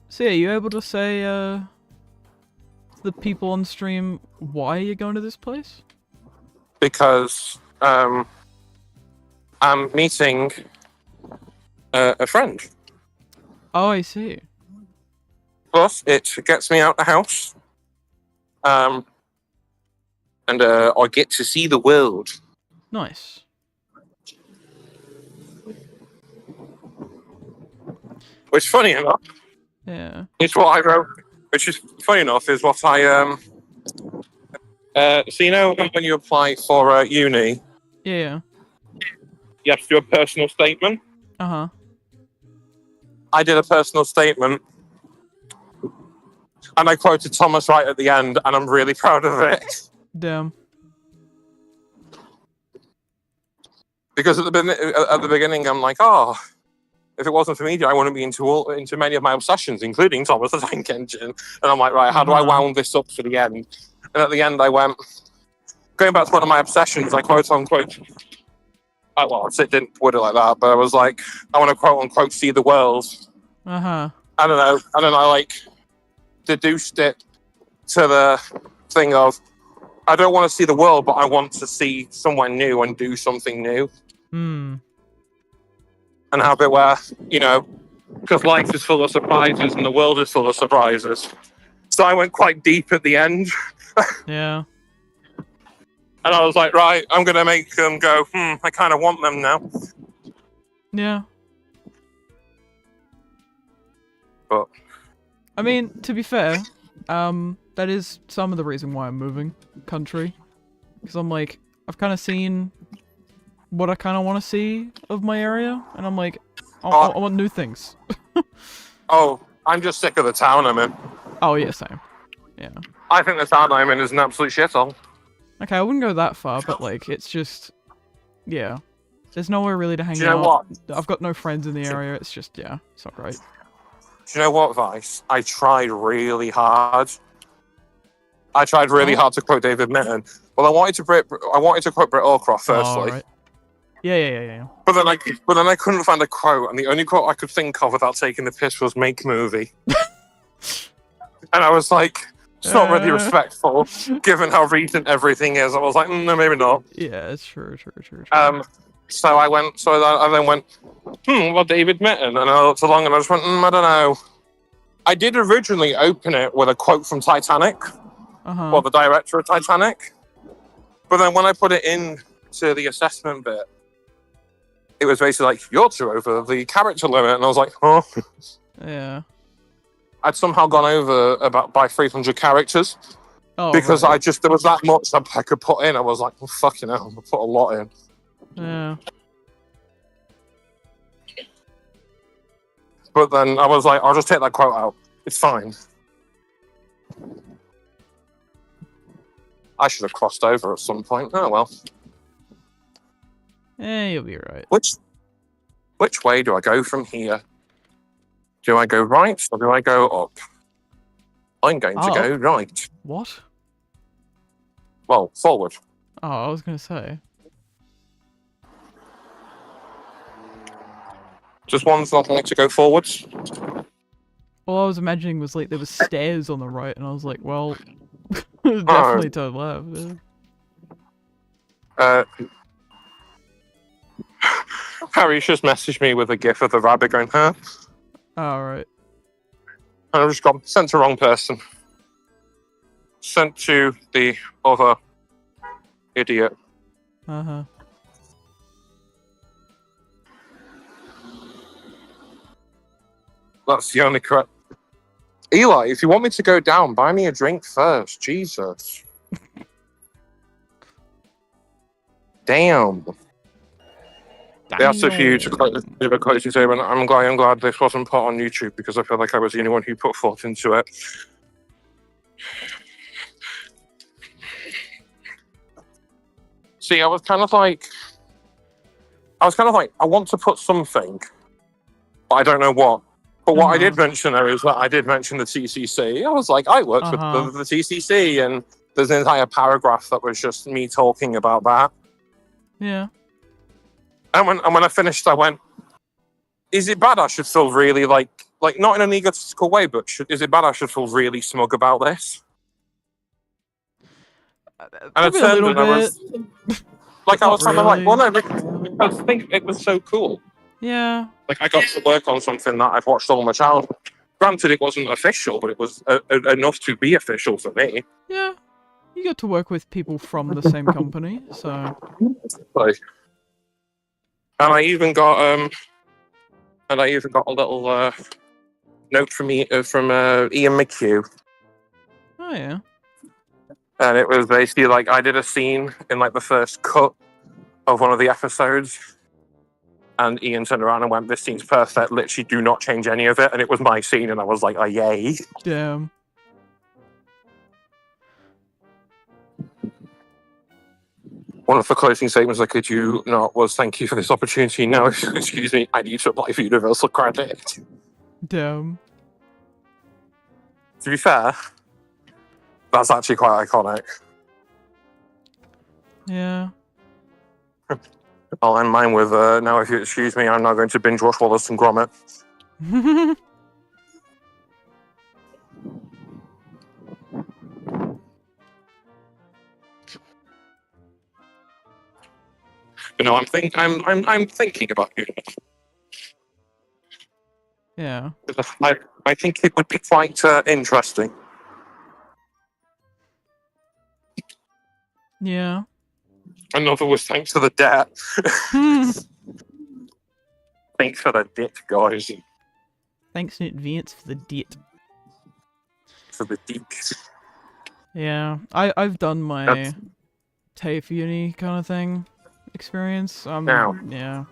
So yeah, you able to say to the people on stream why you're going to this place? Because I'm meeting a friend. Oh, I see. Plus, it gets me out the house. And I get to see the world. Nice. Which, funny enough, Yeah. is what I wrote. Which is funny enough, is what I so you know when you apply for uni, Yeah. you have to do a personal statement. Uh-huh. I did a personal statement, and I quoted Thomas right at the end, and I'm really proud of it. Damn. Because at the beginning, I'm like, oh, if it wasn't for media, I wouldn't be into many of my obsessions, including Thomas the Tank Engine. And I'm like, right, how do I wound this up for the end? And at the end, I went, going back to one of my obsessions, I quote unquote, well, it didn't word it like that, but I was like, I want to quote unquote see the world. Uh-huh. I don't know. And then I like deduced it to the thing of, I don't want to see the world, but I want to see somewhere new and do something new. Hmm. And have it where, you know, because life is full of surprises and the world is full of surprises. So I went quite deep at the end. Yeah. And I was like, right, I'm going to make them go, I kind of want them now. Yeah. But I mean, to be fair, that is some of the reason why I'm moving country. Because I'm like, I've kind of seen what I kind of want to see of my area, and I'm like, I want new things. Oh, I'm just sick of the town I'm in. Oh yeah, same. Yeah. I think the town I'm in is an absolute shithole. Okay, I wouldn't go that far, but like, it's just, yeah. There's nowhere really to hang Do you know out. what? I've got no friends in the area. It's just, yeah, it's not great. Do you know what, Vice? I tried really hard. I tried really hard to quote David Mitton. Well, I wanted to quote Britt Allcroft firstly. Oh, right. Yeah. But then I couldn't find a quote, and the only quote I could think of without taking the piss was "make movie," and I was like, it's not really respectful, given how recent everything is. I was like, no, maybe not. Yeah, it's true. So I then went, well, David Mitton, and I looked along, and I just went, I don't know. I did originally open it with a quote from Titanic, or the director of Titanic, but then when I put it in to the assessment bit, it was basically like, you're too over the character limit, and I was like, huh? Yeah. I'd somehow gone over by 300 characters, because right. there was that much I could put in. I was like, well, fucking hell, I put a lot in. Yeah. But then I was like, I'll just take that quote out. It's fine. I should have crossed over at some point. Oh well. You'll be right. Which way do I go from here? Do I go right or do I go up? I'm going to go right. What? Well, forward. Oh, I was gonna say. Just one's not going to go forwards. All I was imagining was like there was stairs on the right, and I was like, well, definitely turn left. Harry's just messaged me with a gif of the rabbit going, huh? Oh, right. And I've just got sent to the wrong person. Sent to the other idiot. That's the only correct. Eli, if you want me to go down, buy me a drink first. Jesus. Damn. That's a huge closing statement. I'm glad this wasn't put on YouTube because I feel like I was the only one who put thought into it. See, I was kind of like, I want to put something, but I don't know what. But what I did mention though is that I did mention the TCC. I was like, I worked with the TCC, and there's an entire paragraph that was just me talking about that. Yeah. And when I finished, I went, is it bad I should feel really like not in an egotistical way, but is it bad I should feel really smug about this? And I turned and I was like, I was kind of like, well, no, because I think it was so cool. Yeah. Like, I got to work on something that I've watched all my childhood. Granted, it wasn't official, but it was enough to be official for me. Yeah. You got to work with people from the same company, so. Like, and I even got a little note from Ian McHugh. Oh yeah. And it was basically like I did a scene in like the first cut of one of the episodes, and Ian turned around and went, "This scene's perfect. Literally, do not change any of it." And it was my scene, and I was like, "Oh yay!" Damn. One of the closing statements I could do not was, "Thank you for this opportunity. Now, excuse me, I need to apply for universal credit." Damn. To be fair, that's actually quite iconic. Yeah. I'll end mine with, now if you excuse me, I'm now going to binge watch Wallace and Gromit. You know, I'm thinking about you. Yeah. I think it would be quite interesting. Yeah. Another was thanks for the debt. Thanks for the debt, guys. Thanks in advance for the debt. For the deek. Yeah. I've done my TAFE uni kind of thing experience. Now. Yeah.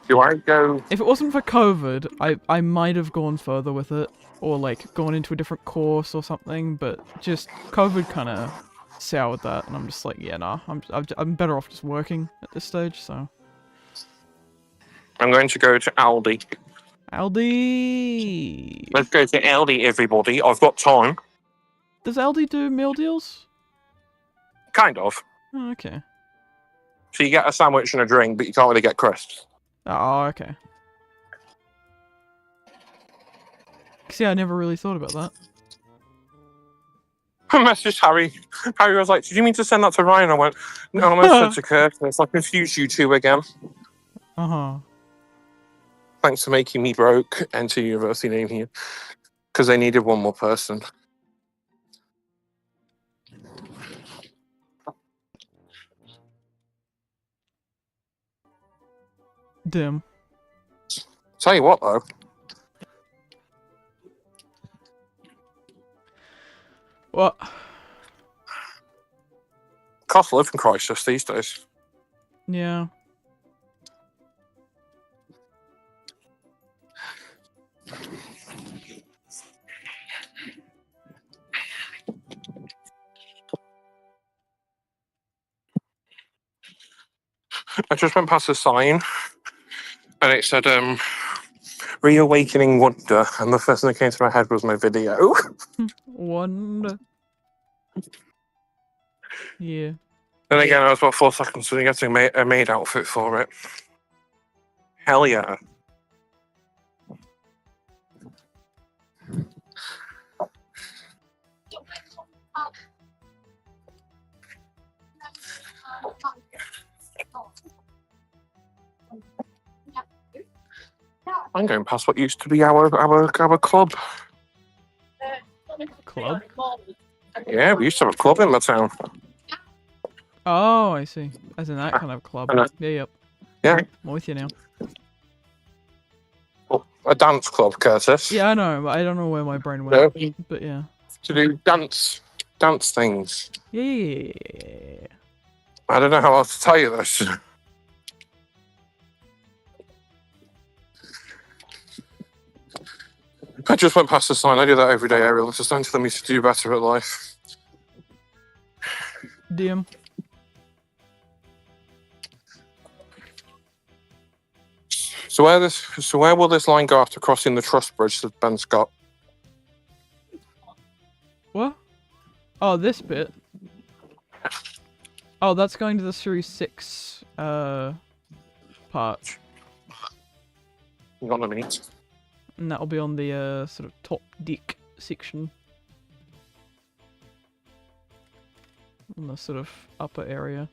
Do I go? If it wasn't for COVID, I might have gone further with it, or like gone into a different course or something. But just COVID kind of soured that, and I'm just like, yeah, nah. I'm better off just working at this stage. So. I'm going to go to Aldi. Aldi. Let's go to Aldi, everybody. I've got time. Does Aldi do meal deals? Kind of. Oh, okay. So you get a sandwich and a drink, but you can't really get crisps. Oh, okay. See, I never really thought about that. I messaged Harry. Harry was like, "Did you mean to send that to Ryan?" I went, "No, I meant to send to Kirk." And it's like, confused you two again. Uh-huh. Thanks for making me broke. Enter university name here. Because they needed one more person. Damn. Tell you what, though. What? Cost of living crisis these days. Yeah. I just went past a sign and it said, Reawakening Wonder. And the first thing that came to my head was my video. Wonder. Yeah. Then again, I was about 4 seconds to getting a maid outfit for it. Hell yeah. I'm going past what used to be our club. Club? Yeah, we used to have a club in the town. Oh, I see. As in that kind of club. I know. Yeah, yep. Yeah. I'm with you now. Oh, a dance club, Curtis. Yeah, I know, but I don't know where my brain went. No, But yeah. to do dance things. Yeah. I don't know how else to tell you this. I just went past the sign. I do that every day, Ariel. It's just time to tell me to do better at life. DM. So where will this line go after crossing the Trust Bridge that Ben's got? What? Oh, this bit. Oh, that's going to the Series 6 part. You got a minute. And that'll be on the sort of top deck section. On the sort of upper area.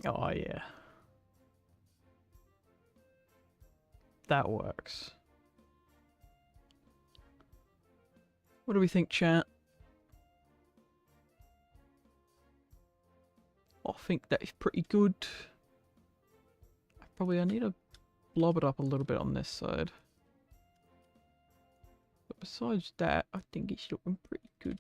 Oh, yeah. That works. What do we think, chat? I think that is pretty good. I need a blob it up a little bit on this side. But besides that, I think it's looking pretty good.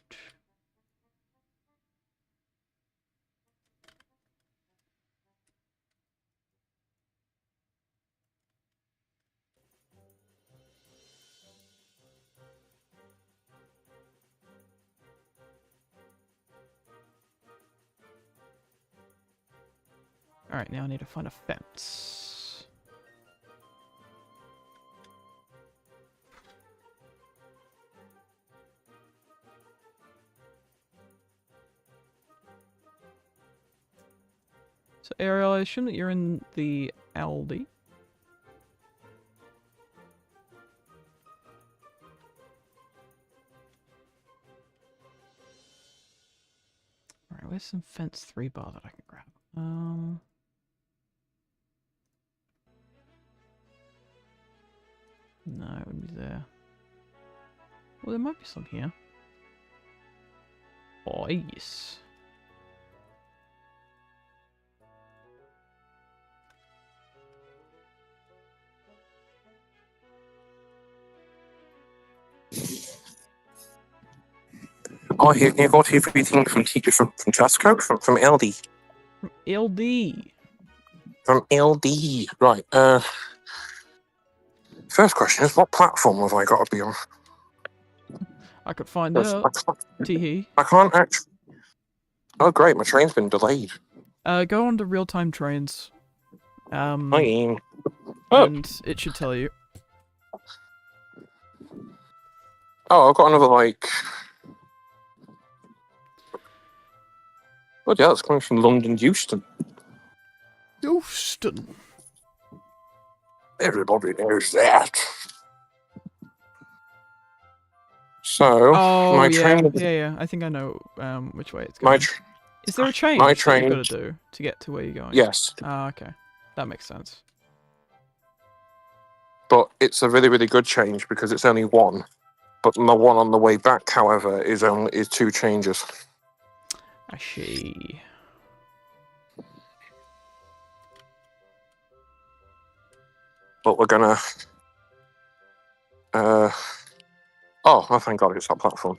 Alright, now I need to find a fence. So Ariel, I assume that you're in the Aldi. Alright, where's some fence 3-bar that I can grab? No, it wouldn't be there. Well, there might be some here. Oh, yes. Oh, here you got everything from Tesco, from LD. From LD. From LD. Right, first question is, what platform have I got to be on? I could find Yes, out. Teehee. I can't actually... Oh, great, my train's been delayed. Go on to real-time trains. Oh. And it should tell you. Oh, I've got another, like... Oh, yeah, it's coming from London, Euston. Houston. Everybody knows that. So, Oh, my yeah. train... Yeah. I think I know which way it's My going. Is there a change my that you've train... got to do to get to where you're going? Yes, Ah, okay. That makes sense. but it's a really, really good change because it's only one. But the one on the way back, however, is 2 changes. I see. But we're gonna... Oh, thank God it's that platform.